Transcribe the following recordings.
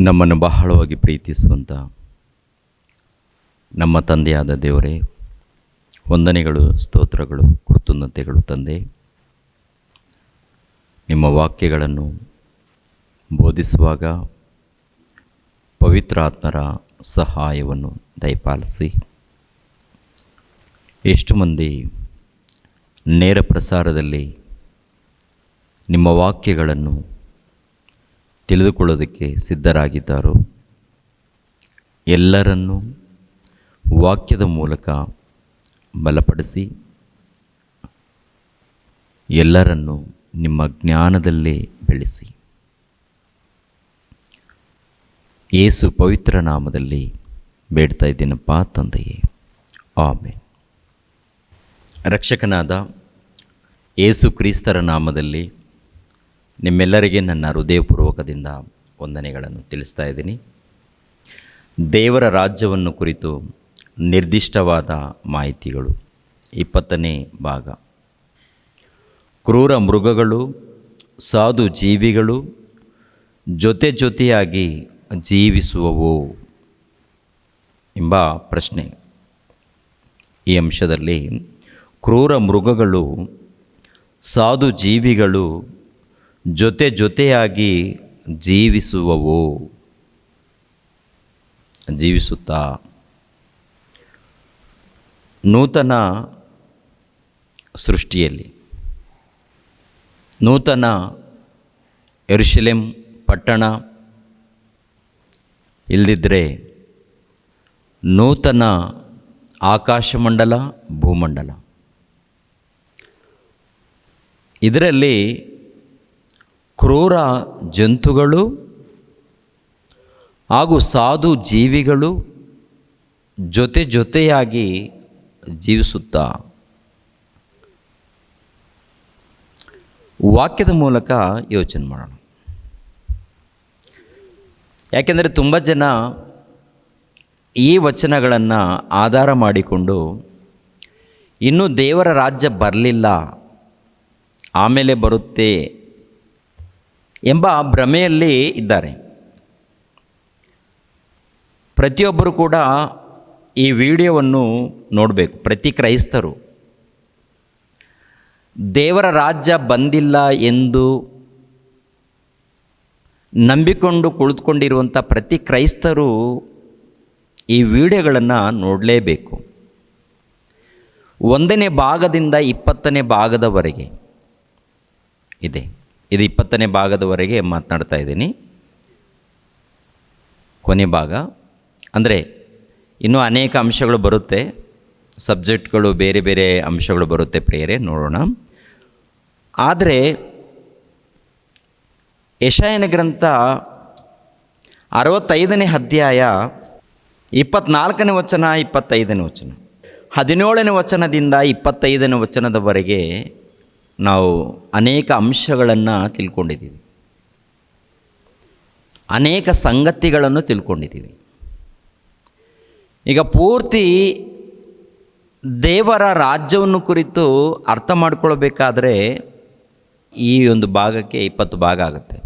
ನಮ್ಮನ್ನು ಬಹಳವಾಗಿ ಪ್ರೀತಿಸುವಂಥ ನಮ್ಮ ತಂದೆಯಾದ ದೇವರೇ, ವಂದನೆಗಳು, ಸ್ತೋತ್ರಗಳು, ಕೃತಜ್ಞತೆಗಳು ತಂದೆ. ನಿಮ್ಮ ವಾಕ್ಯಗಳನ್ನು ಬೋಧಿಸುವಾಗ ಪವಿತ್ರ ಆತ್ಮರ ಸಹಾಯವನ್ನು ದಯಪಾಲಿಸಿ ಎಷ್ಟು ಮಂದಿ ನೇರ ಪ್ರಸಾರದಲ್ಲಿ ನಿಮ್ಮ ವಾಕ್ಯಗಳನ್ನು ತಿಳಿದುಕೊಳ್ಳೋದಕ್ಕೆ ಸಿದ್ಧರಾಗಿದ್ದಾರೋ ಎಲ್ಲರನ್ನೂ ವಾಕ್ಯದ ಮೂಲಕ ಬಲಪಡಿಸಿ ಎಲ್ಲರನ್ನೂ ನಿಮ್ಮ ಜ್ಞಾನದಲ್ಲೇ ಬೆಳೆಸಿ. ಯೇಸು ಪವಿತ್ರ ನಾಮದಲ್ಲಿ ಬೇಡ್ತಾ ಇದ್ದೀನಪ್ಪ ತಂದೆಯೇ, ಆಮೆನ್. ರಕ್ಷಕನಾದ ಯೇಸು ಕ್ರಿಸ್ತರ ನಾಮದಲ್ಲಿ ನಿಮ್ಮೆಲ್ಲರಿಗೆ ನನ್ನ ಹೃದಯಪೂರ್ವಕದಿಂದ ವಂದನೆಗಳನ್ನು ತಿಳಿಸ್ತಾ ಇದ್ದೀನಿ. ದೇವರ ರಾಜ್ಯವನ್ನು ಕುರಿತು ನಿರ್ದಿಷ್ಟವಾದ ಮಾಹಿತಿಗಳು 20ನೇ ಭಾಗ. ಕ್ರೂರ ಮೃಗಗಳು, ಸಾಧು ಜೀವಿಗಳು ಜೊತೆ ಜೊತೆಯಾಗಿ ಜೀವಿಸುವವು ಎಂಬ ಪ್ರಶ್ನೆ. ಈ ಅಂಶದಲ್ಲಿ ಕ್ರೂರ ಮೃಗಗಳು, ಸಾಧು ಜೀವಿಗಳು ಜೊತೆ ಜೊತೆಯಾಗಿ ಜೀವಿಸುತ್ತಾ ನೂತನ ಸೃಷ್ಟಿಯಲ್ಲಿ, ನೂತನ ಯೆರೂಸಲೇಮ್ ಪಟ್ಟಣ ಇಲ್ಲದಿದ್ದರೆ ನೂತನ ಆಕಾಶಮಂಡಲ, ಭೂಮಂಡಲ, ಇದರಲ್ಲಿ ಕ್ರೂರ ಜಂತುಗಳು ಹಾಗೂ ಸಾಧು ಜೀವಿಗಳು ಜೊತೆ ಜೊತೆಯಾಗಿ ಜೀವಿಸುತ್ತಾ ವಾಕ್ಯದ ಮೂಲಕ ಯೋಚನೆ ಮಾಡೋಣ. ಯಾಕೆಂದರೆ ತುಂಬ ಜನ ಈ ವಚನಗಳನ್ನು ಆಧಾರ ಮಾಡಿಕೊಂಡು ಇನ್ನೂ ದೇವರ ರಾಜ್ಯ ಬರಲಿಲ್ಲ, ಆಮೇಲೆ ಬರುತ್ತೆ ಎಂಬ ಭ್ರಮೆಯಲ್ಲಿ ಇದ್ದಾರೆ. ಪ್ರತಿಯೊಬ್ಬರು ಕೂಡ ಈ ವಿಡಿಯೋವನ್ನು ನೋಡಬೇಕು. ಪ್ರತಿ ಕ್ರೈಸ್ತರು ದೇವರ ರಾಜ್ಯ ಬಂದಿಲ್ಲ ಎಂದು ನಂಬಿಕೊಂಡು ಕುಳಿತುಕೊಂಡಿರುವಂಥ ಪ್ರತಿ ಕ್ರೈಸ್ತರು ಈ ವಿಡಿಯೋಗಳನ್ನು ನೋಡಲೇಬೇಕು. 1ನೇ ಭಾಗದಿಂದ 20ನೇ ಭಾಗದವರೆಗೆ ಇದೆ. ಇದು 20ನೇ ಭಾಗದವರೆಗೆ ಮಾತನಾಡ್ತಾ ಇದ್ದೀನಿ. ಕೊನೆ ಭಾಗ ಅಂದರೆ ಇನ್ನೂ ಅನೇಕ ಅಂಶಗಳು ಬರುತ್ತೆ, ಸಬ್ಜೆಕ್ಟ್ಗಳು ಬೇರೆ ಬೇರೆ ಅಂಶಗಳು ಬರುತ್ತೆ. ಪ್ರಿಯರೇ, ನೋಡೋಣ. ಆದರೆ ಯೆಶಾಯನ ಗ್ರಂಥ 65ನೇ ಅಧ್ಯಾಯ 24ನೇ ವಚನ, 25ನೇ ವಚನ, 17ನೇ ವಚನದಿಂದ 25ನೇ ವಚನದವರೆಗೆ ನಾವು ಅನೇಕ ಅಂಶಗಳನ್ನು ತಿಳ್ಕೊಂಡಿದ್ದೀವಿ, ಅನೇಕ ಸಂಗತಿಗಳನ್ನು ತಿಳ್ಕೊಂಡಿದ್ದೀವಿ. ಈಗ ಪೂರ್ತಿ ದೇವರ ರಾಜ್ಯವನ್ನು ಕುರಿತು ಅರ್ಥ ಮಾಡಿಕೊಳ್ಬೇಕಾದ್ರೆ ಈ ಒಂದು ಭಾಗಕ್ಕೆ 20 ಭಾಗ ಆಗುತ್ತೆ.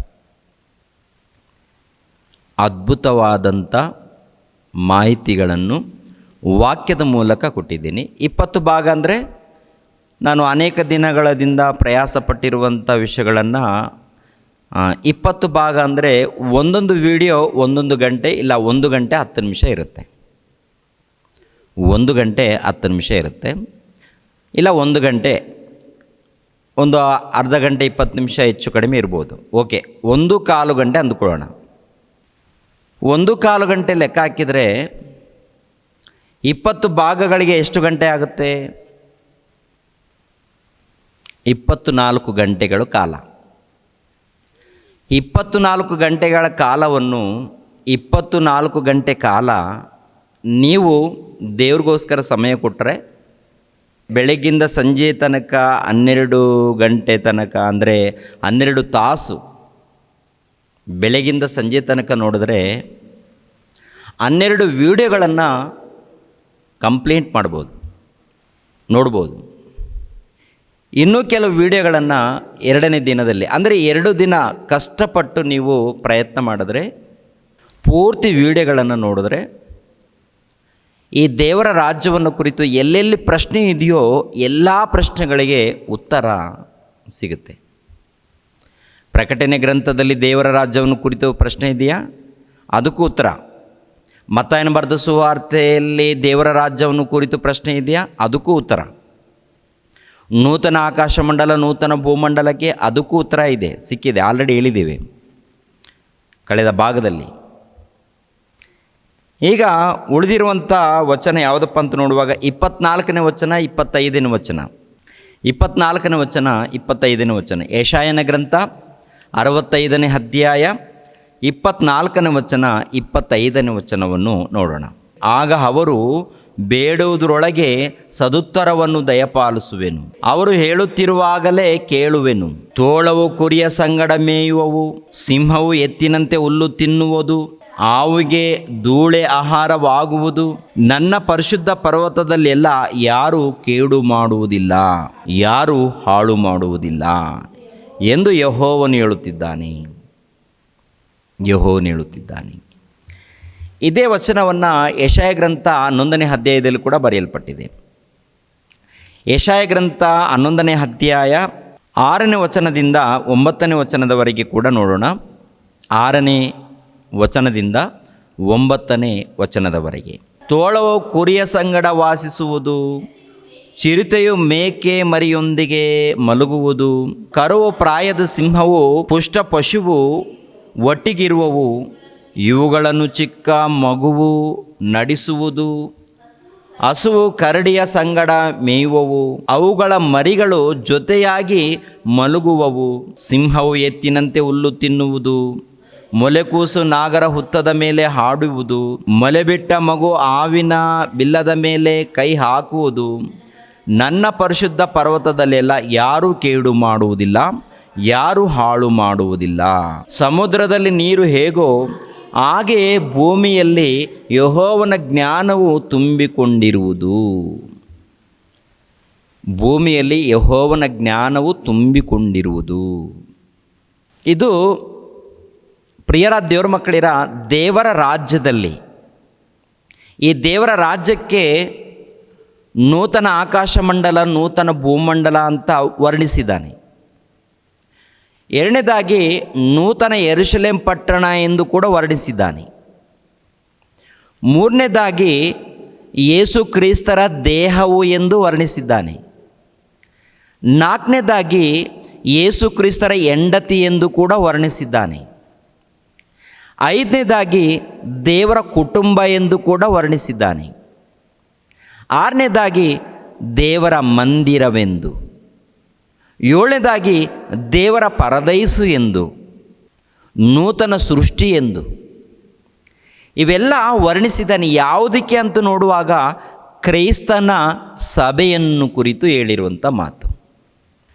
ಅದ್ಭುತವಾದಂಥ ಮಾಹಿತಿಗಳನ್ನು ವಾಕ್ಯದ ಮೂಲಕ ಕೊಟ್ಟಿದ್ದೀನಿ. 20 ಭಾಗ ಅಂದರೆ ನಾನು ಅನೇಕ ದಿನಗಳಿಂದ ಪ್ರಯಾಸಪಟ್ಟಿರುವಂಥ ವಿಷಯಗಳನ್ನು 20 ಭಾಗ ಅಂದರೆ ಒಂದೊಂದು ವಿಡಿಯೋ 1 ಗಂಟೆ, ಇಲ್ಲ 1 ಗಂಟೆ 10 ನಿಮಿಷ ಇರುತ್ತೆ. 1 ಗಂಟೆ 10 ನಿಮಿಷ ಇರುತ್ತೆ, ಇಲ್ಲ 1 ಗಂಟೆ, ಒಂದು ಅರ್ಧ ಗಂಟೆ 20 ನಿಮಿಷ ಹೆಚ್ಚು ಕಡಿಮೆ ಇರ್ಬೋದು. ಓಕೆ, 1/4 ಗಂಟೆ ಅಂದ್ಕೊಳ್ಳೋಣ. 1/4 ಗಂಟೆ ಲೆಕ್ಕ ಹಾಕಿದರೆ 20 ಭಾಗಗಳಿಗೆ ಎಷ್ಟು ಗಂಟೆ ಆಗುತ್ತೆ? 24 ಗಂಟೆಗಳು ಕಾಲ. 24 ಗಂಟೆಗಳ ಕಾಲವನ್ನು 24 ಗಂಟೆ ಕಾಲ ನೀವು ದೇವ್ರಿಗೋಸ್ಕರ ಸಮಯ ಕೊಟ್ಟರೆ, ಬೆಳಗ್ಗಿಂದ ಸಂಜೆ ತನಕ 12 ಗಂಟೆ ತನಕ, ಅಂದರೆ 12 ತಾಸು, ಬೆಳಗ್ಗಿಂದ ಸಂಜೆ ತನಕ ನೋಡಿದ್ರೆ 12 ವಿಡಿಯೋಗಳನ್ನು ಕಂಪ್ಲೀಟ್ ಮಾಡ್ಬೋದು, ನೋಡ್ಬೋದು. ಇನ್ನೂ ಕೆಲವು ವಿಡಿಯೋಗಳನ್ನು ಎರಡನೇ ದಿನದಲ್ಲಿ, ಅಂದರೆ 2 ದಿನ ಕಷ್ಟಪಟ್ಟು ನೀವು ಪ್ರಯತ್ನ ಮಾಡಿದ್ರೆ ಪೂರ್ತಿ ವಿಡಿಯೋಗಳನ್ನು ನೋಡಿದ್ರೆ ಈ ದೇವರ ರಾಜ್ಯವನ್ನು ಕುರಿತು ಎಲ್ಲೆಲ್ಲಿ ಪ್ರಶ್ನೆ ಇದೆಯೋ ಎಲ್ಲ ಪ್ರಶ್ನೆಗಳಿಗೆ ಉತ್ತರ ಸಿಗುತ್ತೆ. ಪ್ರಕಟಣೆ ಗ್ರಂಥದಲ್ಲಿ ದೇವರ ರಾಜ್ಯವನ್ನು ಕುರಿತು ಪ್ರಶ್ನೆ ಇದೆಯಾ? ಅದಕ್ಕೂ ಉತ್ತರ. ಮತ್ತಾಯನ ಬರೆದ ಸುವಾರ್ತೆಯಲ್ಲಿ ದೇವರ ರಾಜ್ಯವನ್ನು ಕುರಿತು ಪ್ರಶ್ನೆ ಇದೆಯಾ? ಅದಕ್ಕೂ ಉತ್ತರ. ನೂತನ ಆಕಾಶಮಂಡಲ ನೂತನ ಭೂಮಂಡಲಕ್ಕೆ ಅದಕ್ಕೂ ಉತ್ತರ ಇದೆ, ಸಿಕ್ಕಿದೆ, ಆಲ್ರೆಡಿ ಹೇಳಿದ್ದೀವಿ ಕಳೆದ ಭಾಗದಲ್ಲಿ. ಈಗ ಉಳಿದಿರುವಂಥ ವಚನ ಯಾವುದಪ್ಪ ಅಂತ ನೋಡುವಾಗ 24ನೇ ವಚನ 25ನೇ ವಚನ. 24ನೇ ವಚನ 25ನೇ ವಚನ ಯೆಶಾಯನ ಗ್ರಂಥ 65ನೇ ಅಧ್ಯಾಯ 24ನೇ ವಚನ 25ನೇ ವಚನವನ್ನು ನೋಡೋಣ. ಆಗ ಅವರು ಬೇಡುವುದರೊಳಗೆ ಸದುತ್ತರವನ್ನು ದಯಪಾಲಿಸುವೆನು, ಅವರು ಹೇಳುತ್ತಿರುವಾಗಲೇ ಕೇಳುವೆನು. ತೋಳವು ಕುರಿಯ ಸಂಗಡ ಮೇಯುವವು, ಸಿಂಹವು ಎತ್ತಿನಂತೆ ಹುಲ್ಲು ತಿನ್ನುವುದು, ಆವಿಗೆ ಧೂಳೆ ಆಹಾರವಾಗುವುದು. ನನ್ನ ಪರಿಶುದ್ಧ ಪರ್ವತದಲ್ಲೆಲ್ಲ ಯಾರೂ ಕೇಡು ಮಾಡುವುದಿಲ್ಲ, ಯಾರೂ ಹಾಳು ಮಾಡುವುದಿಲ್ಲ ಎಂದು ಯೆಹೋವನು ಹೇಳುತ್ತಿದ್ದಾನೆ. ಯೆಹೋವನು ಹೇಳುತ್ತಿದ್ದಾನೆ. ಇದೇ ವಚನವನ್ನು ಯೆಶಾಯ ಗ್ರಂಥ 11ನೇ ಅಧ್ಯಾಯದಲ್ಲಿ ಕೂಡ ಬರೆಯಲ್ಪಟ್ಟಿದೆ. ಯೆಶಾಯ ಗ್ರಂಥ 11ನೇ ಅಧ್ಯಾಯ 6ನೇ ವಚನದಿಂದ 9ನೇ ವಚನದವರೆಗೆ ಕೂಡ ನೋಡೋಣ. 6ನೇ ವಚನದಿಂದ 9ನೇ ವಚನದವರೆಗೆ. ತೋಳವು ಕುರಿಯ ಸಂಗಡ ವಾಸಿಸುವುದು, ಚಿರತೆಯು ಮೇಕೆ ಮರಿಯೊಂದಿಗೆ ಮಲಗುವುದು, ಕರುವು ಪ್ರಾಯದ ಸಿಂಹವು ಪುಷ್ಟ ಪಶುವು ಒಟ್ಟಿಗಿರುವವು, ಇವುಗಳನ್ನು ಚಿಕ್ಕ ಮಗುವು ನಡೆಸುವುದು. ಹಸುವು ಕರಡಿಯ ಸಂಗಡ ಮೇಯುವವು, ಅವುಗಳ ಮರಿಗಳು ಜೊತೆಯಾಗಿ ಮಲಗುವವು. ಸಿಂಹವು ಎತ್ತಿನಂತೆ ಹುಲ್ಲು ತಿನ್ನುವುದು, ಮೊಲೆಕೂಸು ನಾಗರ ಹುತ್ತದ ಮೇಲೆ ಹಾಡುವುದು, ಮೊಲೆಬಿಟ್ಟ ಮಗು ಹಾವಿನ ಬಿಲ್ಲದ ಮೇಲೆ ಕೈ ಹಾಕುವುದು. ನನ್ನ ಪರಿಶುದ್ಧ ಪರ್ವತದಲ್ಲೆಲ್ಲ ಯಾರೂ ಕೇಡು ಮಾಡುವುದಿಲ್ಲ, ಯಾರೂ ಹಾಳು ಮಾಡುವುದಿಲ್ಲ. ಸಮುದ್ರದಲ್ಲಿ ನೀರು ಹೇಗೋ ಹಾಗೆಯೇ ಭೂಮಿಯಲ್ಲಿ ಯೆಹೋವನ ಜ್ಞಾನವು ತುಂಬಿಕೊಂಡಿರುವುದು. ಭೂಮಿಯಲ್ಲಿ ಯೆಹೋವನ ಜ್ಞಾನವು ತುಂಬಿಕೊಂಡಿರುವುದು. ಇದು ಪ್ರಿಯರ ದೇವರ ಮಕ್ಕಳಿರ ದೇವರ ರಾಜ್ಯದಲ್ಲಿ, ಈ ದೇವರ ರಾಜ್ಯಕ್ಕೆ ನೂತನ ಆಕಾಶಮಂಡಲ ನೂತನ ಭೂಮಂಡಲ ಅಂತ ವರ್ಣಿಸಿದ್ದಾನೆ. ಎರಡನೇದಾಗಿ ನೂತನ ಯೆರೂಸಲೇಮ್ ಪಟ್ಟಣ ಎಂದು ಕೂಡ ವರ್ಣಿಸಿದ್ದಾನೆ. ಮೂರನೇದಾಗಿ ಯೇಸು ಕ್ರಿಸ್ತರ ದೇಹವು ಎಂದು ವರ್ಣಿಸಿದ್ದಾನೆ. ನಾಲ್ಕನೇದಾಗಿ ಯೇಸು ಕ್ರಿಸ್ತರ ಹೆಂಡತಿ ಎಂದು ಕೂಡ ವರ್ಣಿಸಿದ್ದಾನೆ. ಐದನೇದಾಗಿ ದೇವರ ಕುಟುಂಬ ಎಂದು ಕೂಡ ವರ್ಣಿಸಿದ್ದಾನೆ. ಆರನೇದಾಗಿ ದೇವರ ಮಂದಿರವೆಂದು, ಏಳನೇದಾಗಿ ದೇವರ ಪರದೈಸು ಎಂದು, ನೂತನ ಸೃಷ್ಟಿ ಎಂದು ಇವೆಲ್ಲ ವರ್ಣಿಸಿದ್ದಾನೆ. ಯಾವುದಕ್ಕೆ ಅಂತ ನೋಡುವಾಗ ಕ್ರೈಸ್ತನ ಸಭೆಯನ್ನು ಕುರಿತು ಹೇಳಿರುವಂಥ ಮಾತು.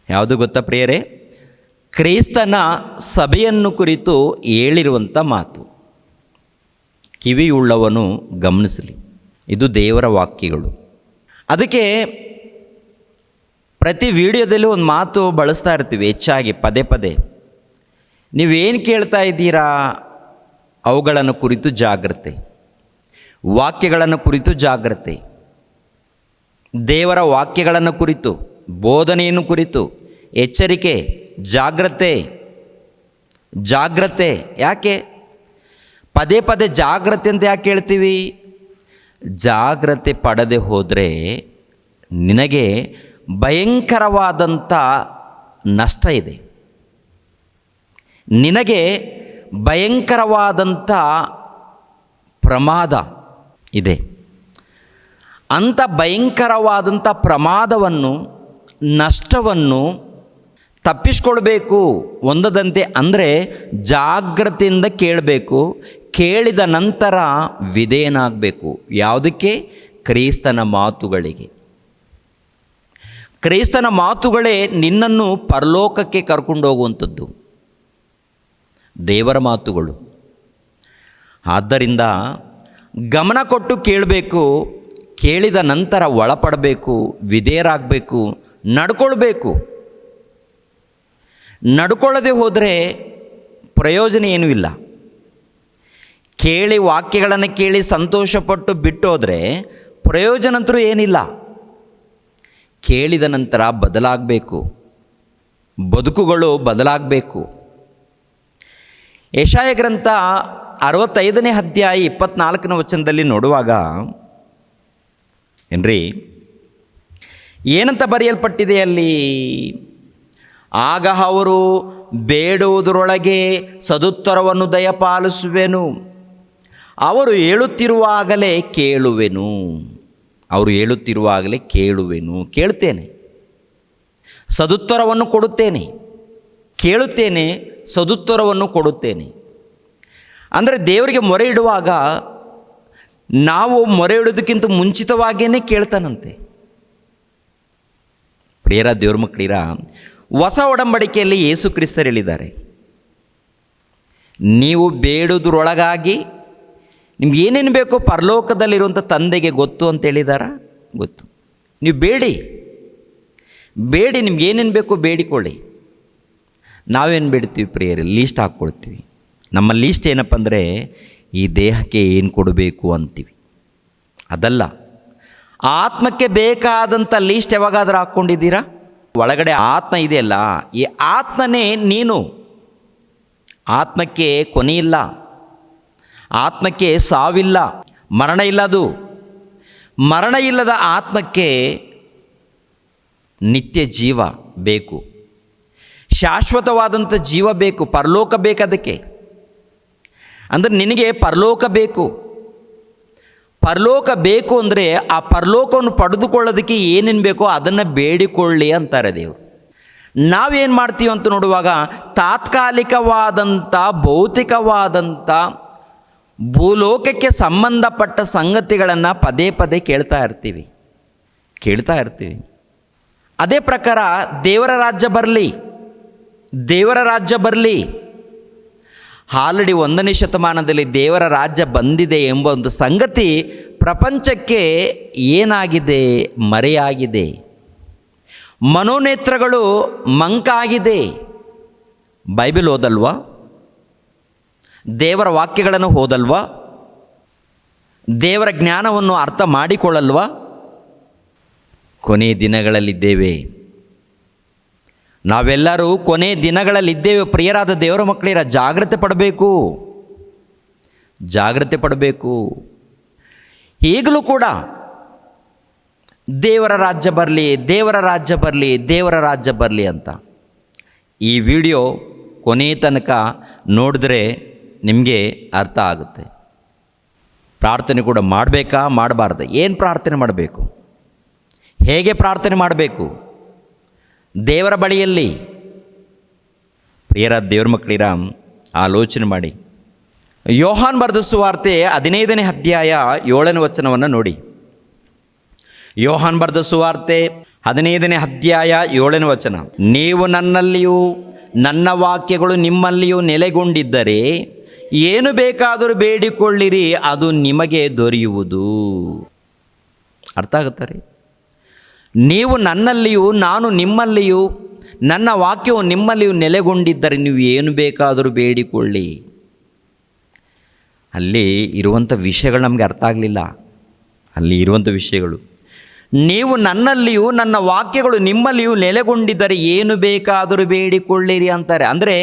ಯಾವುದು ಗೊತ್ತಾ ಪ್ರಿಯರೇ? ಕ್ರೈಸ್ತನ ಸಭೆಯನ್ನು ಕುರಿತು ಹೇಳಿರುವಂಥ ಮಾತು. ಕಿವಿಯುಳ್ಳವನು ಗಮನಿಸಲಿ. ಇದು ದೇವರ ವಾಕ್ಯಗಳು. ಅದಕ್ಕೆ ಪ್ರತಿ ವಿಡಿಯೋದಲ್ಲಿ ಒಂದು ಮಾತು ಬಳಸ್ತಾ ಇರ್ತೀವಿ, ಹೆಚ್ಚಾಗಿ ಪದೇ ಪದೇ. ನೀವೇನು ಕೇಳ್ತಾ ಇದ್ದೀರಾ ಅವುಗಳನ್ನು ಕುರಿತು ಜಾಗ್ರತೆ, ವಾಕ್ಯಗಳನ್ನು ಕುರಿತು ಜಾಗ್ರತೆ, ದೇವರ ವಾಕ್ಯಗಳನ್ನು ಕುರಿತು, ಬೋಧನೆಯನ್ನು ಕುರಿತು ಎಚ್ಚರಿಕೆ, ಜಾಗ್ರತೆ. ಜಾಗ್ರತೆ ಯಾಕೆ ಪದೇ ಪದೇ ಜಾಗ್ರತೆ ಅಂತ ಯಾಕೆ ಹೇಳ್ತೀವಿ? ಜಾಗ್ರತೆ ಪಡದೆ ಹೋದರೆ ನಿನಗೆ ಭಯಂಕರವಾದಂಥ ನಷ್ಟ ಇದೆ, ನಿನಗೆ ಭಯಂಕರವಾದಂಥ ಪ್ರಮಾದ ಇದೆ. ಅಂಥ ಭಯಂಕರವಾದಂಥ ಪ್ರಮಾದವನ್ನು, ನಷ್ಟವನ್ನು ತಪ್ಪಿಸ್ಕೊಳ್ಬೇಕು ಹೊಂದದಂತೆ ಅಂದರೆ ಜಾಗ್ರತೆಯಿಂದ ಕೇಳಬೇಕು. ಕೇಳಿದ ನಂತರ ವಿಧೇಯನಾಗಬೇಕು. ಯಾವುದಕ್ಕೆ? ಕ್ರೈಸ್ತನ ಮಾತುಗಳಿಗೆ. ಕ್ರೈಸ್ತನ ಮಾತುಗಳೇ ನಿನ್ನನ್ನು ಪರಲೋಕಕ್ಕೆ ಕರ್ಕೊಂಡು ಹೋಗುವಂಥದ್ದು, ದೇವರ ಮಾತುಗಳು. ಆದ್ದರಿಂದ ಗಮನ ಕೊಟ್ಟು ಕೇಳಬೇಕು. ಕೇಳಿದ ನಂತರ ಒಳಪಡಬೇಕು, ವಿಧೇಯರಾಗಬೇಕು, ನಡ್ಕೊಳ್ಬೇಕು. ನಡ್ಕೊಳ್ಳದೆ ಹೋದರೆ ಪ್ರಯೋಜನ ಏನೂ ಇಲ್ಲ. ಕೇಳಿ ವಾಕ್ಯಗಳನ್ನು ಕೇಳಿ ಸಂತೋಷಪಟ್ಟು ಬಿಟ್ಟೋದ್ರೆ ಪ್ರಯೋಜನಂತರೂ ಏನಿಲ್ಲ. ಕೇಳಿದ ನಂತರ ಬದಲಾಗಬೇಕು, ಬದುಕುಗಳು ಬದಲಾಗಬೇಕು. ಯೆಶಾಯ ಗ್ರಂಥ 65ನೇ ಅಧ್ಯಾಯ 24ನೇ ವಚನದಲ್ಲಿ ನೋಡುವಾಗ ಏನ್ರಿ ಏನಂತ ಬರೆಯಲ್ಪಟ್ಟಿದೆ ಅಲ್ಲಿ? ಆಗ ಅವರು ಬೇಡುವುದರೊಳಗೆ ಸದುತ್ತರವನ್ನು ದಯಪಾಲಿಸುವೆನು, ಅವರು ಹೇಳುತ್ತಿರುವಾಗಲೇ ಕೇಳುವೆನು. ಅವರು ಹೇಳುತ್ತಿರುವಾಗಲೇ ಕೇಳುವೆನು, ಕೇಳ್ತೇನೆ, ಸದುತ್ತರವನ್ನು ಕೊಡುತ್ತೇನೆ, ಕೇಳುತ್ತೇನೆ, ಸದುತ್ತರವನ್ನು ಕೊಡುತ್ತೇನೆ. ಅಂದರೆ ದೇವರಿಗೆ ಮೊರೆ ಇಡುವಾಗ ನಾವು ಮೊರೆ ಇಡೋದಕ್ಕಿಂತ ಮುಂಚಿತವಾಗಿಯೇ ಕೇಳ್ತಾನಂತೆ. ಪ್ರಿಯರ ದೇವ್ರ ಮಕ್ಕಳಿರ, ಹೊಸ ಒಡಂಬಡಿಕೆಯಲ್ಲಿ ಯೇಸು ಕ್ರಿಸ್ತರು ಹೇಳಿದ್ದಾರೆ, ನೀವು ಬೇಡುವುದರೊಳಗಾಗಿ ನಿಮ್ಗೆ ಏನೇನು ಬೇಕೋ ಪರಲೋಕದಲ್ಲಿರುವಂಥ ತಂದೆಗೆ ಗೊತ್ತು ಅಂತ ಹೇಳಿದಾರ. ಗೊತ್ತು. ನೀವು ಬೇಡಿ, ನಿಮ್ಗೆ ಏನೇನು ಬೇಕೋ ಬೇಡಿಕೊಳ್ಳಿ. ನಾವೇನು ಬೇಡ್ತೀವಿ ಪ್ರಿಯರೇ? ಲೀಸ್ಟ್ ಹಾಕ್ಕೊಳ್ತೀವಿ. ನಮ್ಮ ಲೀಸ್ಟ್ ಏನಪ್ಪ ಅಂದರೆ ಈ ದೇಹಕ್ಕೆ ಏನು ಕೊಡಬೇಕು ಅಂತೀವಿ. ಅದಲ್ಲ, ಆತ್ಮಕ್ಕೆ ಬೇಕಾದಂಥ ಲೀಸ್ಟ್ ಯಾವಾಗಾದರೂ ಹಾಕ್ಕೊಂಡಿದ್ದೀರಾ? ಒಳಗಡೆ ಆತ್ಮ ಇದೆಯಲ್ಲ, ಈ ಆತ್ಮನೇ ನೀನು. ಆತ್ಮಕ್ಕೆ ಕೊನೆಯಿಲ್ಲ, ಆತ್ಮಕ್ಕೆ ಸಾವಿಲ್ಲ, ಮರಣ ಇಲ್ಲ. ಅದು ಮರಣ ಇಲ್ಲದ ಆತ್ಮಕ್ಕೆ ನಿತ್ಯ ಜೀವ ಬೇಕು, ಶಾಶ್ವತವಾದಂಥ ಜೀವ ಬೇಕು, ಪರಲೋಕ ಬೇಕು. ಅದಕ್ಕೆ ಅಂದರೆ ನಿನಗೆ ಪರಲೋಕ ಬೇಕು. ಪರಲೋಕ ಬೇಕು ಅಂದರೆ ಆ ಪರಲೋಕವನ್ನು ಪಡೆದುಕೊಳ್ಳೋದಕ್ಕೆ ಏನೇನು ಬೇಕೋ ಅದನ್ನು ಬೇಡಿಕೊಳ್ಳಿ ಅಂತಾರೆ ದೇವರು. ನಾವೇನು ಮಾಡ್ತೀವಿ ಅಂತ ನೋಡುವಾಗ ತಾತ್ಕಾಲಿಕವಾದಂಥ ಭೌತಿಕವಾದಂಥ ಭೂಲೋಕಕ್ಕೆ ಸಂಬಂಧಪಟ್ಟ ಸಂಗತಿಗಳನ್ನು ಪದೇ ಪದೇ ಕೇಳ್ತಾ ಇರ್ತೀವಿ. ಅದೇ ಪ್ರಕಾರ ದೇವರ ರಾಜ್ಯ ಬರಲಿ. ಆಲ್ರೆಡಿ 1ನೇ ಶತಮಾನದಲ್ಲಿ ದೇವರ ರಾಜ್ಯ ಬಂದಿದೆ ಎಂಬ ಒಂದು ಸಂಗತಿ ಪ್ರಪಂಚಕ್ಕೆ ಏನಾಗಿದೆ? ಮರೆಯಾಗಿದೆ. ಮನೋನೇತ್ರಗಳು ಮಂಕಾಗಿದೆ. ಬೈಬಲ್ ಓದಲ್ವಾ? ದೇವರ ವಾಕ್ಯಗಳನ್ನು ಓದಲ್ವಾ? ದೇವರ ಜ್ಞಾನವನ್ನು ಅರ್ಥ ಮಾಡಿಕೊಳ್ಳಲ್ವಾ? ಕೊನೆಯ ದಿನಗಳಲ್ಲಿದ್ದೇವೆ. ನಾವೆಲ್ಲರೂ ಕೊನೆ ದಿನಗಳಲ್ಲಿದ್ದೇವೆ. ಪ್ರಿಯರಾದ ದೇವರ ಮಕ್ಕಳಿರ, ಜಾಗ್ರತೆ ಪಡಬೇಕು. ಈಗಲೂ ಕೂಡ ದೇವರ ರಾಜ್ಯ ಬರಲಿ ಅಂತ ಈ ವಿಡಿಯೋ ಕೊನೆಯ ತನಕ ನೋಡಿದ್ರೆ ನಿಮಗೆ ಅರ್ಥ ಆಗುತ್ತೆ. ಪ್ರಾರ್ಥನೆ ಕೂಡ ಮಾಡಬೇಕಾ ಮಾಡಬಾರ್ದು? ಏನು ಪ್ರಾರ್ಥನೆ ಮಾಡಬೇಕು? ಹೇಗೆ ಪ್ರಾರ್ಥನೆ ಮಾಡಬೇಕು? ದೇವರ ಬಳಿಯಲ್ಲಿ. ಪ್ರಿಯರ ದೇವ್ರ ಮಕ್ಕಳಿರ, ಆಲೋಚನೆ ಮಾಡಿ. ಯೋಹಾನ್ ಬರೆದ ಸುವಾರ್ತೆ 15ನೇ ಅಧ್ಯಾಯ 7ನೇ ವಚನವನ್ನು ನೋಡಿ. ಯೋಹಾನ್ ಬರೆದ ಸುವಾರ್ತೆ 15ನೇ ಅಧ್ಯಾಯ 7ನೇ ವಚನ. ನೀವು ನನ್ನಲ್ಲಿಯೂ ನನ್ನ ವಾಕ್ಯಗಳು ನಿಮ್ಮಲ್ಲಿಯೂ ನೆಲೆಗೊಂಡಿದ್ದರೆ ಏನು ಬೇಕಾದರೂ ಬೇಡಿಕೊಳ್ಳಿರಿ, ಅದು ನಿಮಗೆ ದೊರೆಯುವುದು. ಅರ್ಥ ಆಗುತ್ತಾ ರೀ? ನೀವು ನನ್ನಲ್ಲಿಯೂ ನಾನು ನಿಮ್ಮಲ್ಲಿಯೂ ನನ್ನ ವಾಕ್ಯವು ನಿಮ್ಮಲ್ಲಿಯೂ ನೆಲೆಗೊಂಡಿದ್ದರೆ ನೀವು ಏನು ಬೇಕಾದರೂ ಬೇಡಿಕೊಳ್ಳಿ. ಅಲ್ಲಿ ಇರುವಂಥ ವಿಷಯಗಳು ನಮಗೆ ಅರ್ಥ ಆಗಲಿಲ್ಲ. ಅಲ್ಲಿ ಇರುವಂಥ ವಿಷಯಗಳು, ನೀವು ನನ್ನಲ್ಲಿಯೂ ನನ್ನ ವಾಕ್ಯಗಳು ನಿಮ್ಮಲ್ಲಿಯೂ ನೆಲೆಗೊಂಡಿದ್ದರೆ ಏನು ಬೇಕಾದರೂ ಬೇಡಿಕೊಳ್ಳಿರಿ ಅಂತಾರೆ. ಅಂದರೆ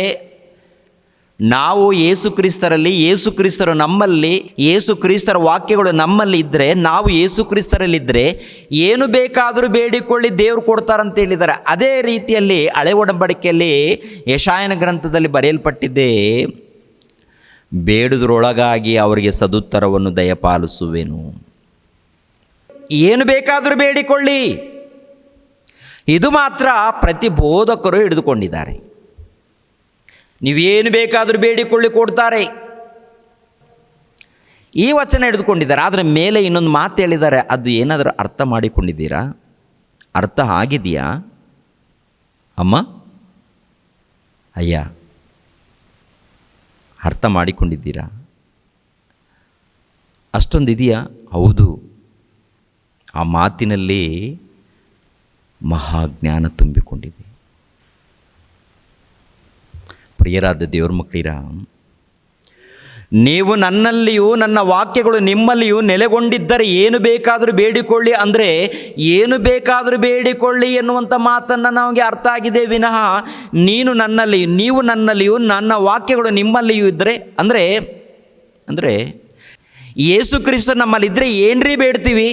ನಾವು ಯೇಸು ಕ್ರಿಸ್ತರಲ್ಲಿ, ಯೇಸು ಕ್ರಿಸ್ತರು ನಮ್ಮಲ್ಲಿ, ಯೇಸು ಕ್ರಿಸ್ತರ ವಾಕ್ಯಗಳು ನಮ್ಮಲ್ಲಿ ಇದ್ದರೆ, ನಾವು ಯೇಸು ಕ್ರಿಸ್ತರಲ್ಲಿದ್ದರೆ ಏನು ಬೇಕಾದರೂ ಬೇಡಿಕೊಳ್ಳಿ, ದೇವರು ಕೊಡ್ತಾರಂತ ಹೇಳಿದ್ದಾರೆ. ಅದೇ ರೀತಿಯಲ್ಲಿ ಹಳೆ ಒಡಂಬಡಿಕೆಯಲ್ಲಿ ಯೆಶಾಯನ ಗ್ರಂಥದಲ್ಲಿ ಬರೆಯಲ್ಪಟ್ಟಿದೆ, ಬೇಡುವುದರೊಳಗಾಗಿ ಅವರಿಗೆ ಸದುತ್ತರವನ್ನು ದಯಪಾಲಿಸುವೆನು. ಏನು ಬೇಕಾದರೂ ಬೇಡಿಕೊಳ್ಳಿ. ಇದು ಮಾತ್ರ ಪ್ರತಿ ಬೋಧಕರು ಹಿಡಿದುಕೊಂಡಿದ್ದಾರೆ. ನೀವೇನು ಬೇಕಾದರೂ ಬೇಡಿಕೊಳ್ಳಿ, ಕೊಡ್ತಾರೆ. ಈ ವಚನ ಹಿಡಿದುಕೊಂಡಿದ್ದಾರೆ. ಆದರೆ ಮೇಲೆ ಇನ್ನೊಂದು ಮಾತು ಹೇಳಿದ್ದಾರೆ. ಅದು ಏನಾದರೂ ಅರ್ಥ ಮಾಡಿಕೊಂಡಿದ್ದೀರಾ? ಅರ್ಥ ಆಗಿದೆಯಾ ಅಮ್ಮ, ಅಯ್ಯ? ಅರ್ಥ ಮಾಡಿಕೊಂಡಿದ್ದೀರಾ? ಅಷ್ಟೊಂದು ಇದೆಯಾ? ಹೌದು. ಆ ಮಾತಿನಲ್ಲಿ ಮಹಾಜ್ಞಾನ ತುಂಬಿಕೊಂಡಿದೆ. ಪ್ರಿಯರಾದ ದೇವ್ರ ಮಕ್ಕಳಿರ, ನೀವು ನನ್ನಲ್ಲಿಯೂ ನನ್ನ ವಾಕ್ಯಗಳು ನಿಮ್ಮಲ್ಲಿಯೂ ನೆಲೆಗೊಂಡಿದ್ದರೆ ಏನು ಬೇಕಾದರೂ ಬೇಡಿಕೊಳ್ಳಿ, ಅಂದರೆ ಏನು ಬೇಕಾದರೂ ಬೇಡಿಕೊಳ್ಳಿ ಎನ್ನುವಂಥ ಮಾತನ್ನು ನಮಗೆ ಅರ್ಥ ಆಗಿದೆ ವಿನಃ ನೀವು ನನ್ನಲ್ಲಿಯೂ ನನ್ನ ವಾಕ್ಯಗಳು ನಿಮ್ಮಲ್ಲಿಯೂ ಇದ್ದರೆ ಅಂದರೆ ಯೇಸು ಕ್ರಿಸ್ತ ನಮ್ಮಲ್ಲಿದ್ದರೆ ಏನ್ರಿ ಬೇಡ್ತೀವಿ?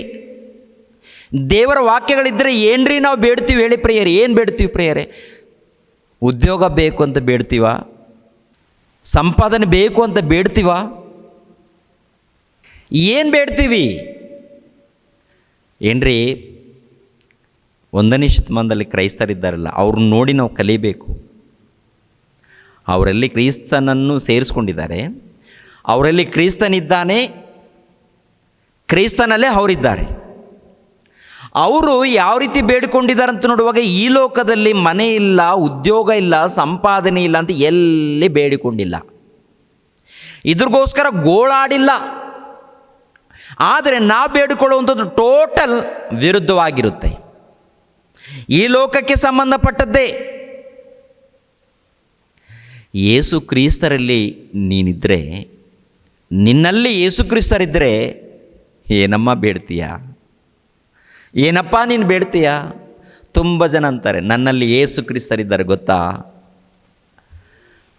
ದೇವರ ವಾಕ್ಯಗಳಿದ್ದರೆ ಏನ್ರಿ ನಾವು ಬೇಡ್ತೀವಿ ಹೇಳಿ ಪ್ರಿಯರೇ? ಏನು ಬೇಡ್ತೀವಿ ಪ್ರಿಯರೇ? ಉದ್ಯೋಗ ಬೇಕು ಅಂತ ಬೇಡ್ತೀವ? ಸಂಪಾದನೆ ಬೇಕು ಅಂತ ಬೇಡ್ತೀವ? ಏನು ಬೇಡ್ತೀವಿ ಏನ್ರಿ? 1ನೇ ಶತಮಾನದಲ್ಲಿ ಕ್ರೈಸ್ತರಿದ್ದಾರಲ್ಲ, ಅವ್ರನ್ನ ನೋಡಿ ನಾವು ಕಲಿಬೇಕು. ಅವರಲ್ಲಿ ಕ್ರಿಸ್ತನನ್ನು ಸೇರಿಸ್ಕೊಂಡಿದ್ದಾರೆ, ಅವರಲ್ಲಿ ಕ್ರಿಸ್ತನಿದ್ದಾನೆ, ಕ್ರಿಸ್ತನಲ್ಲೇ ಅವರಿದ್ದಾರೆ. ಅವರು ಯಾವ ರೀತಿ ಬೇಡಿಕೊಂಡಿದ್ದಾರೆ ಅಂತ ನೋಡುವಾಗ, ಈ ಲೋಕದಲ್ಲಿ ಮನೆ ಇಲ್ಲ, ಉದ್ಯೋಗ ಇಲ್ಲ, ಸಂಪಾದನೆ ಇಲ್ಲ ಅಂತ ಎಲ್ಲಿ ಬೇಡಿಕೊಂಡಿಲ್ಲ, ಇದ್ರಿಗೋಸ್ಕರ ಗೋಳಾಡಿಲ್ಲ. ಆದರೆ ನಾವು ಬೇಡಿಕೊಳ್ಳುವಂಥದ್ದು ಟೋಟಲ್ ವಿರುದ್ಧವಾಗಿರುತ್ತೆ, ಈ ಲೋಕಕ್ಕೆ ಸಂಬಂಧಪಟ್ಟದ್ದೇ. ಯೇಸು ಕ್ರಿಸ್ತರಲ್ಲಿ ನೀನಿದ್ದರೆ, ನಿನ್ನಲ್ಲಿ ಯೇಸು ಕ್ರಿಸ್ತರಿದ್ದರೆ ಏನಮ್ಮ ಬೇಡ್ತೀಯ? ಏನಪ್ಪ ನೀನು ಬೇಡ್ತೀಯ? ತುಂಬ ಜನ ಅಂತಾರೆ ನನ್ನಲ್ಲಿ ಯೇಸು ಕ್ರಿಸ್ತರಿದ್ದಾರೆ ಗೊತ್ತಾ,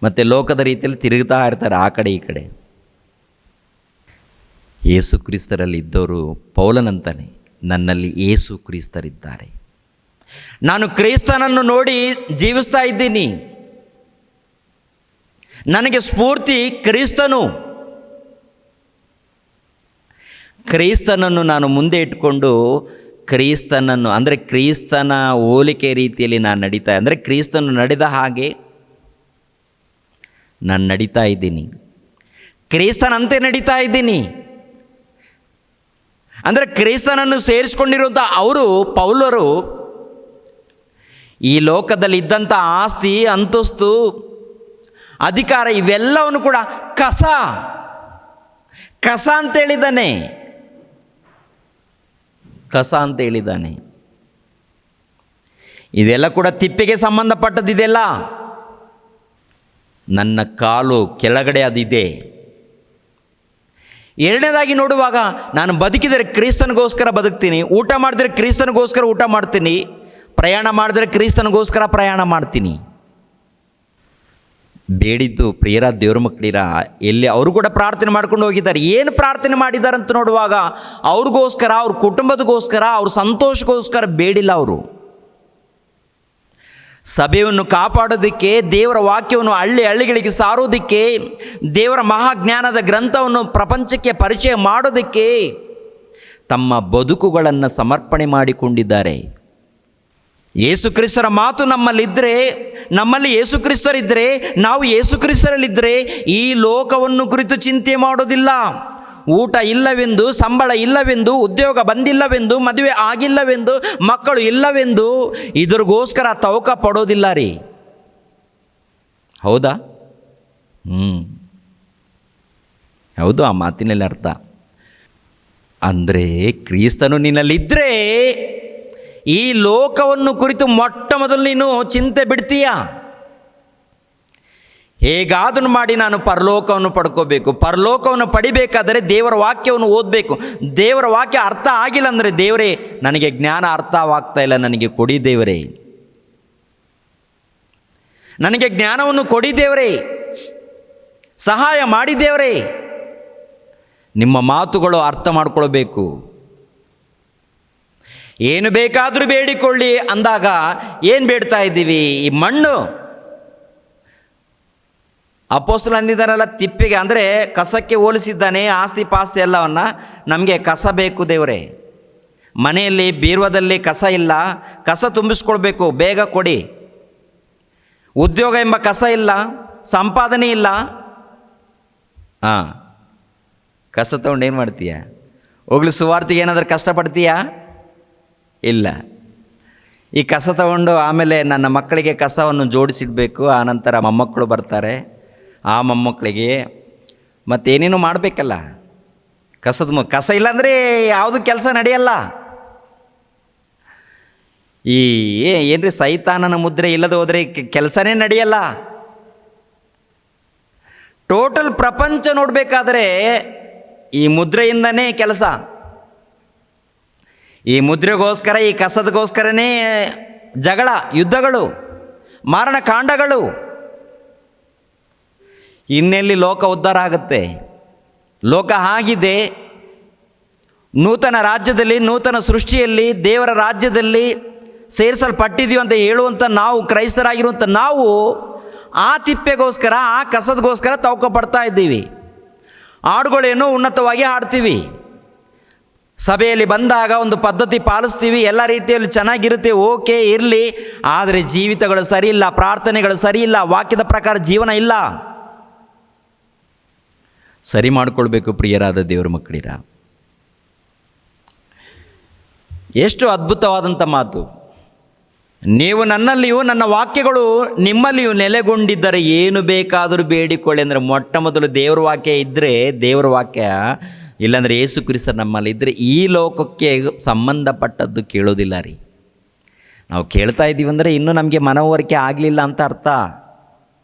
ಮತ್ತು ಲೋಕದ ರೀತಿಯಲ್ಲಿ ತಿರುಗ್ತಾ ಇರ್ತಾರೆ ಆ ಕಡೆ ಈ ಕಡೆ. ಯೇಸು ಕ್ರಿಸ್ತರಲ್ಲಿ ಇದ್ದವರು ಪೌಲನಂತಾನೆ, ನನ್ನಲ್ಲಿ ಯೇಸು ಕ್ರಿಸ್ತರಿದ್ದಾರೆ, ನಾನು ಕ್ರಿಸ್ತನನ್ನು ನೋಡಿ ಜೀವಿಸ್ತಾ ಇದ್ದೀನಿ, ನನಗೆ ಸ್ಫೂರ್ತಿ ಕ್ರಿಸ್ತನನ್ನು ನಾನು ಮುಂದೆ ಇಟ್ಕೊಂಡು ಕ್ರಿಸ್ತನನ್ನು, ಅಂದರೆ ಕ್ರಿಸ್ತನ ಹೋಲಿಕೆ ರೀತಿಯಲ್ಲಿ ನಾನು ಅಂದರೆ ಕ್ರಿಸ್ತನು ನಡೆದ ಹಾಗೆ ನಾನು ನಡೀತಾ ಇದ್ದೀನಿ, ಕ್ರಿಸ್ತನಂತೆ ನಡೀತಾ ಇದ್ದೀನಿ. ಅಂದರೆ ಕ್ರಿಸ್ತನನ್ನು ಸೇರಿಸ್ಕೊಂಡಿರುವಂಥ ಪೌಲರು ಈ ಲೋಕದಲ್ಲಿ ಇದ್ದಂಥ ಆಸ್ತಿ, ಅಂತಸ್ತು, ಅಧಿಕಾರ ಇವೆಲ್ಲವನ್ನು ಕೂಡ ಕಸ ಅಂತ ಹೇಳಿದ್ದಾನೆ. ಇದೆಲ್ಲ ಕೂಡ ತಿಪ್ಪಿಗೆ ಸಂಬಂಧಪಟ್ಟದ್ದಿದೆಲ್ಲ. ನನ್ನ ಕಾಲು ಕೆಳಗಡೆ ಅದಿದೆ. ಎರಡನೇದಾಗಿ ನೋಡುವಾಗ, ನಾನು ಬದುಕಿದರೆ ಕ್ರಿಸ್ತನಿಗೋಸ್ಕರ ಬದುಕ್ತೀನಿ, ಊಟ ಮಾಡಿದರೆ ಕ್ರಿಸ್ತನಿಗೋಸ್ಕರ ಊಟ ಮಾಡ್ತೀನಿ, ಪ್ರಯಾಣ ಮಾಡಿದರೆ ಕ್ರಿಸ್ತನಿಗೋಸ್ಕರ ಪ್ರಯಾಣ ಮಾಡ್ತೀನಿ. ಬೇಡಿದ್ದು ಪ್ರಿಯರ ದೇವ್ರ ಮಕ್ಕಳಿರ ಎಲ್ಲಿ ಅವರು ಕೂಡ ಪ್ರಾರ್ಥನೆ ಮಾಡ್ಕೊಂಡು ಹೋಗಿದ್ದಾರೆ. ಏನು ಪ್ರಾರ್ಥನೆ ಮಾಡಿದ್ದಾರೆ ಅಂತ ನೋಡುವಾಗ, ಅವ್ರಿಗೋಸ್ಕರ, ಅವ್ರ ಕುಟುಂಬದಗೋಸ್ಕರ, ಅವ್ರ ಸಂತೋಷಕ್ಕೋಸ್ಕರ ಬೇಡಿಲ್ಲ. ಅವರು ಸಭೆಯನ್ನು ಕಾಪಾಡೋದಕ್ಕೆ, ದೇವರ ವಾಕ್ಯವನ್ನು ಹಳ್ಳಿಗಳಿಗೆ ಸಾರೋದಕ್ಕೆ, ದೇವರ ಮಹಾಜ್ಞಾನದ ಗ್ರಂಥವನ್ನು ಪ್ರಪಂಚಕ್ಕೆ ಪರಿಚಯ ಮಾಡೋದಕ್ಕೆ ತಮ್ಮ ಬದುಕುಗಳನ್ನು ಸಮರ್ಪಣೆ ಮಾಡಿಕೊಂಡಿದ್ದಾರೆ. ಯೇಸು ಕ್ರಿಸ್ತರ ಮಾತು ನಮ್ಮಲ್ಲಿ ಯೇಸು ಕ್ರಿಸ್ತರಿದ್ದರೆ, ನಾವು ಯೇಸು ಕ್ರಿಸ್ತರಲ್ಲಿದ್ದರೆ ಈ ಲೋಕವನ್ನು ಕುರಿತು ಚಿಂತೆ ಮಾಡೋದಿಲ್ಲ. ಊಟ ಇಲ್ಲವೆಂದು, ಸಂಬಳ ಇಲ್ಲವೆಂದು, ಉದ್ಯೋಗ ಬಂದಿಲ್ಲವೆಂದು, ಮದುವೆ ಆಗಿಲ್ಲವೆಂದು, ಮಕ್ಕಳು ಇಲ್ಲವೆಂದು ಇದ್ರಿಗೋಸ್ಕರ ತವಕ ಪಡೋದಿಲ್ಲ ರೀ. ಹೌದಾ? ಹೌದು, ಆ ಮಾತಿನಲ್ಲಿ ಅರ್ಥ. ಅಂದರೆ ಕ್ರಿಸ್ತನು ನಿನ್ನಲ್ಲಿದ್ದರೆ ಈ ಲೋಕವನ್ನು ಕುರಿತು ಮೊಟ್ಟ ಮೊದಲು ನೀನು ಚಿಂತೆ ಬಿಡ್ತೀಯ. ಹೇಗಾದರೂ ಮಾಡಿ ನಾನು ಪರಲೋಕವನ್ನು ಪಡ್ಕೋಬೇಕು. ಪರಲೋಕವನ್ನು ಪಡಿಬೇಕಾದರೆ ದೇವರ ವಾಕ್ಯವನ್ನು ಓದಬೇಕು. ದೇವರ ವಾಕ್ಯ ಅರ್ಥ ಆಗಿಲ್ಲ ಅಂದರೆ, ದೇವರೇ ನನಗೆ ಜ್ಞಾನ ಅರ್ಥವಾಗ್ತಾ ಇಲ್ಲ, ನನಗೆ ಕೊಡಿ ದೇವರೇ, ನನಗೆ ಜ್ಞಾನವನ್ನು ಕೊಡಿ ದೇವರೇ, ಸಹಾಯ ಮಾಡಿ ದೇವರೇ. ನಿಮ್ಮ ಮಾತುಗಳು ಅರ್ಥ ಮಾಡ್ಕೊಳ್ಬೇಕು. ಏನು ಬೇಕಾದರೂ ಬೇಡಿಕೊಳ್ಳಿ ಅಂದಾಗ ಏನು ಬೇಡ್ತಾ ಇದ್ದೀವಿ? ಈ ಮಣ್ಣು. ಅಪೊಸ್ತಲರು ಅಂದಿದ್ದಾರಲ್ಲ, ತಿಪ್ಪಿಗೆ ಅಂದರೆ ಕಸಕ್ಕೆ ಹೋಲಿಸಿದ್ದಾನೆ ಆಸ್ತಿ ಪಾಸ್ತಿ ಎಲ್ಲವನ್ನು. ನಮಗೆ ಕಸ ಬೇಕು ದೇವರೇ, ಮನೆಯಲ್ಲಿ ಬೀರ್ವದಲ್ಲಿ ಕಸ ಇಲ್ಲ, ಕಸ ತುಂಬಿಸ್ಕೊಳ್ಬೇಕು, ಬೇಗ ಕೊಡಿ. ಉದ್ಯೋಗ ಎಂಬ ಕಸ ಇಲ್ಲ, ಸಂಪಾದನೆ ಇಲ್ಲ. ಕಸ ತೊಗೊಂಡು ಏನು ಮಾಡ್ತೀಯ? ಹೋಗ್ಲಿ ಸುವಾರ್ತಿಗೆ ಏನಾದರೂ ಕಷ್ಟಪಡ್ತೀಯಾ? ಇಲ್ಲ. ಈ ಕಸ ತಗೊಂಡು ಆಮೇಲೆ ನನ್ನ ಮಕ್ಕಳಿಗೆ ಕಸವನ್ನು ಜೋಡಿಸಿಡಬೇಕು, ಆನಂತರ ಮೊಮ್ಮಕ್ಕಳು ಬರ್ತಾರೆ, ಆ ಮೊಮ್ಮಕ್ಕಳಿಗೆ ಮತ್ತೇನೇನು ಮಾಡಬೇಕಲ್ಲ. ಕಸ ಇಲ್ಲಾಂದರೆ ಯಾವುದು ಕೆಲಸ ನಡೆಯಲ್ಲ. ಏನ್ರಿ ಸೈತಾನನ ಮುದ್ರೆ ಇಲ್ಲದೆ ಹೋದರೆ ಕೆಲಸನೇ ನಡೆಯಲ್ಲ. ಟೋಟಲ್ ಪ್ರಪಂಚ ನೋಡಬೇಕಾದ್ರೆ ಈ ಮುದ್ರೆಯಿಂದನೇ ಕೆಲಸ. ಈ ಮುದ್ರೆಗೋಸ್ಕರ, ಈ ಕಸದಗೋಸ್ಕರನೇ ಜಗಳ, ಯುದ್ಧಗಳು, ಮಾರಣಕಾಂಡಗಳು. ಇನ್ನೆಲ್ಲಿ ಲೋಕ ಉದ್ಧಾರ ಆಗುತ್ತೆ? ಲೋಕ ಆಗಿದೆ. ನೂತನ ರಾಜ್ಯದಲ್ಲಿ, ನೂತನ ಸೃಷ್ಟಿಯಲ್ಲಿ, ದೇವರ ರಾಜ್ಯದಲ್ಲಿ ಸೇರಿಸಲ್ಪಟ್ಟಿದ್ದೀವಿ ಅಂತ ಹೇಳುವಂಥ ನಾವು, ಕ್ರೈಸ್ತರಾಗಿರುವಂಥ ನಾವು ಆ ತಿಪ್ಪೆಗೋಸ್ಕರ, ಆ ಕಸದಗೋಸ್ಕರ ತವಕ ಪಡ್ತಾ ಇದ್ದೀವಿ. ಹಾಡುಗಳೇನೋ ಉನ್ನತವಾಗಿ ಹಾಡ್ತೀವಿ, ಸಭೆಯಲ್ಲಿ ಬಂದಾಗ ಒಂದು ಪದ್ಧತಿ ಪಾಲಿಸ್ತೀವಿ, ಎಲ್ಲ ರೀತಿಯಲ್ಲಿ ಚೆನ್ನಾಗಿರುತ್ತೆ, ಓಕೆ ಇರಲಿ. ಆದರೆ ಜೀವಿತಗಳು ಸರಿ ಇಲ್ಲ, ಪ್ರಾರ್ಥನೆಗಳು ಸರಿ ಇಲ್ಲ, ವಾಕ್ಯದ ಪ್ರಕಾರ ಜೀವನ ಇಲ್ಲ. ಸರಿ ಮಾಡಿಕೊಳ್ಬೇಕು ಪ್ರಿಯರಾದ ದೇವರ ಮಕ್ಕಳಿರ. ಎಷ್ಟು ಅದ್ಭುತವಾದಂಥ ಮಾತು. ನೀವು ನನ್ನಲ್ಲಿಯೂ ನನ್ನ ವಾಕ್ಯಗಳು ನಿಮ್ಮಲ್ಲಿಯೂ ನೆಲೆಗೊಂಡಿದ್ದರೆ ಏನು ಬೇಕಾದರೂ ಬೇಡಿಕೊಳ್ಳಿ. ಅಂದರೆ ಮೊಟ್ಟ ಮೊದಲು ದೇವ್ರ ವಾಕ್ಯ ಇದ್ದರೆ, ದೇವ್ರ ವಾಕ್ಯ ಇಲ್ಲಾಂದರೆ ಯೇಸು ಕ್ರಿಸ್ತ ನಮ್ಮಲ್ಲಿ ಇದ್ದರೆ ಈ ಲೋಕಕ್ಕೆ ಸಂಬಂಧಪಟ್ಟದ್ದು ಕೇಳೋದಿಲ್ಲ ರೀ. ನಾವು ಕೇಳ್ತಾ ಇದ್ದೀವಿ ಅಂದರೆ ಇನ್ನೂ ನಮಗೆ ಮನವರಿಕೆ ಆಗಲಿಲ್ಲ ಅಂತ ಅರ್ಥ,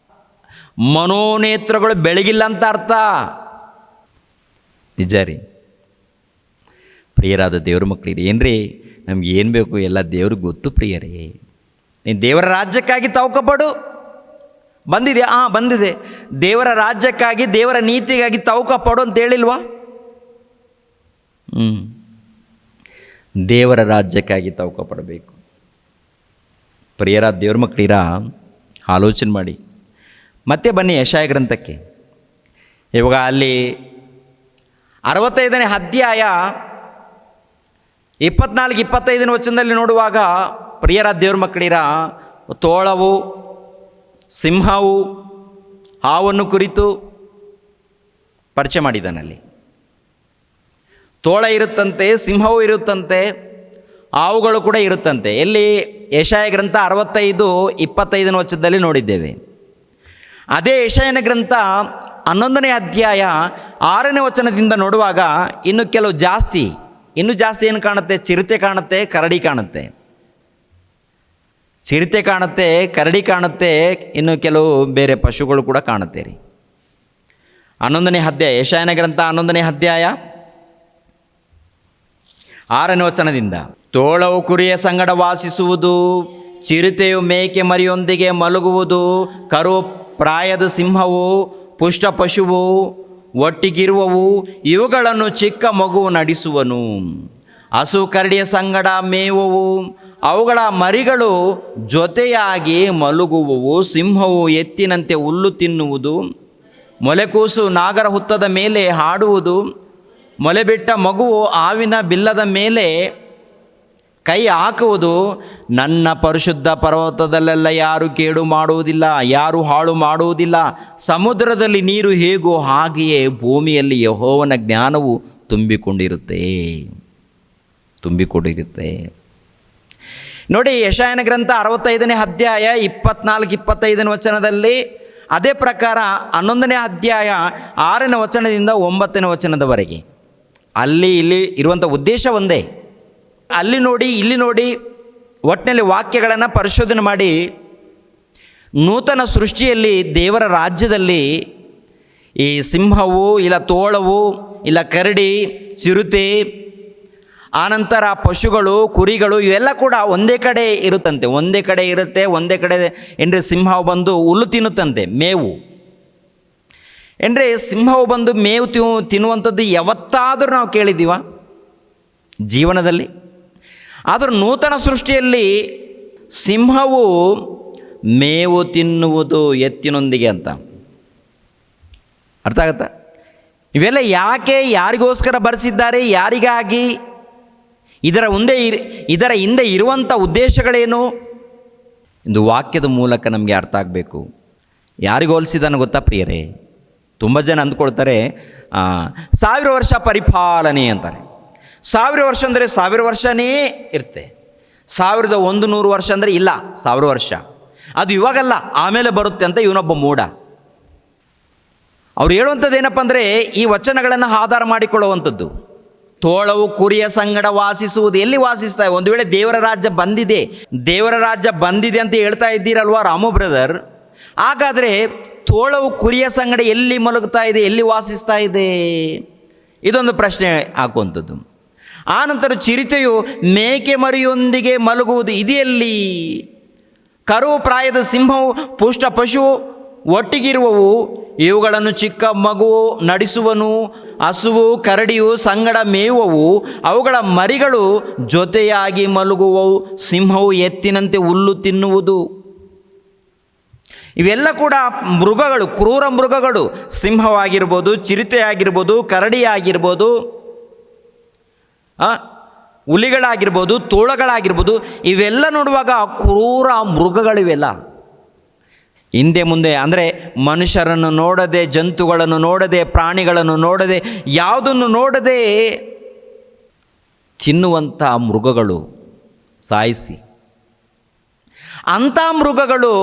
ಮನೋನೇತ್ರಗಳು ಬೆಳಗಿಲ್ಲ ಅಂತ ಅರ್ಥ. ನಿಜ ರೀ ಪ್ರಿಯರಾದ ದೇವ್ರ ಮಕ್ಕಳಿರಿ. ಏನ್ರಿ ನಮ್ಗೆ ಏನು ಬೇಕು ಎಲ್ಲ ದೇವ್ರಿಗೆ ಗೊತ್ತು ಪ್ರಿಯರೇ. ನೀನು ದೇವರ ರಾಜ್ಯಕ್ಕಾಗಿ ತವಕಪಡು. ಬಂದಿದೆ? ಬಂದಿದೆ. ದೇವರ ರಾಜ್ಯಕ್ಕಾಗಿ, ದೇವರ ನೀತಿಗಾಗಿ ತವಕಪಡು ಅಂತ ಹೇಳಿಲ್ವಾ? ದೇವರ ರಾಜ್ಯಕ್ಕಾಗಿ ತವಕಪಡಬೇಕು. ಪ್ರಿಯರಾದ ದೇವ್ರ ಮಕ್ಕಳಿರ, ಆಲೋಚನೆ ಮಾಡಿ. ಮತ್ತೆ ಬನ್ನಿ ಯೆಶಾಯ ಗ್ರಂಥಕ್ಕೆ. ಇವಾಗ ಅಲ್ಲಿ 65ನೇ ಅಧ್ಯಾಯ 24-25 ವಚನದಲ್ಲಿ ನೋಡುವಾಗ, ಪ್ರಿಯರಾದ ದೇವ್ರ ಮಕ್ಕಳಿರ, ತೋಳವು, ಸಿಂಹವು, ಹಾವನ್ನು ಕುರಿತು ಪರಿಚಯ ಮಾಡಿದ್ದಾನಲ್ಲಿ. ತೋಳ ಇರುತ್ತಂತೆ, ಸಿಂಹವು ಇರುತ್ತಂತೆ, ಹಾವುಗಳು ಕೂಡ ಇರುತ್ತಂತೆ. ಎಲ್ಲಿ? ಯೆಶಾಯ ಗ್ರಂಥ 65-25 ವಚನದಲ್ಲಿ ನೋಡಿದ್ದೇವೆ. ಅದೇ ಯೆಶಾಯನ ಗ್ರಂಥ 11ನೇ ಅಧ್ಯಾಯ 6ನೇ ವಚನದಿಂದ ನೋಡುವಾಗ ಇನ್ನೂ ಜಾಸ್ತಿ ಏನು ಕಾಣುತ್ತೆ? ಚಿರತೆ ಕಾಣುತ್ತೆ, ಕರಡಿ ಕಾಣುತ್ತೆ. ಚಿರತೆ ಕಾಣುತ್ತೆ, ಕರಡಿ ಕಾಣುತ್ತೆ, ಇನ್ನು ಕೆಲವು ಬೇರೆ ಪಶುಗಳು ಕೂಡ ಕಾಣುತ್ತೆ ರೀ. 11ನೇ ಅಧ್ಯಾಯ, ಯೆಶಾಯನ ಗ್ರಂಥ 11ನೇ ಅಧ್ಯಾಯ 6ನೇ ವಚನದಿಂದ, ತೋಳವು ಕುರಿಯ ಸಂಗಡ ವಾಸಿಸುವುದು, ಚಿರತೆಯು ಮೇಕೆ ಮರಿಯೊಂದಿಗೆ ಮಲಗುವುದು, ಕರು ಪ್ರಾಯದ ಸಿಂಹವು, ಪುಷ್ಟ ಪಶುವು ಒಟ್ಟಿಗಿರುವವು, ಇವುಗಳನ್ನು ಚಿಕ್ಕ ಮಗುವು ನಡೆಸುವನು. ಹಸು ಕರಡಿಯ ಸಂಗಡ ಮೇವುವು, ಅವುಗಳ ಮರಿಗಳು ಜೊತೆಯಾಗಿ ಮಲಗುವುವು. ಸಿಂಹವು ಎತ್ತಿನಂತೆ ಹುಲ್ಲು ತಿನ್ನುವುದು, ಮೊಲೆಕೂಸು ನಾಗರ ಹುತ್ತದ ಮೇಲೆ ಹಾಡುವುದು, ಮೊಲೆಬಿಟ್ಟ ಮಗುವು ಹಾವಿನ ಬಿಲ್ಲದ ಮೇಲೆ ಕೈ ಹಾಕುವುದು. ನನ್ನ ಪರಿಶುದ್ಧ ಪರ್ವತದಲ್ಲೆಲ್ಲ ಯಾರು ಕೇಡು ಮಾಡುವುದಿಲ್ಲ, ಯಾರು ಹಾಳು ಮಾಡುವುದಿಲ್ಲ. ಸಮುದ್ರದಲ್ಲಿ ನೀರು ಹೇಗೋ ಹಾಗೆಯೇ ಭೂಮಿಯಲ್ಲಿ ಯೆಹೋವನ ಜ್ಞಾನವು ತುಂಬಿಕೊಂಡಿರುತ್ತೆ. ನೋಡಿ, ಯೆಶಾಯನ ಗ್ರಂಥ 65ನೇ ಅಧ್ಯಾಯ 24-25 ವಚನದಲ್ಲಿ, ಅದೇ ಪ್ರಕಾರ 11ನೇ ಅಧ್ಯಾಯ 6ನೇ ವಚನದಿಂದ 9ನೇ ವಚನದವರೆಗೆ, ಅಲ್ಲಿ ಇಲ್ಲಿ ಇರುವಂಥ ಉದ್ದೇಶ ಒಂದೇ. ಅಲ್ಲಿ ನೋಡಿ, ಇಲ್ಲಿ ನೋಡಿ, ಒಟ್ಟಿನಲ್ಲಿ ವಾಕ್ಯಗಳನ್ನು ಪರಿಶೋಧನೆ ಮಾಡಿ ನೂತನ ಸೃಷ್ಟಿಯಲ್ಲಿ, ದೇವರ ರಾಜ್ಯದಲ್ಲಿ ಈ ಸಿಂಹವು, ಇಲ್ಲ ತೋಳವು, ಇಲ್ಲ ಕರಡಿ, ಚಿರತೆ, ಆನಂತರ ಪಶುಗಳು, ಕುರಿಗಳು, ಇವೆಲ್ಲ ಕೂಡ ಒಂದೇ ಕಡೆ ಇರುತ್ತಂತೆ. ಒಂದೇ ಕಡೆ ಏನ್ರಿ ಸಿಂಹವು ಬಂದು ಹುಲ್ಲು ತಿನ್ನುತ್ತಂತೆ, ಮೇವು. ಏನ್ರಿ ಸಿಂಹವು ಬಂದು ಮೇವು ತಿನ್ನುವಂಥದ್ದು ಯಾವತ್ತಾದರೂ ನಾವು ಕೇಳಿದ್ದೀವ ಜೀವನದಲ್ಲಿ? ಆದರೂ ನೂತನ ಸೃಷ್ಟಿಯಲ್ಲಿ ಸಿಂಹವು ಮೇವು ತಿನ್ನುವುದು ಎತ್ತಿನೊಂದಿಗೆ ಅಂತ ಅರ್ಥ ಆಗತ್ತಾ? ಇವೆಲ್ಲ ಯಾಕೆ, ಯಾರಿಗೋಸ್ಕರ ಬರೆಸಿದ್ದಾರೆ, ಯಾರಿಗಾಗಿ, ಇದರ ಹಿಂದೆ ಇರುವಂಥ ಉದ್ದೇಶಗಳೇನು ಎಂದು ವಾಕ್ಯದ ಮೂಲಕ ನಮಗೆ ಅರ್ಥ ಆಗಬೇಕು. ಯಾರಿಗೂ ಹೋಲಿಸಿದಾನು ಗೊತ್ತಾ ಪ್ರಿಯರೇ? ತುಂಬ ಜನ ಅಂದ್ಕೊಳ್ತಾರೆ 1000 ವರ್ಷ ಪರಿಪಾಲನೆ ಅಂತಾರೆ. 1000 ವರ್ಷ ಅಂದರೆ 1000 ವರ್ಷನೇ ಇರುತ್ತೆ. 1100 ವರ್ಷ ಅಂದರೆ ಇಲ್ಲ, 1000 ವರ್ಷ ಅದು ಇವಾಗಲ್ಲ, ಆಮೇಲೆ ಬರುತ್ತೆ ಅಂತ ಇವನೊಬ್ಬ ಮೂಢ. ಅವ್ರು ಹೇಳುವಂಥದ್ದು ಏನಪ್ಪ ಅಂದರೆ, ಈ ವಚನಗಳನ್ನು ಆಧಾರ ಮಾಡಿಕೊಳ್ಳುವಂಥದ್ದು. ತೋಳವು ಕುರಿಯ ಸಂಗಡ ವಾಸಿಸುವುದು. ಎಲ್ಲಿ ವಾಸಿಸ್ತಾ? ಒಂದು ವೇಳೆ ದೇವರ ರಾಜ್ಯ ಬಂದಿದೆ ಅಂತ ಹೇಳ್ತಾ ಇದ್ದೀರಲ್ವಾ ರಾಮು ಬ್ರದರ್, ಹಾಗಾದರೆ ತೋಳವು ಕುರಿಯ ಸಂಗಡ ಎಲ್ಲಿ ಮಲಗುತ್ತಾ ಇದೆ, ಎಲ್ಲಿ ವಾಸಿಸ್ತಾ ಇದೆ? ಇದೊಂದು ಪ್ರಶ್ನೆ ಹಾಕುವಂಥದ್ದು. ಆನಂತರ ಚಿರತೆಯು ಮೇಕೆ ಮರಿಯೊಂದಿಗೆ ಮಲಗುವುದು ಇದೆಯಲ್ಲಿ? ಕರು ಪ್ರಾಯದ ಸಿಂಹವು ಪುಷ್ಟ ಪಶು ಒಟ್ಟಿಗಿರುವವು, ಇವುಗಳನ್ನು ಚಿಕ್ಕ ಮಗು ನಡೆಸುವನು. ಹಸುವು ಕರಡಿಯು ಸಂಗಡ ಮೇಯುವವು, ಅವುಗಳ ಮರಿಗಳು ಜೊತೆಯಾಗಿ ಮಲಗುವವು. ಸಿಂಹವು ಎತ್ತಿನಂತೆ ಹುಲ್ಲು ತಿನ್ನುವುದು. ಇವೆಲ್ಲ ಕೂಡ ಮೃಗಗಳು, ಕ್ರೂರ ಮೃಗಗಳು. ಸಿಂಹವಾಗಿರ್ಬೋದು, ಚಿರತೆ ಆಗಿರ್ಬೋದು, ಕರಡಿ ಆಗಿರ್ಬೋದು, ಹುಲಿಗಳಾಗಿರ್ಬೋದು, ತೋಳಗಳಾಗಿರ್ಬೋದು. ಇವೆಲ್ಲ ನೋಡುವಾಗ ಕ್ರೂರ ಮೃಗಗಳಿವೆಲ್ಲ. ಹಿಂದೆ ಮುಂದೆ ಅಂದರೆ ಮನುಷ್ಯರನ್ನು ನೋಡದೆ, ಜಂತುಗಳನ್ನು ನೋಡದೆ, ಪ್ರಾಣಿಗಳನ್ನು ನೋಡದೆ, ಯಾವುದನ್ನು ನೋಡದೆ ತಿನ್ನುವಂಥ ಮೃಗಗಳು, ಸಾಯಿಸಿ. ಅಂಥ ಮೃಗಗಳು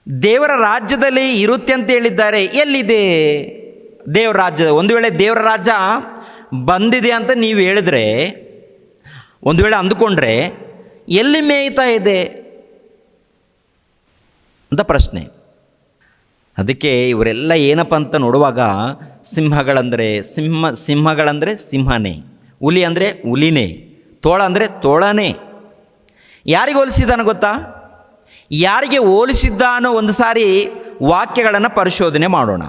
ದೇವರ ರಾಜ್ಯದಲ್ಲಿ ಇರುತ್ತೆ ಅಂತ ಹೇಳಿದ್ದಾರೆ. ಎಲ್ಲಿದೆ ದೇವರ ರಾಜ್ಯ? ಒಂದು ವೇಳೆ ದೇವರ ರಾಜ್ಯ ಬಂದಿದೆ ಅಂತ ನೀವು ಹೇಳಿದ್ರೆ, ಒಂದು ವೇಳೆ ಅಂದುಕೊಂಡ್ರೆ, ಎಲ್ಲಿ ಮೇಯ್ತಾ ಇದೆ ಅಂತ ಪ್ರಶ್ನೆ. ಅದಕ್ಕೆ ಇವರೆಲ್ಲ ಏನಪ್ಪ ಅಂತ ನೋಡುವಾಗ, ಸಿಂಹಗಳಂದರೆ ಸಿಂಹನೇ, ಹುಲಿ ಅಂದರೆ ಹುಲಿನೇ, ತೋಳ ಅಂದರೆ ತೋಳನೇ. ಯಾರಿಗೆ ಹೋಲಿಸಿದ್ದಾನೋ ಗೊತ್ತಾ? ಯಾರಿಗೆ ಹೋಲಿಸಿದ್ದಾನೋ ಒಂದು ಸಾರಿ ವಾಕ್ಯಗಳನ್ನು ಪರಿಶೋಧನೆ ಮಾಡೋಣ.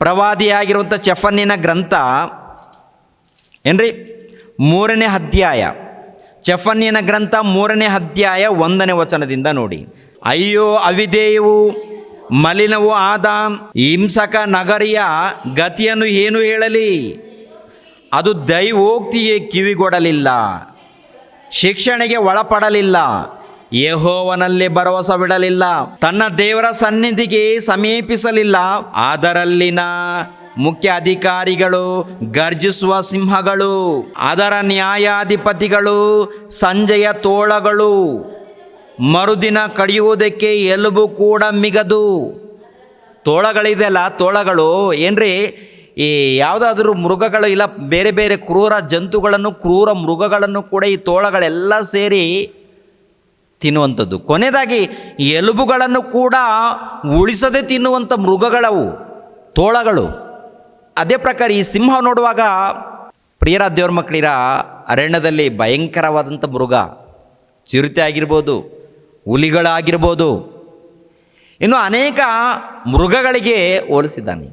ಪ್ರವಾದಿಯಾಗಿರುವಂಥ ಚೆಫನ್ಯನ ಗ್ರಂಥ ಏನ್ರಿ 3ನೇ ಅಧ್ಯಾಯ, ಚೆಫನ್ಯನ ಗ್ರಂಥ 3ನೇ ಅಧ್ಯಾಯ 1ನೇ ವಚನದಿಂದ ನೋಡಿ. ಅಯ್ಯೋ, ಅವಿಧೇಯವು ಮಲಿನವೂ ಆದ ಹಿಂಸಕ ನಗರಿಯ ಗತಿಯನ್ನು ಏನು ಹೇಳಲಿ? ಅದು ದೈವೋಕ್ತಿಗೆ ಕಿವಿಗೊಡಲಿಲ್ಲ, ಶಿಕ್ಷಣೆಗೆ ಒಳಪಡಲಿಲ್ಲ, ಯೆಹೋವನಲ್ಲಿ ಭರವಸವಿಡಲಿಲ್ಲ, ತನ್ನ ದೇವರ ಸನ್ನಿಧಿಗೆ ಸಮೀಪಿಸಲಿಲ್ಲ. ಅದರಲ್ಲಿನ ಮುಖ್ಯ ಅಧಿಕಾರಿಗಳು ಗರ್ಜಿಸುವ ಸಿಂಹಗಳು, ಅದರ ನ್ಯಾಯಾಧಿಪತಿಗಳು ಸಂಜೆಯ ತೋಳಗಳು, ಮರುದಿನ ಕಡಿಯುವುದಕ್ಕೆ ಎಲುಬು ಕೂಡ ಮಿಗದು. ತೋಳಗಳಿದೆಯಲ್ಲ, ತೋಳಗಳು ಏನ್ರಿ, ಈ ಯಾವುದಾದ್ರೂ ಮೃಗಗಳು ಇಲ್ಲ, ಬೇರೆ ಬೇರೆ ಕ್ರೂರ ಜಂತುಗಳನ್ನು, ಕ್ರೂರ ಮೃಗಗಳನ್ನು ಕೂಡ ಈ ತೋಳಗಳೆಲ್ಲ ಸೇರಿ ತಿನ್ನುವಂಥದ್ದು. ಕೊನೆಯದಾಗಿ ಎಲುಬುಗಳನ್ನು ಕೂಡ ಉಳಿಸದೆ ತಿನ್ನುವಂಥ ಮೃಗಗಳವು ತೋಳಗಳು. ಅದೇ ಪ್ರಕಾರ ಈ ಸಿಂಹ ನೋಡುವಾಗ, ಪ್ರಿಯರ ದೇವ್ರ ಮಕ್ಕಳಿರ, ಅರಣ್ಯದಲ್ಲಿ ಭಯಂಕರವಾದಂಥ ಮೃಗ, ಚಿರತೆ ಆಗಿರ್ಬೋದು, ಹುಲಿಗಳಾಗಿರ್ಬೋದು, ಇನ್ನು ಅನೇಕ ಮೃಗಗಳಿಗೆ ಹೋಲಿಸಿದ್ದಾನೆ.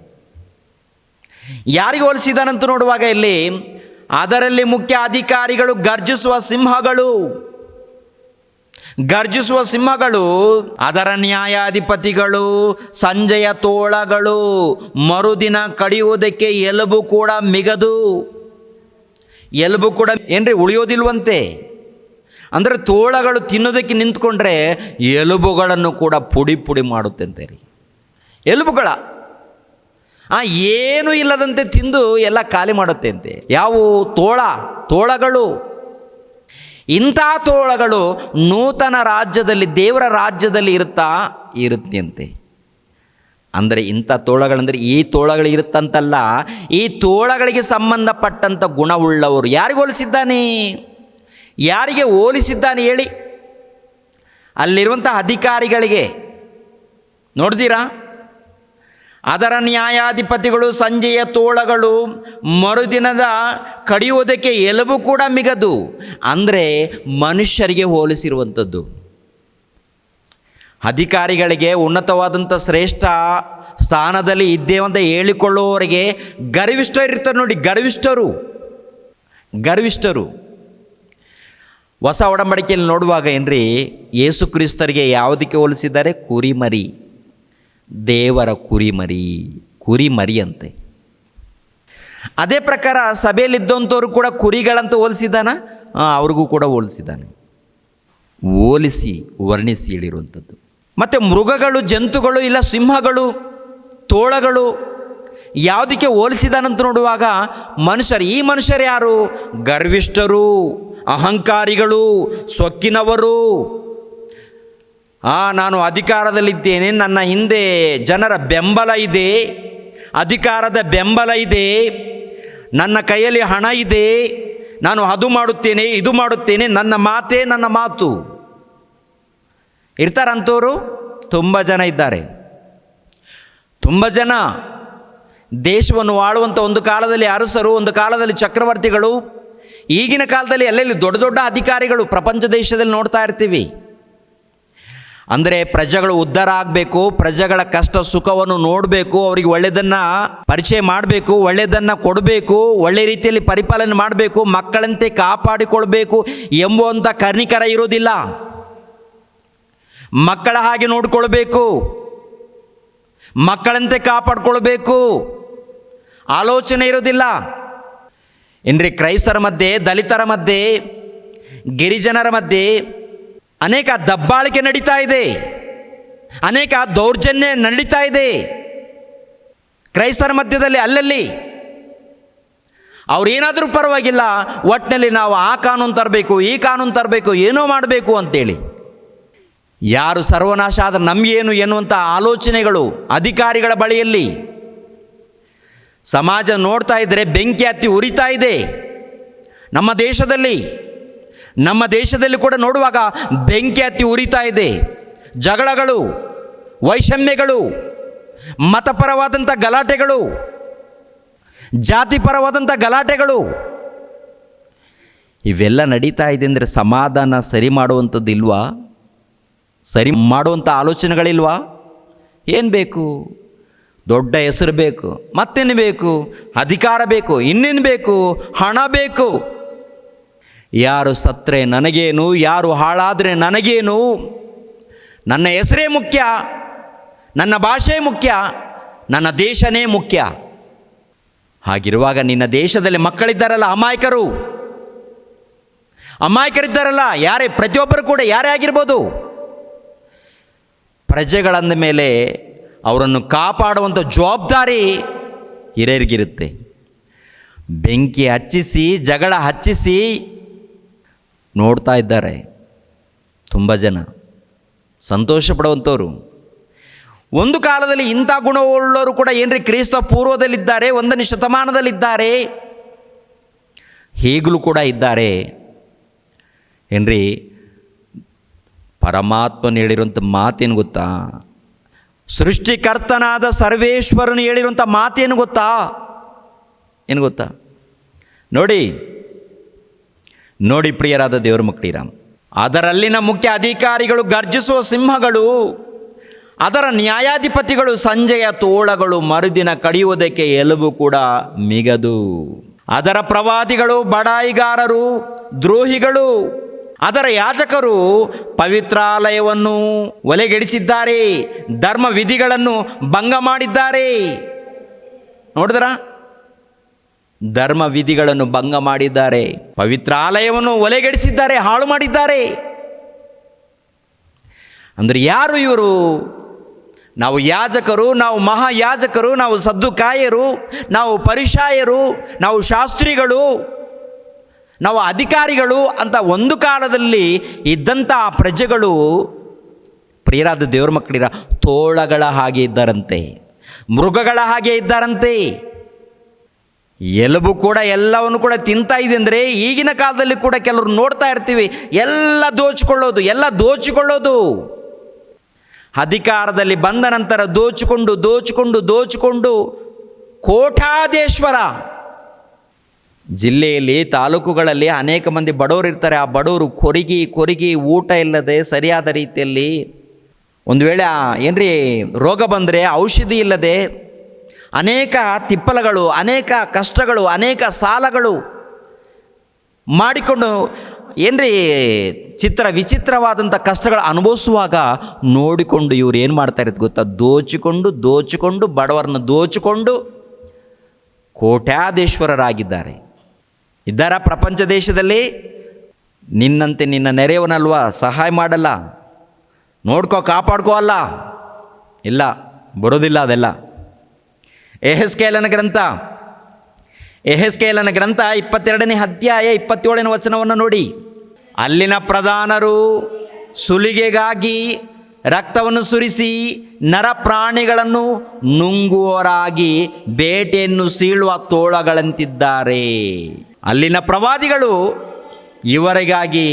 ಯಾರಿಗೆ ಹೋಲಿಸಿದ್ದಾನಂತ ನೋಡುವಾಗ ಇಲ್ಲಿ, ಅದರಲ್ಲಿ ಮುಖ್ಯ ಅಧಿಕಾರಿಗಳು ಗರ್ಜಿಸುವ ಸಿಂಹಗಳು, ಅದರ ನ್ಯಾಯಾಧಿಪತಿಗಳು ಸಂಜೆಯ ತೋಳಗಳು, ಮರುದಿನ ಕಡಿಯುವುದಕ್ಕೆ ಎಲುಬು ಕೂಡ ಮಿಗದು. ಎಲುಬು ಕೂಡ ಏನ್ರಿ ಉಳಿಯೋದಿಲ್ವಂತೆ. ಅಂದರೆ ತೋಳಗಳು ತಿನ್ನೋದಕ್ಕೆ ನಿಂತ್ಕೊಂಡ್ರೆ ಎಲುಬುಗಳನ್ನು ಕೂಡ ಪುಡಿ ಪುಡಿ ಮಾಡುತ್ತಂತೆ ರೀ. ಎಲುಬುಗಳ ಏನೂ ಇಲ್ಲದಂತೆ ತಿಂದು ಎಲ್ಲ ಖಾಲಿ ಮಾಡುತ್ತೆ ಅಂತೆ. ಯಾವುವು? ತೋಳಗಳು. ಇಂಥ ತೋಳಗಳು ನೂತನ ರಾಜ್ಯದಲ್ಲಿ, ದೇವರ ರಾಜ್ಯದಲ್ಲಿ ಇರುತ್ತಂತೆ. ಅಂದರೆ ಇಂಥ ತೋಳಗಳಂದರೆ ಈ ತೋಳಗಳು ಇರುತ್ತಂತಲ್ಲ, ಈ ತೋಳಗಳಿಗೆ ಸಂಬಂಧಪಟ್ಟಂಥ ಗುಣವುಳ್ಳವರು. ಯಾರಿಗೆ ಹೋಲಿಸಿದ್ದಾನೆ ಹೇಳಿ? ಅಲ್ಲಿರುವಂಥ ಅಧಿಕಾರಿಗಳಿಗೆ ನೋಡ್ತೀರಾ? ಅದರ ನ್ಯಾಯಾಧಿಪತಿಗಳು ಸಂಜೆಯ ತೋಳಗಳು, ಮರುದಿನದ ಕಡಿಯುವುದಕ್ಕೆ ಎಲುಬು ಕೂಡ ಮಿಗದು. ಅಂದರೆ ಮನುಷ್ಯರಿಗೆ ಹೋಲಿಸಿರುವಂಥದ್ದು. ಅಧಿಕಾರಿಗಳಿಗೆ, ಉನ್ನತವಾದಂಥ ಶ್ರೇಷ್ಠ ಸ್ಥಾನದಲ್ಲಿ ಇದ್ದೇವಂತ ಹೇಳಿಕೊಳ್ಳುವವರಿಗೆ ಗರ್ವಿಷ್ಠರಿರ್ತಾರೆ ನೋಡಿ. ಗರ್ವಿಷ್ಠರು ಹೊಸ ಒಡಂಬಡಿಕೆಯಲ್ಲಿ ನೋಡುವಾಗ ಏನ್ರಿ, ಯೇಸು ಕ್ರಿಸ್ತರಿಗೆ ಯಾವುದಕ್ಕೆ ಹೋಲಿಸಿದ್ದಾರೆ? ಕುರಿಮರಿ, ದೇವರ ಕುರಿಮರಿ ಅಂತೆ. ಅದೇ ಪ್ರಕಾರ ಸಭೆಯಲ್ಲಿದ್ದಂಥವ್ರು ಕೂಡ ಕುರಿಗಳಂತ ಹೋಲಿಸಿದ್ದಾನ? ಅವ್ರಿಗೂ ಕೂಡ ಹೋಲಿಸಿದ್ದಾನೆ. ಹೋಲಿಸಿ ವರ್ಣಿಸಿ ಹೇಳಿರುವಂಥದ್ದು. ಮತ್ತು ಮೃಗಗಳು, ಜಂತುಗಳು, ಇಲ್ಲ ಸಿಂಹಗಳು, ತೋಳಗಳು ಯಾವುದಕ್ಕೆ ಹೋಲಿಸಿದಾನಂತ ನೋಡುವಾಗ ಮನುಷ್ಯರು. ಈ ಮನುಷ್ಯರು ಯಾರು? ಗರ್ವಿಷ್ಠರು, ಅಹಂಕಾರಿಗಳು, ಸೊಕ್ಕಿನವರು. ನಾನು ಅಧಿಕಾರದಲ್ಲಿದ್ದೇನೆ, ನನ್ನ ಹಿಂದೆ ಜನರ ಬೆಂಬಲ ಇದೆ, ಅಧಿಕಾರದ ಬೆಂಬಲ ಇದೆ, ನನ್ನ ಕೈಯಲ್ಲಿ ಹಣ ಇದೆ, ನಾನು ಅದು ಮಾಡುತ್ತೇನೆ, ಇದು ಮಾಡುತ್ತೇನೆ, ನನ್ನ ಮಾತೇ ನನ್ನ ಮಾತು. ಇರ್ತಾರಂಥವ್ರು? ತುಂಬ ಜನ ಇದ್ದಾರೆ. ತುಂಬ ಜನ ದೇಶವನ್ನು ಆಳುವಂಥ ಒಂದು ಕಾಲದಲ್ಲಿ ಅರಸರು, ಒಂದು ಕಾಲದಲ್ಲಿ ಚಕ್ರವರ್ತಿಗಳು, ಈಗಿನ ಕಾಲದಲ್ಲಿ ಎಲ್ಲೆಲ್ಲಿ ದೊಡ್ಡ ದೊಡ್ಡ ಅಧಿಕಾರಿಗಳು ಪ್ರಪಂಚ ದೇಶದಲ್ಲಿ ನೋಡ್ತಾ ಇರ್ತೀವಿ. ಅಂದರೆ ಪ್ರಜೆಗಳು ಉದ್ಧಾರ ಆಗಬೇಕು, ಪ್ರಜೆಗಳ ಕಷ್ಟ ಸುಖವನ್ನು ನೋಡಬೇಕು, ಅವರಿಗೆ ಒಳ್ಳೆಯದನ್ನು ಪರಿಚಯ ಮಾಡಬೇಕು, ಒಳ್ಳೆಯದನ್ನು ಕೊಡಬೇಕು, ಒಳ್ಳೆ ರೀತಿಯಲ್ಲಿ ಪರಿಪಾಲನೆ ಮಾಡಬೇಕು, ಮಕ್ಕಳಂತೆ ಕಾಪಾಡಿಕೊಳ್ಬೇಕು ಎಂಬುವಂಥ ಕರ್ಣಿಕರ ಇರೋದಿಲ್ಲ. ಮಕ್ಕಳ ಹಾಗೆ ನೋಡಿಕೊಳ್ಬೇಕು, ಮಕ್ಕಳಂತೆ ಕಾಪಾಡಿಕೊಳ್ಬೇಕು ಆಲೋಚನೆ ಇರೋದಿಲ್ಲ. ಏನ್ರಿ, ಕ್ರೈಸ್ತರ ಮಧ್ಯೆ, ದಲಿತರ ಮಧ್ಯೆ, ಗಿರಿಜನರ ಮಧ್ಯೆ ಅನೇಕ ದಬ್ಬಾಳಿಕೆ ನಡೀತಾ ಇದೆ, ಅನೇಕ ದೌರ್ಜನ್ಯ ನಡೀತಾ ಇದೆ ಕ್ರೈಸ್ತರ ಮಧ್ಯದಲ್ಲಿ. ಅಲ್ಲಲ್ಲಿ ಅವ್ರೇನಾದರೂ ಪರವಾಗಿಲ್ಲ, ಒಟ್ಟಿನಲ್ಲಿ ನಾವು ಆ ಕಾನೂನು ತರಬೇಕು, ಈ ಕಾನೂನು ತರಬೇಕು, ಏನೋ ಮಾಡಬೇಕು ಅಂತೇಳಿ. ಯಾರು ಸರ್ವನಾಶ ಆದರೆ ನಮಗೇನು ಎನ್ನುವಂಥ ಆಲೋಚನೆಗಳು ಅಧಿಕಾರಿಗಳ ಬಳಿಯಲ್ಲಿ. ಸಮಾಜ ನೋಡ್ತಾ ಇದ್ದರೆ ಬೆಂಕಿ ಹತ್ತಿ ಉರಿತಾ ಇದೆ ನಮ್ಮ ದೇಶದಲ್ಲಿ ಕೂಡ ನೋಡುವಾಗ ಬೆಂಕಿ ಹತ್ತಿ ಉರಿತಾ ಇದೆ. ಜಗಳಗಳು, ವೈಷಮ್ಯಗಳು, ಮತಪರವಾದಂಥ ಗಲಾಟೆಗಳು, ಜಾತಿಪರವಾದಂಥ ಗಲಾಟೆಗಳು ಇವೆಲ್ಲ ನಡೀತಾ ಇದೆ. ಅಂದರೆ ಸಮಾಧಾನ ಸರಿ ಮಾಡುವಂಥದ್ದಿಲ್ವಾ? ಸರಿ ಮಾಡುವಂಥ ಆಲೋಚನೆಗಳಿಲ್ವಾ? ಏನು ಬೇಕು? ದೊಡ್ಡ ಹೆಸರು ಬೇಕು, ಮತ್ತೇನು ಬೇಕು? ಅಧಿಕಾರ ಬೇಕು, ಇನ್ನೇನು ಬೇಕು? ಹಣ ಬೇಕು. ಯಾರು ಸತ್ತರೆ ನನಗೇನು, ಯಾರು ಹಾಳಾದರೆ ನನಗೇನು, ನನ್ನ ಹೆಸರೇ ಮುಖ್ಯ, ನನ್ನ ಭಾಷೆ ಮುಖ್ಯ, ನನ್ನ ದೇಶನೇ ಮುಖ್ಯ. ಹಾಗಿರುವಾಗ ನಿನ್ನ ದೇಶದಲ್ಲಿ ಮಕ್ಕಳಿದ್ದಾರಲ್ಲ, ಅಮಾಯಕರಿದ್ದಾರಲ್ಲ, ಯಾರೇ, ಪ್ರತಿಯೊಬ್ಬರು ಕೂಡ ಯಾರೇ ಆಗಿರ್ಬೋದು, ಪ್ರಜೆಗಳಂದ ಮೇಲೆ ಅವರನ್ನು ಕಾಪಾಡುವಂಥ ಜವಾಬ್ದಾರಿ ಹಿರಿಯರಿಗಿರುತ್ತೆ. ಬೆಂಕಿ ಹಚ್ಚಿಸಿ, ಜಗಳ ಹಚ್ಚಿಸಿ ನೋಡ್ತಾ ಇದ್ದಾರೆ ತುಂಬ ಜನ, ಸಂತೋಷ ಪಡುವಂಥವ್ರು. ಒಂದು ಕಾಲದಲ್ಲಿ ಇಂಥ ಗುಣವುಳ್ಳವರು ಕೂಡ ಏನ್ರಿ ಕ್ರಿಸ್ತ ಪೂರ್ವದಲ್ಲಿದ್ದಾರೆ, 1ನೇ ಶತಮಾನದಲ್ಲಿದ್ದಾರೆ, ಈಗಲೂ ಕೂಡ ಇದ್ದಾರೆ. ಏನ್ರಿ, ಪರಮಾತ್ಮನು ಹೇಳಿರುವಂಥ ಮಾತೇನು ಗೊತ್ತಾ? ಸೃಷ್ಟಿಕರ್ತನಾದ ಸರ್ವೇಶ್ವರನು ಹೇಳಿರುವಂಥ ಮಾತೇನು ಗೊತ್ತಾ? ಏನು ಗೊತ್ತಾ? ನೋಡಿ ಪ್ರಿಯರಾದ ದೇವರ ಮಕ್ಕಳಿರ, ಅದರಲ್ಲಿನ ಮುಖ್ಯ ಅಧಿಕಾರಿಗಳು ಗರ್ಜಿಸುವ ಸಿಂಹಗಳು, ಅದರ ನ್ಯಾಯಾಧಿಪತಿಗಳು ಸಂಜೆಯ ತೋಳಗಳು, ಮರುದಿನ ಕಡಿಯುವುದಕ್ಕೆ ಎಲುಬು ಕೂಡ ಮಿಗದು. ಅದರ ಪ್ರವಾದಿಗಳು ಬಡಾಯಿಗಾರರು, ದ್ರೋಹಿಗಳು, ಅದರ ಯಾಜಕರು ಪವಿತ್ರಾಲಯವನ್ನು ಒಲೆಗೆಡಿಸಿದ್ದಾರೆ, ಧರ್ಮ ವಿಧಿಗಳನ್ನು ಭಂಗ ಮಾಡಿದ್ದಾರೆ. ನೋಡಿದ್ರ? ಧರ್ಮ ವಿಧಿಗಳನ್ನು ಭಂಗ ಮಾಡಿದ್ದಾರೆ, ಪವಿತ್ರಾಲಯವನ್ನು ಒಲೆಗೆಡಿಸಿದ್ದಾರೆ, ಹಾಳು ಮಾಡಿದ್ದಾರೆ. ಅಂದರೆ ಯಾರು ಇವರು? ನಾವು ಯಾಜಕರು, ನಾವು ಮಹಾಯಾಜಕರು, ನಾವು ಸದ್ದುಕಾಯರು, ನಾವು ಪರಿಸಾಯರು, ನಾವು ಶಾಸ್ತ್ರಿಗಳು, ನಾವು ಅಧಿಕಾರಿಗಳು ಅಂತ ಒಂದು ಕಾಲದಲ್ಲಿ ಇದ್ದಂಥ ಪ್ರಜೆಗಳು, ಪ್ರಿಯರಾದ ದೇವರ ಮಕ್ಕಳಿರ, ತೋಳಗಳ ಹಾಗೆ ಇದ್ದಾರಂತೆ, ಮೃಗಗಳ ಹಾಗೆ ಇದ್ದಾರಂತೆ. ಎಲುಬು ಕೂಡ ಎಲ್ಲವನ್ನು ಕೂಡ ತಿಂತಾ ಇದೆ. ಅಂದರೆ ಈಗಿನ ಕಾಲದಲ್ಲಿ ಕೂಡ ಕೆಲವರು ನೋಡ್ತಾ ಇರ್ತೀವಿ, ಎಲ್ಲ ದೋಚಿಕೊಳ್ಳೋದು. ಅಧಿಕಾರದಲ್ಲಿ ಬಂದ ನಂತರ ದೋಚಿಕೊಂಡು ಕೋಟ್ಯಾಧೀಶ್ವರ. ಜಿಲ್ಲೆಯಲ್ಲಿ, ತಾಲೂಕುಗಳಲ್ಲಿ ಅನೇಕ ಮಂದಿ ಬಡವರು ಇರ್ತಾರೆ. ಆ ಬಡವರು ಕೊರಿಗಿ ಊಟ ಇಲ್ಲದೆ ಸರಿಯಾದ ರೀತಿಯಲ್ಲಿ, ಒಂದು ವೇಳೆ ಏನ್ರಿ ರೋಗ ಬಂದರೆ ಔಷಧಿ ಇಲ್ಲದೆ ಅನೇಕ ತಿಪ್ಪಲಗಳು, ಅನೇಕ ಕಷ್ಟಗಳು, ಅನೇಕ ಸಾಲಗಳು ಮಾಡಿಕೊಂಡು ಏನ್ರಿ ವಿಚಿತ್ರವಾದಂಥ ಕಷ್ಟಗಳು ಅನುಭವಿಸುವಾಗ ನೋಡಿಕೊಂಡು ಇವ್ರು ಏನು ಮಾಡ್ತಾ ಇರೋದು ಗೊತ್ತಾ? ದೋಚಿಕೊಂಡು ಬಡವರನ್ನು ದೋಚಿಕೊಂಡು ಕೋಟ್ಯಾಧೀಶ್ವರರಾಗಿದ್ದಾರೆ. ಇದ್ದಾರ ಪ್ರಪಂಚ ದೇಶದಲ್ಲಿ? ನಿನ್ನಂತೆ ನಿನ್ನ ನೆರೆಯವನಲ್ವಾ ಸಹಾಯ ಮಾಡಲ್ಲ, ನೋಡ್ಕೋ ಕಾಪಾಡ್ಕೋ ಅಲ್ಲ, ಇಲ್ಲ, ಬರೋದಿಲ್ಲ ಅದೆಲ್ಲ. ಯೆಹೆಜ್ಕೇಲನ ಗ್ರಂಥ 22ನೇ ಅಧ್ಯಾಯ 27ನೇ ವಚನವನ್ನು ನೋಡಿ. ಅಲ್ಲಿನ ಪ್ರಧಾನರು ಸುಲಿಗೆಗಾಗಿ ರಕ್ತವನ್ನು ಸುರಿಸಿ ನರ ಪ್ರಾಣಿಗಳನ್ನು ನುಂಗುವವರಾಗಿ ಬೇಟೆಯನ್ನು ಸೀಳುವ ತೋಳಗಳಂತಿದ್ದಾರೆ. ಅಲ್ಲಿನ ಪ್ರವಾದಿಗಳು ಇವರಿಗಾಗಿ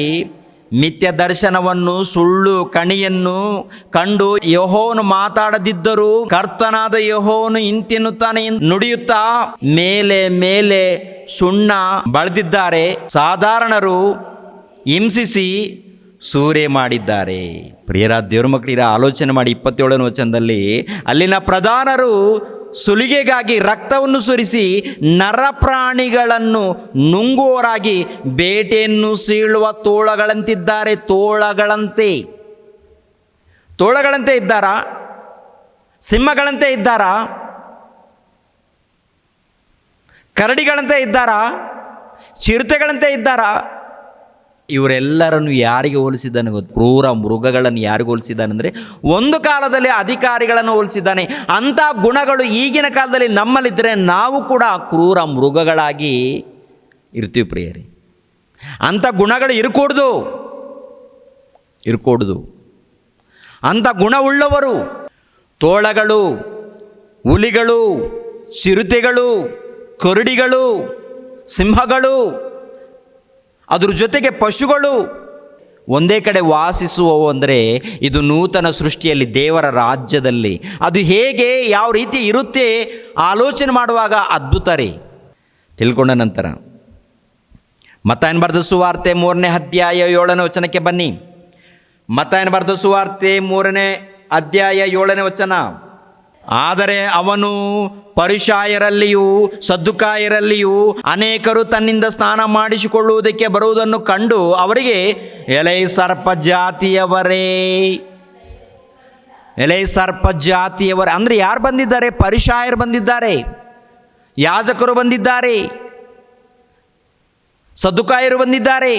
ಮಿಥ್ಯ ದರ್ಶನವನ್ನು ಸುಳ್ಳು ಕಣಿಯನ್ನು ಕಂಡು ಯೆಹೋವನು ಮಾತಾಡದಿದ್ದರೂ ಕರ್ತನಾದ ಯೆಹೋವನು ಇಂತೆನ್ನುತ್ತಾನೆ ನುಡಿಯುತ್ತಾ ಮೇಲೆ ಮೇಲೆ ಸುಣ್ಣ ಬಳಿದಿದ್ದಾರೆ, ಸಾಧಾರಣರು ಹಿಂಸಿಸಿ ಸೂರೆ ಮಾಡಿದ್ದಾರೆ. ಪ್ರಿಯರ ದೇವ್ರ ಮಕ್ಕಳಿರ ಆಲೋಚನೆ ಮಾಡಿ 27ನೇ ವಚನದಲ್ಲಿ ಅಲ್ಲಿನ ಪ್ರಧಾನರು ಸುಲಿಗೆಗಾಗಿ ರಕ್ತವನ್ನು ಸುರಿಸಿ ನರಪ್ರಾಣಿಗಳನ್ನು ನುಂಗುವವರಾಗಿ ಬೇಟೆಯನ್ನು ಸೀಳುವ ತೋಳಗಳಂತಿದ್ದಾರೆ. ತೋಳಗಳಂತೆ ಇದ್ದಾರಾ? ಸಿಂಹಗಳಂತೆ ಇದ್ದಾರಾ? ಕರಡಿಗಳಂತೆ ಇದ್ದಾರಾ? ಚಿರತೆಗಳಂತೆ ಇದ್ದಾರಾ? ಇವರೆಲ್ಲರನ್ನು ಯಾರಿಗೆ ಹೋಲಿಸಿದ್ದಾನೆ ಗೊತ್ತು? ಕ್ರೂರ ಮೃಗಗಳನ್ನು ಯಾರಿಗೆ ಹೋಲಿಸಿದ್ದಾನೆಂದರೆ ಒಂದು ಕಾಲದಲ್ಲಿ ಅಧಿಕಾರಿಗಳನ್ನು ಹೋಲಿಸಿದ್ದಾನೆ. ಅಂಥ ಗುಣಗಳು ಈಗಿನ ಕಾಲದಲ್ಲಿ ನಮ್ಮಲ್ಲಿದ್ದರೆ ನಾವು ಕೂಡ ಕ್ರೂರ ಮೃಗಗಳಾಗಿ ಇರ್ತೀವಿ ಪ್ರಿಯರೇ. ಅಂಥ ಗುಣಗಳು ಇರ್ಕೂಡ್ದು. ಅಂಥ ಗುಣವುಳ್ಳವರು ತೋಳಗಳು, ಹುಲಿಗಳು, ಚಿರತೆಗಳು, ಕರಡಿಗಳು, ಸಿಂಹಗಳು, ಅದ್ರ ಜೊತೆಗೆ ಪಶುಗಳು ಒಂದೇ ಕಡೆ ವಾಸಿಸುವವು. ಅಂದರೆ ಇದು ನೂತನ ಸೃಷ್ಟಿಯಲ್ಲಿ ದೇವರ ರಾಜ್ಯದಲ್ಲಿ ಅದು ಹೇಗೆ ಯಾವ ರೀತಿ ಇರುತ್ತೆ ಆಲೋಚನೆ ಮಾಡುವಾಗ ಅದ್ಭುತ ರೀ. ತಿಳ್ಕೊಂಡ ನಂತರ ಮತ್ತಾಯನ ಬರೆದ ಸುವಾರ್ತೆ 3ನೇ ಅಧ್ಯಾಯ 7ನೇ ವಚನಕ್ಕೆ ಬನ್ನಿ. ಮತ್ತಾಯನ ಬರೆದ ಸುವಾರ್ತೆ 3ನೇ ಅಧ್ಯಾಯ 7ನೇ ವಚನ. ಆದರೆ ಅವನು ಪರಿಸಾಯರಲ್ಲಿಯೂ ಸದ್ದುಕಾಯರಲ್ಲಿಯೂ ಅನೇಕರು ತನ್ನಿಂದ ಸ್ನಾನ ಮಾಡಿಸಿಕೊಳ್ಳುವುದಕ್ಕೆ ಬರುವುದನ್ನು ಕಂಡು ಅವರಿಗೆ, ಎಲೈ ಸರ್ಪ ಜಾತಿಯವರೇ ಅಂದರೆ ಯಾರು ಬಂದಿದ್ದಾರೆ? ಪರಿಸಾಯರು ಬಂದಿದ್ದಾರೆ, ಯಾಜಕರು ಬಂದಿದ್ದಾರೆ, ಸದ್ದುಕಾಯರು ಬಂದಿದ್ದಾರೆ,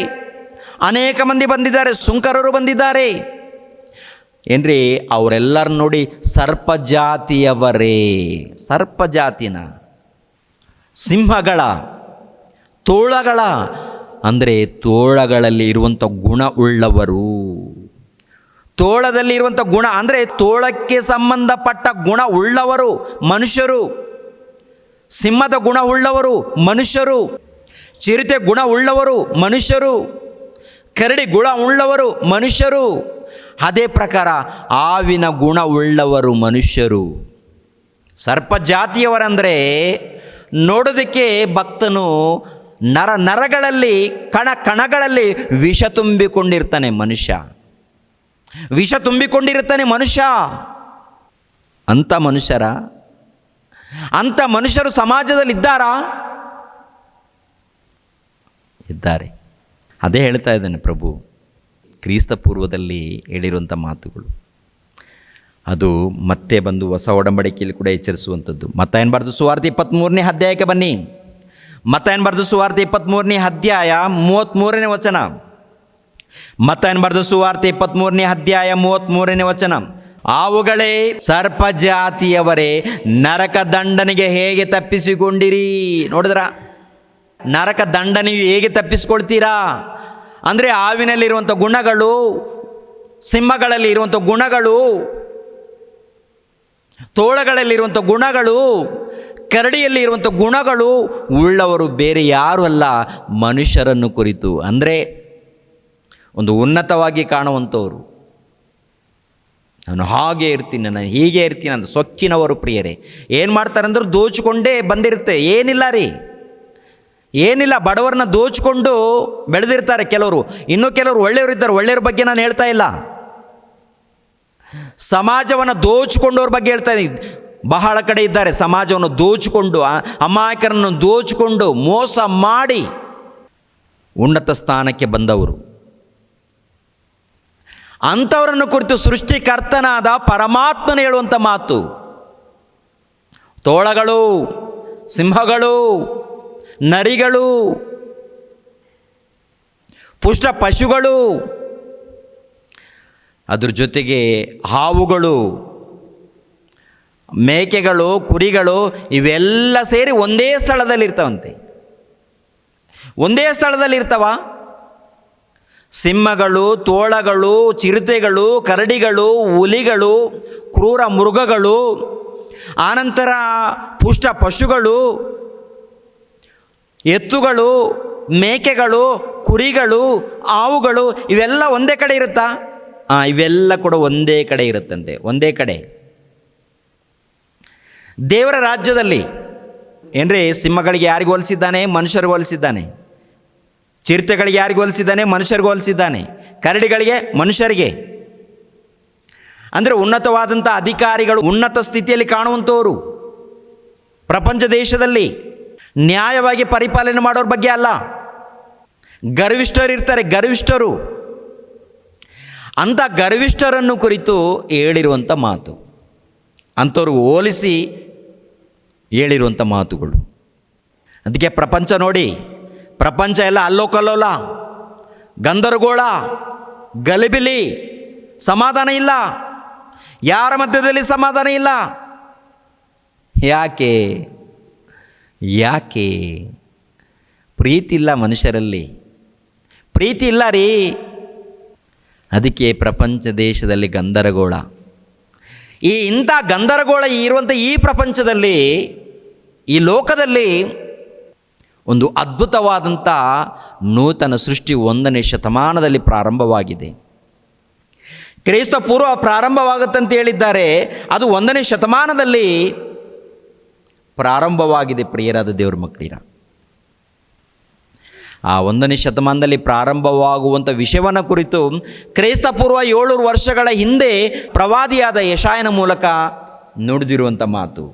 ಅನೇಕ ಮಂದಿ ಬಂದಿದ್ದಾರೆ, ಸುಂಕರರು ಬಂದಿದ್ದಾರೆ. ಏನ್ರಿ ಅವರೆಲ್ಲರೂ ನೋಡಿ ಸರ್ಪ ಜಾತಿನ ಸಿಂಹಗಳ, ತೋಳಗಳ ಅಂದರೆ ತೋಳಗಳಲ್ಲಿ ಇರುವಂಥ ಗುಣ ಉಳ್ಳವರು. ತೋಳದಲ್ಲಿ ಇರುವಂಥ ಗುಣ ಅಂದರೆ ತೋಳಕ್ಕೆ ಸಂಬಂಧಪಟ್ಟ ಗುಣ ಉಳ್ಳವರು ಮನುಷ್ಯರು. ಸಿಂಹದ ಗುಣ ಉಳ್ಳವರು ಮನುಷ್ಯರು, ಚಿರತೆ ಗುಣ ಉಳ್ಳವರು ಮನುಷ್ಯರು, ಕರಡಿ ಗುಣ ಉಳ್ಳವರು ಮನುಷ್ಯರು. ಅದೇ ಪ್ರಕಾರ ಹಾವಿನ ಗುಣ ಉಳ್ಳವರು ಮನುಷ್ಯರು. ಸರ್ಪ ಜಾತಿಯವರಂದರೆ ನೋಡೋದಕ್ಕೆ ಭಕ್ತನು ನರಗಳಲ್ಲಿ ಕಣಗಳಲ್ಲಿ ವಿಷ ತುಂಬಿಕೊಂಡಿರ್ತಾನೆ ಮನುಷ್ಯ. ಅಂಥ ಮನುಷ್ಯರು ಸಮಾಜದಲ್ಲಿ ಇದ್ದಾರೆ. ಅದೇ ಹೇಳ್ತಾ ಇದ್ದಾನೆ ಪ್ರಭು ಕ್ರಿಸ್ತ ಪೂರ್ವದಲ್ಲಿ ಹೇಳಿರುವಂಥ ಮಾತುಗಳು. ಅದು ಮತ್ತೆ ಬಂದು ಹೊಸ ಒಡಂಬಡಿಕೆಯಲ್ಲಿ ಕೂಡ ಎಚ್ಚರಿಸುವಂಥದ್ದು. ಮತ್ತಾಯನ ಬರೆದ ಸುವಾರ್ತೆ 23ನೇ ಅಧ್ಯಾಯಕ್ಕೆ ಬನ್ನಿ. ಮತ್ತಾಯನ ಬರೆದ ಸುವಾರ್ತೆ 23ನೇ ಅಧ್ಯಾಯ 33ನೇ ವಚನ. ಮತ್ತಾಯನ ಬರೆದ ಸುವಾರ್ತೆ 23ನೇ ಅಧ್ಯಾಯ 33ನೇ ವಚನ. ಅವುಗಳೇ ಸರ್ಪ ಜಾತಿಯವರೇ, ನರಕ ದಂಡನೆಗೆ ಹೇಗೆ ತಪ್ಪಿಸಿಕೊಂಡಿರಿ? ನೋಡಿದ್ರ, ನರಕ ದಂಡನೆಯು ಹೇಗೆ ತಪ್ಪಿಸ್ಕೊಳ್ತೀರಾ ಅಂದರೆ ಹಾವಿನಲ್ಲಿರುವಂಥ ಗುಣಗಳು, ಸಿಂಹಗಳಲ್ಲಿ ಇರುವಂಥ ಗುಣಗಳು, ತೋಳಗಳಲ್ಲಿರುವಂಥ ಗುಣಗಳು, ಕರಡಿಯಲ್ಲಿ ಇರುವಂಥ ಗುಣಗಳು ಉಳ್ಳವರು ಬೇರೆ ಯಾರೂ ಅಲ್ಲ, ಮನುಷ್ಯರನ್ನು ಕುರಿತು. ಅಂದರೆ ಒಂದು ಉನ್ನತವಾಗಿ ಕಾಣುವಂಥವರು. ನಾನು ಹಾಗೆ ಇರ್ತೀನಿ, ನಾನು ಹೀಗೆ ಇರ್ತೀನಿ ಅಂತ ಸೊಕ್ಕಿನವರು ಪ್ರಿಯರೇ. ಏನು ಮಾಡ್ತಾರಂದ್ರೆ ದೋಚಿಕೊಂಡೇ ಬಂದಿರುತ್ತೆ. ಏನಿಲ್ಲ ಬಡವರನ್ನ ದೋಚಿಕೊಂಡು ಬೆಳೆದಿರ್ತಾರೆ ಕೆಲವರು. ಇನ್ನೂ ಕೆಲವರು ಒಳ್ಳೆಯವರು ಇದ್ದಾರೆ. ಒಳ್ಳೆಯವ್ರ ಬಗ್ಗೆ ನಾನು ಹೇಳ್ತಾ ಇಲ್ಲ, ಸಮಾಜವನ್ನು ದೋಚಿಕೊಂಡವ್ರ ಬಗ್ಗೆ ಹೇಳ್ತಾ ಇದ್ದೀನಿ. ಬಹಳ ಕಡೆ ಇದ್ದಾರೆ ಸಮಾಜವನ್ನು ದೋಚಿಕೊಂಡು, ಅಮಾಯಕರನ್ನು ದೋಚಿಕೊಂಡು ಮೋಸ ಮಾಡಿ ಉನ್ನತ ಸ್ಥಾನಕ್ಕೆ ಬಂದವರು. ಅಂಥವರನ್ನು ಕುರಿತು ಸೃಷ್ಟಿಕರ್ತನಾದ ಪರಮಾತ್ಮನು ಹೇಳುವಂಥ ಮಾತು, ತೋಳಗಳು, ಸಿಂಹಗಳು, ನರಿಗಳು, ಪುಷ್ಟ ಪಶುಗಳು, ಅದ್ರ ಜೊತೆಗೆ ಹಾವುಗಳು, ಮೇಕೆಗಳು, ಕುರಿಗಳು ಇವೆಲ್ಲ ಸೇರಿ ಒಂದೇ ಸ್ಥಳದಲ್ಲಿರ್ತಾವಂತೆ. ಒಂದೇ ಸ್ಥಳದಲ್ಲಿರ್ತಾವ. ಸಿಂಹಗಳು, ತೋಳಗಳು, ಚಿರತೆಗಳು, ಕರಡಿಗಳು, ಹುಲಿಗಳು, ಕ್ರೂರ ಮೃಗಗಳು, ಆನಂತರ ಪುಷ್ಟ ಪಶುಗಳು, ಎತ್ತುಗಳು, ಮೇಕೆಗಳು, ಕುರಿಗಳು, ಆವುಗಳು ಇವೆಲ್ಲ ಒಂದೇ ಕಡೆ ಇರುತ್ತಾ? ಇವೆಲ್ಲ ಕೂಡ ಒಂದೇ ಕಡೆ ಇರುತ್ತಂತೆ, ಒಂದೇ ಕಡೆ. ದೇವರ ರಾಜ್ಯದಲ್ಲಿ ಏನ್ರಿ, ಸಿಂಹಗಳಿಗೆ ಯಾರಿಗೆ ಹೋಲಿಸಿದ್ದಾನೆ? ಮನುಷ್ಯರಿಗೆ ಹೋಲಿಸಿದ್ದಾನೆ. ಚಿರತೆಗಳಿಗೆ ಯಾರಿಗೆ ಹೋಲಿಸಿದ್ದಾನೆ? ಮನುಷ್ಯರಿಗೆ ಹೋಲಿಸಿದ್ದಾನೆ. ಕರಡಿಗಳಿಗೆ, ಮನುಷ್ಯರಿಗೆ. ಅಂದರೆ ಉನ್ನತವಾದಂಥ ಅಧಿಕಾರಿಗಳು, ಉನ್ನತ ಸ್ಥಿತಿಯಲ್ಲಿ ಕಾಣುವಂಥವರು. ಪ್ರಪಂಚ ದೇಶದಲ್ಲಿ ನ್ಯಾಯವಾಗಿ ಪರಿಪಾಲನೆ ಮಾಡೋರ ಬಗ್ಗೆ ಅಲ್ಲ, ಗರ್ವಿಷ್ಠರು ಇರ್ತಾರೆ, ಗರ್ವಿಷ್ಠರು. ಅಂಥ ಗರ್ವಿಷ್ಠರನ್ನು ಕುರಿತು ಹೇಳಿರುವಂಥ ಮಾತು, ಅಂಥವ್ರಿಗೆ ಹೋಲಿಸಿ ಹೇಳಿರುವಂಥ ಮಾತುಗಳು. ಅದಕ್ಕೆ ಪ್ರಪಂಚ ನೋಡಿ, ಪ್ರಪಂಚ ಎಲ್ಲ ಅಲ್ಲೋಕಲ್ಲೋಲ, ಗಂದರಗೋಳ, ಗಲಿಬಿಲಿ, ಸಮಾಧಾನ ಇಲ್ಲ. ಯಾರ ಮಧ್ಯದಲ್ಲಿ ಸಮಾಧಾನ ಇಲ್ಲ? ಯಾಕೆ? ಯಾಕೆ? ಪ್ರೀತಿ ಇಲ್ಲ ಮನುಷ್ಯರಲ್ಲಿ, ಪ್ರೀತಿ ಇಲ್ಲ ರೀ. ಅದಕ್ಕೆ ಪ್ರಪಂಚ ದೇಶದಲ್ಲಿ ಗಂದರಗೋಳ. ಇಂಥ ಗಂದರಗೋಳ ಇರುವಂಥ ಈ ಪ್ರಪಂಚದಲ್ಲಿ, ಈ ಲೋಕದಲ್ಲಿ ಒಂದು ಅದ್ಭುತವಾದಂಥ ನೂತನ ಸೃಷ್ಟಿ 1ನೇ ಶತಮಾನದಲ್ಲಿ ಪ್ರಾರಂಭವಾಗಿದೆ. ಕ್ರೈಸ್ತ ಪೂರ್ವ ಪ್ರಾರಂಭವಾಗುತ್ತಂತ ಹೇಳಿದ್ದಾರೆ, ಅದು 1ನೇ ಶತಮಾನದಲ್ಲಿ ಪ್ರಾರಂಭವಾಗಿದೆ. ಪ್ರಿಯರಾದ ದೇವ್ರ ಮಕ್ಕಳಿರ, ಆ 1ನೇ ಶತಮಾನದಲ್ಲಿ ಪ್ರಾರಂಭವಾಗುವಂಥ ವಿಷಯವನ್ನು ಕುರಿತು ಕ್ರೈಸ್ತ ಪೂರ್ವ 700 ವರ್ಷಗಳ ಹಿಂದೆ ಪ್ರವಾದಿಯಾದ ಯೆಶಾಯನ ಮೂಲಕ ನುಡಿದಿರುವಂಥ ಮಾತು.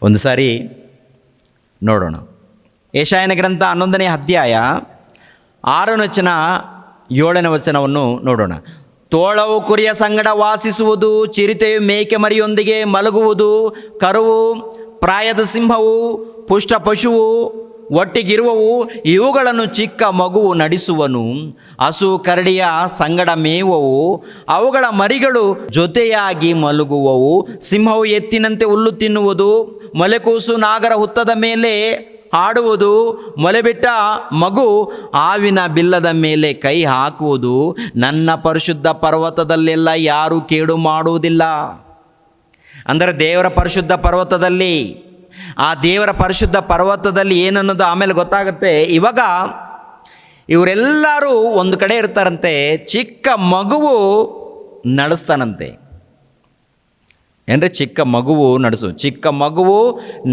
ಒಂದು ಸಾರಿ ನೋಡೋಣ. ಯೆಶಾಯನ ಗ್ರಂಥ 11ನೇ ಅಧ್ಯಾಯ 6ನೇ ವಚನ 7ನೇ ವಚನವನ್ನು ನೋಡೋಣ. ತೋಳವು ಕುರಿಯ ಸಂಗಡ ವಾಸಿಸುವುದು, ಚಿರತೆಯು ಮೇಕೆ ಮರಿಯೊಂದಿಗೆ ಮಲಗುವುದು, ಕರುವು, ಪ್ರಾಯದ ಸಿಂಹವು, ಪುಷ್ಟ ಪಶುವು ಒಟ್ಟಿಗಿರುವವು, ಇವುಗಳನ್ನು ಚಿಕ್ಕ ಮಗುವು ನಡೆಸುವನು. ಹಸು ಕರಡಿಯ ಸಂಗಡ ಮೇಯುವವು, ಅವುಗಳ ಮರಿಗಳು ಜೊತೆಯಾಗಿ ಮಲಗುವವು. ಸಿಂಹವು ಎತ್ತಿನಂತೆ ಹುಲ್ಲು ತಿನ್ನುವುದು, ಮೊಲೆಕೂಸು ನಾಗರ ಹುತ್ತದ ಮೇಲೆ ಆಡುವುದು, ಮೊಲೆಬಿಟ್ಟ ಮಗು ಹಾವಿನ ಬಿಲ್ಲದ ಮೇಲೆ ಕೈ ಹಾಕುವುದು. ನನ್ನ ಪರಿಶುದ್ಧ ಪರ್ವತದಲ್ಲೆಲ್ಲ ಯಾರೂ ಕೇಡು ಮಾಡುವುದಿಲ್ಲ. ಅಂದರೆ ದೇವರ ಪರಿಶುದ್ಧ ಪರ್ವತದಲ್ಲಿ, ಆ ದೇವರ ಪರಿಶುದ್ಧ ಪರ್ವತದಲ್ಲಿ ಏನನ್ನೋದು ಆಮೇಲೆ ಗೊತ್ತಾಗುತ್ತೆ. ಇವಾಗ ಇವರೆಲ್ಲರೂ ಒಂದು ಕಡೆ ಇರ್ತಾರಂತೆ, ಚಿಕ್ಕ ಮಗುವು ನಡೆಸ್ತಾನಂತೆ. ಅಂದರೆ ಚಿಕ್ಕ ಮಗುವು ಚಿಕ್ಕ ಮಗುವು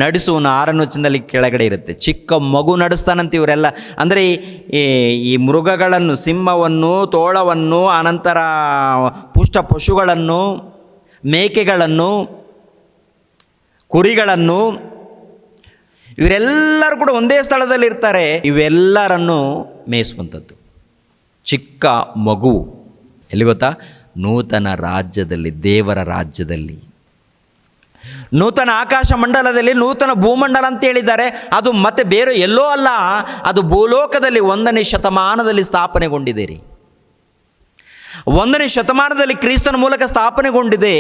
ನಡೆಸುವನು. 6ನೇ ವಚನದಲ್ಲಿ ಕೆಳಗಡೆ ಇರುತ್ತೆ, ಚಿಕ್ಕ ಮಗು ನಡೆಸ್ತಾನಂತೆ. ಇವರೆಲ್ಲ ಅಂದರೆ ಈ ಮೃಗಗಳನ್ನು, ಸಿಂಹವನ್ನು, ತೋಳವನ್ನು, ಅನಂತರ ಪುಷ್ಟ ಪಶುಗಳನ್ನು, ಮೇಕೆಗಳನ್ನು, ಕುರಿಗಳನ್ನು, ಇವರೆಲ್ಲರೂ ಕೂಡ ಒಂದೇ ಸ್ಥಳದಲ್ಲಿ ಇರ್ತಾರೆ. ಇವೆಲ್ಲರನ್ನು ಮೇಯಿಸುವಂಥದ್ದು ಚಿಕ್ಕ ಮಗು. ಎಲ್ಲಿ ಗೊತ್ತಾ? ನೂತನ ರಾಜ್ಯದಲ್ಲಿ, ದೇವರ ರಾಜ್ಯದಲ್ಲಿ, ನೂತನ ಆಕಾಶ ಮಂಡಲದಲ್ಲಿ, ನೂತನ ಭೂಮಂಡಲ ಅಂತ ಹೇಳಿದ್ದಾರೆ. ಅದು ಮತ್ತೆ ಬೇರೆ ಎಲ್ಲೋ ಅಲ್ಲ, ಅದು ಭೂಲೋಕದಲ್ಲಿ 1ನೇ ಶತಮಾನದಲ್ಲಿ ಸ್ಥಾಪನೆಗೊಂಡಿದೆ ರೀ. 1ನೇ ಶತಮಾನದಲ್ಲಿ ಕ್ರಿಸ್ತನ ಮೂಲಕ ಸ್ಥಾಪನೆಗೊಂಡಿದೆ.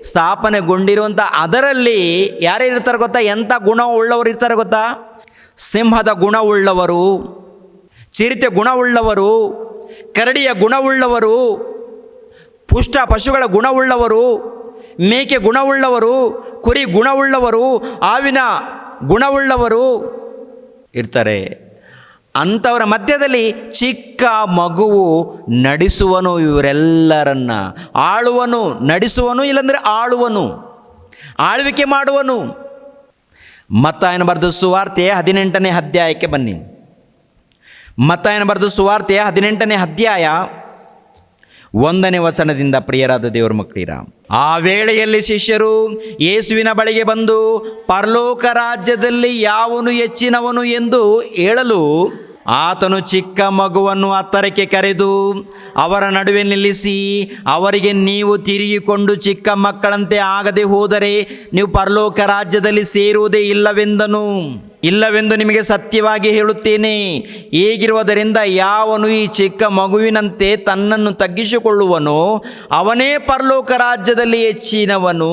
ಸ್ಥಾಪನೆಗೊಂಡಿರುವಂಥ ಅದರಲ್ಲಿ ಯಾರ್ಯಾರು ಇರ್ತಾರೆ ಗೊತ್ತಾ? ಎಂಥ ಗುಣವುಳ್ಳವರು ಇರ್ತಾರೆ ಗೊತ್ತಾ? ಸಿಂಹದ ಗುಣವುಳ್ಳವರು, ಚಿರತೆ ಗುಣವುಳ್ಳವರು, ಕರಡಿಯ ಗುಣವುಳ್ಳವರು, ಪುಷ್ಟ ಪಶುಗಳ ಗುಣವುಳ್ಳವರು, ಮೇಕೆ ಗುಣವುಳ್ಳವರು, ಕುರಿ ಗುಣವುಳ್ಳವರು, ಹಾವಿನ ಗುಣವುಳ್ಳವರು ಇರ್ತಾರೆ. ಅಂಥವರ ಮಧ್ಯದಲ್ಲಿ ಚಿಕ್ಕ ಮಗುವು ನಡೆಸುವನು. ಇವರೆಲ್ಲರನ್ನ ಆಳುವನು, ನಡೆಸುವನು, ಇಲ್ಲಾಂದರೆ ಆಳುವನು, ಆಳ್ವಿಕೆ ಮಾಡುವನು. ಮತ್ತಾಯನ ಬರೆದ ಸುವಾರ್ತೆ 18ನೇ ಅಧ್ಯಾಯಕ್ಕೆ ಬನ್ನಿ. ಮತ್ತಾಯನ ಬರೆದ ಸುವಾರ್ತೆ 18ನೇ ಅಧ್ಯಾಯ 1ನೇ ವಚನದಿಂದ. ಪ್ರಿಯರಾದ ದೇವರ ಮಕ್ಕಳಿರ, ಆ ವೇಳೆಯಲ್ಲಿ ಶಿಷ್ಯರು ಯೇಸುವಿನ ಬಳಿಗೆ ಬಂದು, ಪರಲೋಕ ರಾಜ್ಯದಲ್ಲಿ ಯಾವನು ಹೆಚ್ಚಿನವನು ಎಂದು ಹೇಳಲು ಆತನು ಚಿಕ್ಕ ಮಗುವನ್ನು ಹತ್ತರಕ್ಕೆ ಕರೆದು ಅವರ ನಡುವೆ ನಿಲ್ಲಿಸಿ ಅವರಿಗೆ, ನೀವು ತಿರುಗಿಕೊಂಡು ಚಿಕ್ಕ ಮಕ್ಕಳಂತೆ ಆಗದೆ ಹೋದರೆ ನೀವು ಪರಲೋಕ ರಾಜ್ಯದಲ್ಲಿ ಸೇರುವುದೇ ಇಲ್ಲವೆಂದು ನಿಮಗೆ ಸತ್ಯವಾಗಿ ಹೇಳುತ್ತೇನೆ. ಹೀಗಿರುವುದರಿಂದ ಯಾವನು ಈ ಚಿಕ್ಕ ಮಗುವಿನಂತೆ ತನ್ನನ್ನು ತಗ್ಗಿಸಿಕೊಳ್ಳುವನೋ ಅವನೇ ಪರಲೋಕ ರಾಜ್ಯದಲ್ಲಿ ಹೆಚ್ಚಿನವನು.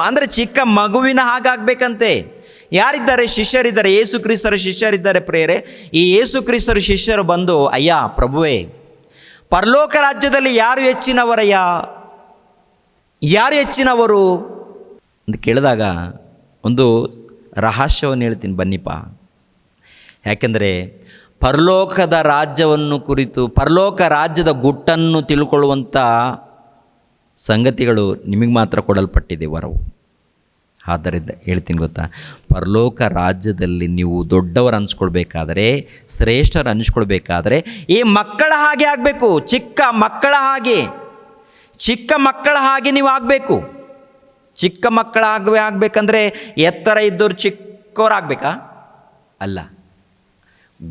ಅಂದರೆ ಚಿಕ್ಕ ಮಗುವಿನ ಹಾಗಾಗಬೇಕಂತೆ. ಯಾರಿದ್ದಾರೆ? ಶಿಷ್ಯರಿದ್ದಾರೆ, ಯೇಸು ಕ್ರಿಸ್ತರ ಶಿಷ್ಯರಿದ್ದಾರೆ. ಪ್ರಿಯರೇ, ಈ ಯೇಸು ಕ್ರಿಸ್ತರ ಶಿಷ್ಯರು ಬಂದು, ಅಯ್ಯ ಪ್ರಭುವೇ, ಪರಲೋಕ ರಾಜ್ಯದಲ್ಲಿ ಯಾರು ಹೆಚ್ಚಿನವರಯ್ಯ, ಯಾರು ಹೆಚ್ಚಿನವರು ಅಂತ ಕೇಳಿದಾಗ ಒಂದು ರಹಸ್ಯವನ್ನು ಹೇಳ್ತೀನಿ ಬನ್ನಿಪ್ಪ. ಯಾಕೆಂದರೆ ಪರಲೋಕದ ರಾಜ್ಯವನ್ನು ಕುರಿತು, ಪರಲೋಕ ರಾಜ್ಯದ ಗುಟ್ಟನ್ನು ತಿಳ್ಕೊಳ್ಳುವಂಥ ಸಂಗತಿಗಳು ನಿಮಗೆ ಮಾತ್ರ ಕೊಡಲ್ಪಟ್ಟಿದೆ ವರವು. ಆದ್ದರಿಂದ ಹೇಳ್ತೀನಿ ಗೊತ್ತಾ, ಪರಲೋಕ ರಾಜ್ಯದಲ್ಲಿ ನೀವು ದೊಡ್ಡವರು ಅನಿಸ್ಕೊಳ್ಬೇಕಾದ್ರೆ, ಶ್ರೇಷ್ಠರು ಅನಿಸ್ಕೊಳ್ಬೇಕಾದ್ರೆ ಈ ಮಕ್ಕಳ ಹಾಗೆ ಆಗಬೇಕು. ಚಿಕ್ಕ ಮಕ್ಕಳ ಹಾಗೆ ನೀವು ಆಗಬೇಕು. ಚಿಕ್ಕ ಮಕ್ಕಳ ಆಗಬೇಕಂದ್ರೆ ಎತ್ತರ ಇದ್ದವರು ಚಿಕ್ಕವರಾಗಬೇಕಾ? ಅಲ್ಲ,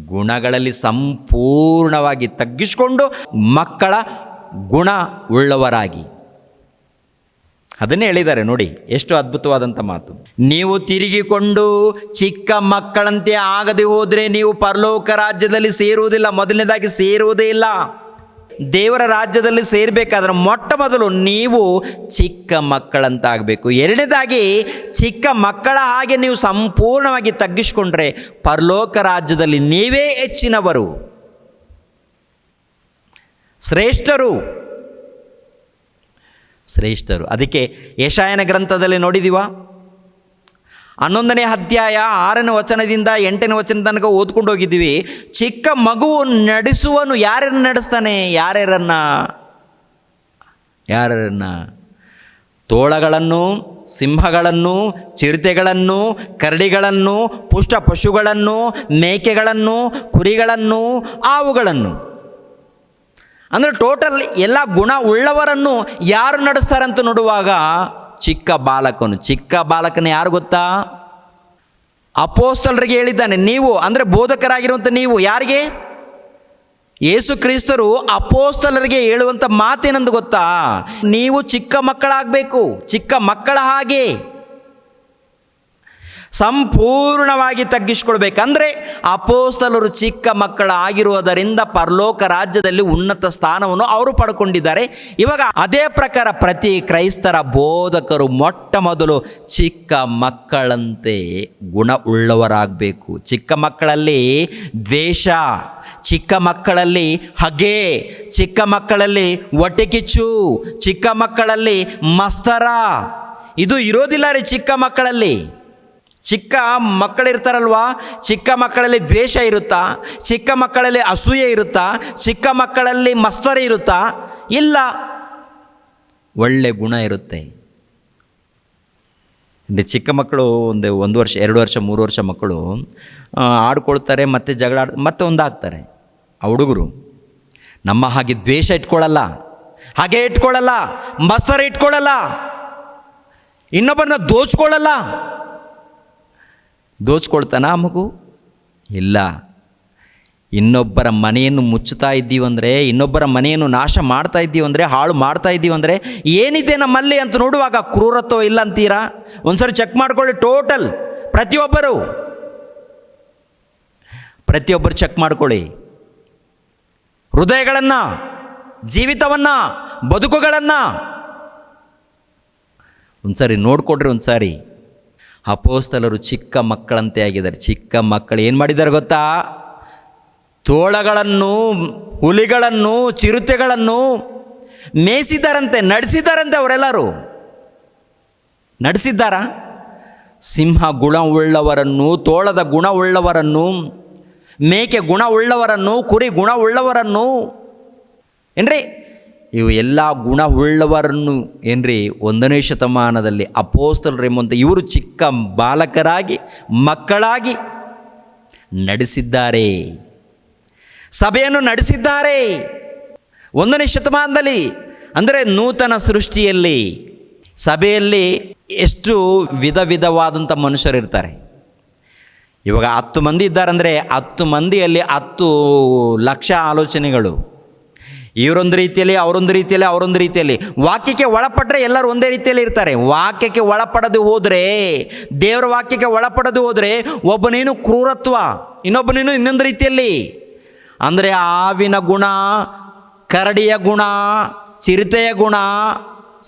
ಗುಣಗಳಲ್ಲಿ ಸಂಪೂರ್ಣವಾಗಿ ತಗ್ಗಿಸಿಕೊಂಡು ಮಕ್ಕಳ ಗುಣ ಉಳ್ಳವರಾಗಿ. ಅದನ್ನೇ ಹೇಳಿದ್ದಾರೆ ನೋಡಿ, ಎಷ್ಟು ಅದ್ಭುತವಾದಂಥ ಮಾತು. ನೀವು ತಿರುಗಿಕೊಂಡು ಚಿಕ್ಕ ಮಕ್ಕಳಂತೆ ಆಗದೆ ಹೋದರೆ ನೀವು ಪರಲೋಕ ರಾಜ್ಯದಲ್ಲಿ ಸೇರುವುದಿಲ್ಲ. ಮೊದಲನೇದಾಗಿ ಸೇರುವುದೇ ಇಲ್ಲ. ದೇವರ ರಾಜ್ಯದಲ್ಲಿ ಸೇರಬೇಕಾದ್ರೆ ಮೊಟ್ಟ ಮೊದಲು ನೀವು ಚಿಕ್ಕ ಮಕ್ಕಳಂತ ಆಗಬೇಕು. ಎರಡನೇದಾಗಿ ಚಿಕ್ಕ ಮಕ್ಕಳ ಹಾಗೆ ನೀವು ಸಂಪೂರ್ಣವಾಗಿ ತಗ್ಗಿಸಿಕೊಂಡ್ರೆ ಪರಲೋಕ ರಾಜ್ಯದಲ್ಲಿ ನೀವೇ ಹೆಚ್ಚಿನವರು, ಶ್ರೇಷ್ಠರು. ಅದಕ್ಕೆ ಯೆಶಾಯನ ಗ್ರಂಥದಲ್ಲಿ ನೋಡಿದೀವ, 11ನೇ ಅಧ್ಯಾಯ 6ನೇ ವಚನದಿಂದ 8ನೇ ವಚನ ತನಕ ಓದ್ಕೊಂಡು ಹೋಗಿದ್ದೀವಿ. ಚಿಕ್ಕ ಮಗುವು ನಡೆಸುವನು ಯಾರನ್ನು ನಡೆಸ್ತಾನೆ? ಯಾರನ್ನ? ತೋಳಗಳನ್ನು, ಸಿಂಹಗಳನ್ನು, ಚಿರತೆಗಳನ್ನು, ಕರಡಿಗಳನ್ನು, ಪುಷ್ಟ ಪಶುಗಳನ್ನು, ಮೇಕೆಗಳನ್ನು, ಕುರಿಗಳನ್ನು, ಆವುಗಳನ್ನು. ಅಂದರೆ ಟೋಟಲ್ ಎಲ್ಲ ಗುಣ ಉಳ್ಳವರನ್ನು ಯಾರು ನಡೆಸ್ತಾರಂತ ನೋಡುವಾಗ ಚಿಕ್ಕ ಬಾಲಕನ ಯಾರು ಗೊತ್ತಾ? ಅಪೋಸ್ತಲರಿಗೆ ಹೇಳಿದ್ದಾನೆ. ನೀವು ಅಂದರೆ ಬೋಧಕರಾಗಿರುವಂಥ ನೀವು ಯಾರಿಗೆ? ಯೇಸು ಕ್ರಿಸ್ತರು ಅಪೋಸ್ತಲರಿಗೆ ಹೇಳುವಂಥ ಮಾತೇನಂದು ಗೊತ್ತಾ? ನೀವು ಚಿಕ್ಕ ಮಕ್ಕಳಾಗಬೇಕು. ಚಿಕ್ಕ ಮಕ್ಕಳ ಹಾಗೆ ಸಂಪೂರ್ಣವಾಗಿ ತಗ್ಗಿಸ್ಕೊಳ್ಬೇಕಂದ್ರೆ ಅಪೋಸ್ತಲರು ಚಿಕ್ಕ ಮಕ್ಕಳಾಗಿರುವುದರಿಂದ ಪರಲೋಕ ರಾಜ್ಯದಲ್ಲಿ ಉನ್ನತ ಸ್ಥಾನವನ್ನು ಅವರು ಪಡ್ಕೊಂಡಿದ್ದಾರೆ. ಇವಾಗ ಅದೇ ಪ್ರಕಾರ ಪ್ರತಿ ಕ್ರೈಸ್ತರ ಬೋಧಕರು ಮೊಟ್ಟ ಮೊದಲು ಚಿಕ್ಕ ಮಕ್ಕಳಂತೆ ಗುಣ ಉಳ್ಳವರಾಗಬೇಕು. ಚಿಕ್ಕ ಮಕ್ಕಳಲ್ಲಿ ದ್ವೇಷ, ಚಿಕ್ಕ ಮಕ್ಕಳಲ್ಲಿ ಹಗೆ, ಚಿಕ್ಕ ಮಕ್ಕಳಲ್ಲಿ ಹೊಟ್ಟೆಕಿಚ್ಚು, ಚಿಕ್ಕ ಮಕ್ಕಳಲ್ಲಿ ಮಸ್ತರ, ಇದು ಇರೋದಿಲ್ಲ ರೀ. ಚಿಕ್ಕ ಮಕ್ಕಳಲ್ಲಿ ಚಿಕ್ಕ ಮಕ್ಕಳಿರ್ತಾರಲ್ವಾ, ಚಿಕ್ಕ ಮಕ್ಕಳಲ್ಲಿ ದ್ವೇಷ ಇರುತ್ತಾ? ಚಿಕ್ಕ ಮಕ್ಕಳಲ್ಲಿ ಅಸೂಯೆ ಇರುತ್ತಾ? ಚಿಕ್ಕ ಮಕ್ಕಳಲ್ಲಿ ಮಸ್ತರೆ ಇರುತ್ತಾ? ಇಲ್ಲ, ಒಳ್ಳೆ ಗುಣ ಇರುತ್ತೆ. ಚಿಕ್ಕ ಮಕ್ಕಳು ಒಂದು ವರ್ಷ, 2 ವರ್ಷ, 3 ವರ್ಷ ಮಕ್ಕಳು ಆಡ್ಕೊಳ್ತಾರೆ, ಮತ್ತೆ ಜಗಳ ಮತ್ತೆ ಒಂದಾಗ್ತಾರೆ. ಆ ಹುಡುಗರು ನಮ್ಮ ಹಾಗೆ ದ್ವೇಷ ಇಟ್ಕೊಳ್ಳಲ್ಲ, ಹಾಗೆ ಇಟ್ಕೊಳ್ಳಲ್ಲ, ಮಸ್ತರೆ ಇಟ್ಕೊಳ್ಳಲ್ಲ, ಇನ್ನೊಬ್ಬರನ್ನ ದೋಚ್ಕೊಳ್ತಾನ ಆ ಮಗು? ಇಲ್ಲ. ಇನ್ನೊಬ್ಬರ ಮನೆಯನ್ನು ಮುಚ್ಚುತ್ತಾ ಇದ್ದೀವಂದರೆ, ಇನ್ನೊಬ್ಬರ ಮನೆಯನ್ನು ನಾಶ ಮಾಡ್ತಾ ಇದ್ದೀವಂದರೆ, ಹಾಳು ಮಾಡ್ತಾ ಇದ್ದೀವಂದರೆ ಏನಿದೆ ನಮ್ಮಲ್ಲಿ ಅಂತ ನೋಡುವಾಗ ಕ್ರೂರತ್ವ ಇಲ್ಲ ಅಂತೀರಾ? ಒಂದ್ಸರಿ ಚೆಕ್ ಮಾಡ್ಕೊಳ್ಳಿ. ಟೋಟಲ್ ಪ್ರತಿಯೊಬ್ಬರು ಚೆಕ್ ಮಾಡ್ಕೊಳ್ಳಿ. ಹೃದಯಗಳನ್ನು, ಜೀವಿತವನ್ನು, ಬದುಕುಗಳನ್ನು ಒಂದ್ಸರಿ ನೋಡ್ಕೊಡ್ರಿ. ಒಂದ್ಸಾರಿ ಅಪೋಸ್ತಲರು ಚಿಕ್ಕ ಮಕ್ಕಳಂತೆ ಆಗಿದ್ದಾರೆ. ಚಿಕ್ಕ ಮಕ್ಕಳು ಏನು ಮಾಡಿದ್ದಾರೆ ಗೊತ್ತಾ? ತೋಳಗಳನ್ನು, ಹುಲಿಗಳನ್ನು, ಚಿರತೆಗಳನ್ನು ಮೇಯಿಸಿದ್ದಾರಂತೆ, ನಡೆಸಿದ್ದಾರಂತೆ. ಅವರೆಲ್ಲರೂ ನಡೆಸಿದ್ದಾರಾ? ಸಿಂಹ ಗುಣವುಳ್ಳವರನ್ನು, ತೋಳದ ಗುಣವುಳ್ಳವರನ್ನು, ಮೇಕೆ ಗುಣವುಳ್ಳವರನ್ನು, ಕುರಿ ಗುಣವುಳ್ಳವರನ್ನು ಏನ್ರಿ, ಇವು ಎಲ್ಲ ಗುಣವುಳ್ಳವರನ್ನು ಏನ್ರಿ 1ನೇ ಶತಮಾನದಲ್ಲಿ ಅಪೋಸ್ತಲರು ಎಂಬಂಥ ಇವರು ಚಿಕ್ಕ ಬಾಲಕರಾಗಿ, ಮಕ್ಕಳಾಗಿ ನಡೆಸಿದ್ದಾರೆ, ಸಭೆಯನ್ನು ನಡೆಸಿದ್ದಾರೆ 1ನೇ ಶತಮಾನದಲ್ಲಿ. ಅಂದರೆ ನೂತನ ಸೃಷ್ಟಿಯಲ್ಲಿ ಸಭೆಯಲ್ಲಿ ಎಷ್ಟು ವಿಧವಾದಂಥ ಮನುಷ್ಯರಿರ್ತಾರೆ. ಇವಾಗ 10 ಮಂದಿ ಇದ್ದಾರಂದರೆ 10 ಮಂದಿಯಲ್ಲಿ 10 ಲಕ್ಷ ಆಲೋಚನೆಗಳು. ಇವರೊಂದು ರೀತಿಯಲ್ಲಿ, ಅವರೊಂದು ರೀತಿಯಲ್ಲಿ. ವಾಕ್ಯಕ್ಕೆ ಒಳಪಟ್ಟರೆ ಎಲ್ಲರೂ ಒಂದೇ ರೀತಿಯಲ್ಲಿ ಇರ್ತಾರೆ. ವಾಕ್ಯಕ್ಕೆ ಒಳಪಡದು ಹೋದರೆ, ದೇವರ ವಾಕ್ಯಕ್ಕೆ ಒಳಪಡದು ಹೋದರೆ ಒಬ್ಬನೇನು ಕ್ರೂರತ್ವ, ಇನ್ನೊಬ್ಬನೇನು ಇನ್ನೊಂದು ರೀತಿಯಲ್ಲಿ. ಅಂದರೆ ಆವಿನ ಗುಣ, ಕರಡಿಯ ಗುಣ, ಚಿರತೆಯ ಗುಣ,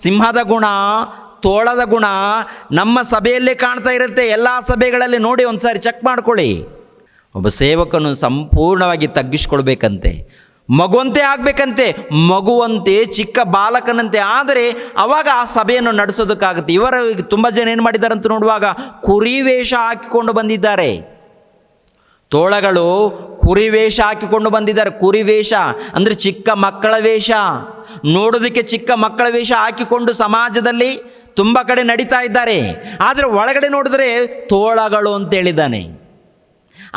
ಸಿಂಹದ ಗುಣ, ತೋಳದ ಗುಣ ನಮ್ಮ ಸಭೆಯಲ್ಲೇ ಕಾಣ್ತಾ ಇರುತ್ತೆ. ಎಲ್ಲ ಸಭೆಗಳಲ್ಲಿ ನೋಡಿ, ಒಂದು ಸಾರಿ ಚೆಕ್ ಮಾಡ್ಕೊಳ್ಳಿ. ಒಬ್ಬ ಸೇವಕನು ಸಂಪೂರ್ಣವಾಗಿ ತಗ್ಗಿಸ್ಕೊಳ್ಬೇಕಂತೆ. ಮಗುವಂತೆ ಆಗಬೇಕಂತೆ, ಮಗುವಂತೆ ಚಿಕ್ಕ ಬಾಲಕನಂತೆ ಆದರೆ ಅವಾಗ ಆ ಸಭೆಯನ್ನು ನಡೆಸೋದಕ್ಕಾಗುತ್ತೆ. ಇವರ ತುಂಬ ಜನ ಏನು ಮಾಡಿದ್ದಾರೆ ಅಂತ ನೋಡುವಾಗ ಕುರಿ ವೇಷ ಹಾಕಿಕೊಂಡು ಬಂದಿದ್ದಾರೆ. ತೋಳಗಳು ಕುರಿ ವೇಷ ಹಾಕಿಕೊಂಡು ಬಂದಿದ್ದಾರೆ. ಕುರಿ ವೇಷ ಅಂದರೆ ಚಿಕ್ಕ ಮಕ್ಕಳ ವೇಷ. ನೋಡೋದಕ್ಕೆ ಚಿಕ್ಕ ಮಕ್ಕಳ ವೇಷ ಹಾಕಿಕೊಂಡು ಸಮಾಜದಲ್ಲಿ ತುಂಬ ಕಡೆ ನಡೀತಾ ಇದ್ದಾರೆ. ಆದರೆ ಒಳಗಡೆ ನೋಡಿದ್ರೆ ತೋಳಗಳು ಅಂತ ಹೇಳಿದ್ದಾನೆ.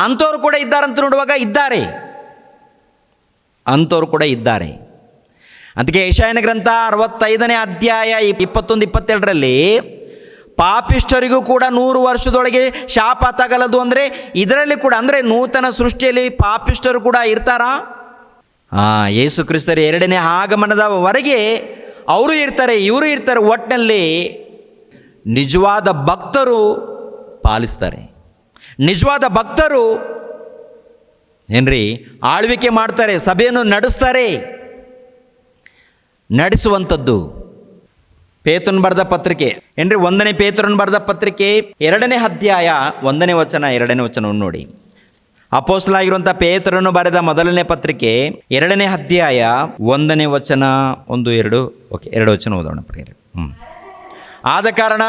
ಅಂಥವ್ರು ಕೂಡ ಇದ್ದಾರಂತ ನೋಡುವಾಗ ಇದ್ದಾರೆ, ಅಂಥವ್ರು ಕೂಡ ಇದ್ದಾರೆ. ಅದಕ್ಕೆ ಯೆಶಾಯನ ಗ್ರಂಥ 65ನೇ ಅಧ್ಯಾಯ 21-22ರಲ್ಲಿ ಪಾಪಿಷ್ಠರಿಗೂ ಕೂಡ 100 ವರ್ಷದೊಳಗೆ ಶಾಪ ತಗಲದು ಅಂದರೆ ಇದರಲ್ಲಿ ಕೂಡ ಅಂದರೆ ನೂತನ ಸೃಷ್ಟಿಯಲ್ಲಿ ಪಾಪಿಷ್ಠರು ಕೂಡ ಇರ್ತಾರಾ? ಯೇಸು ಕ್ರಿಸ್ತರ 2ನೇ ಆಗಮನದವರೆಗೆ ಅವರು ಇರ್ತಾರೆ, ಇವರು ಇರ್ತಾರೆ. ಒಟ್ಟಿನಲ್ಲಿ ನಿಜವಾದ ಭಕ್ತರು ಪಾಲಿಸ್ತಾರೆ. ನಿಜವಾದ ಭಕ್ತರು ಏನ್ರಿ ಆಳ್ವಿಕೆ ಮಾಡ್ತಾರೆ, ಸಭೆಯನ್ನು ನಡೆಸ್ತಾರೆ. ನಡೆಸುವಂಥದ್ದು ಪೇತ್ರನ ಬರೆದ ಪತ್ರಿಕೆ ಏನ್ರಿ 1ನೇ ಪೇತ್ರನ ಬರೆದ ಪತ್ರಿಕೆ 2ನೇ ಅಧ್ಯಾಯ 1ನೇ ವಚನ 2ನೇ ವಚನವನ್ನು ನೋಡಿ. ಅಪೊಸ್ತಲನಾಗಿರುವಂಥ ಪೇತ್ರನು ಬರೆದ ಮೊದಲನೇ ಪತ್ರಿಕೆ 2ನೇ ಅಧ್ಯಾಯ 1ನೇ ವಚನ 1, 2 ಓಕೆ 2 ವಚನ ಓದೋಣ ಪ್ರಿಯರೇ. ಆದ ಕಾರಣ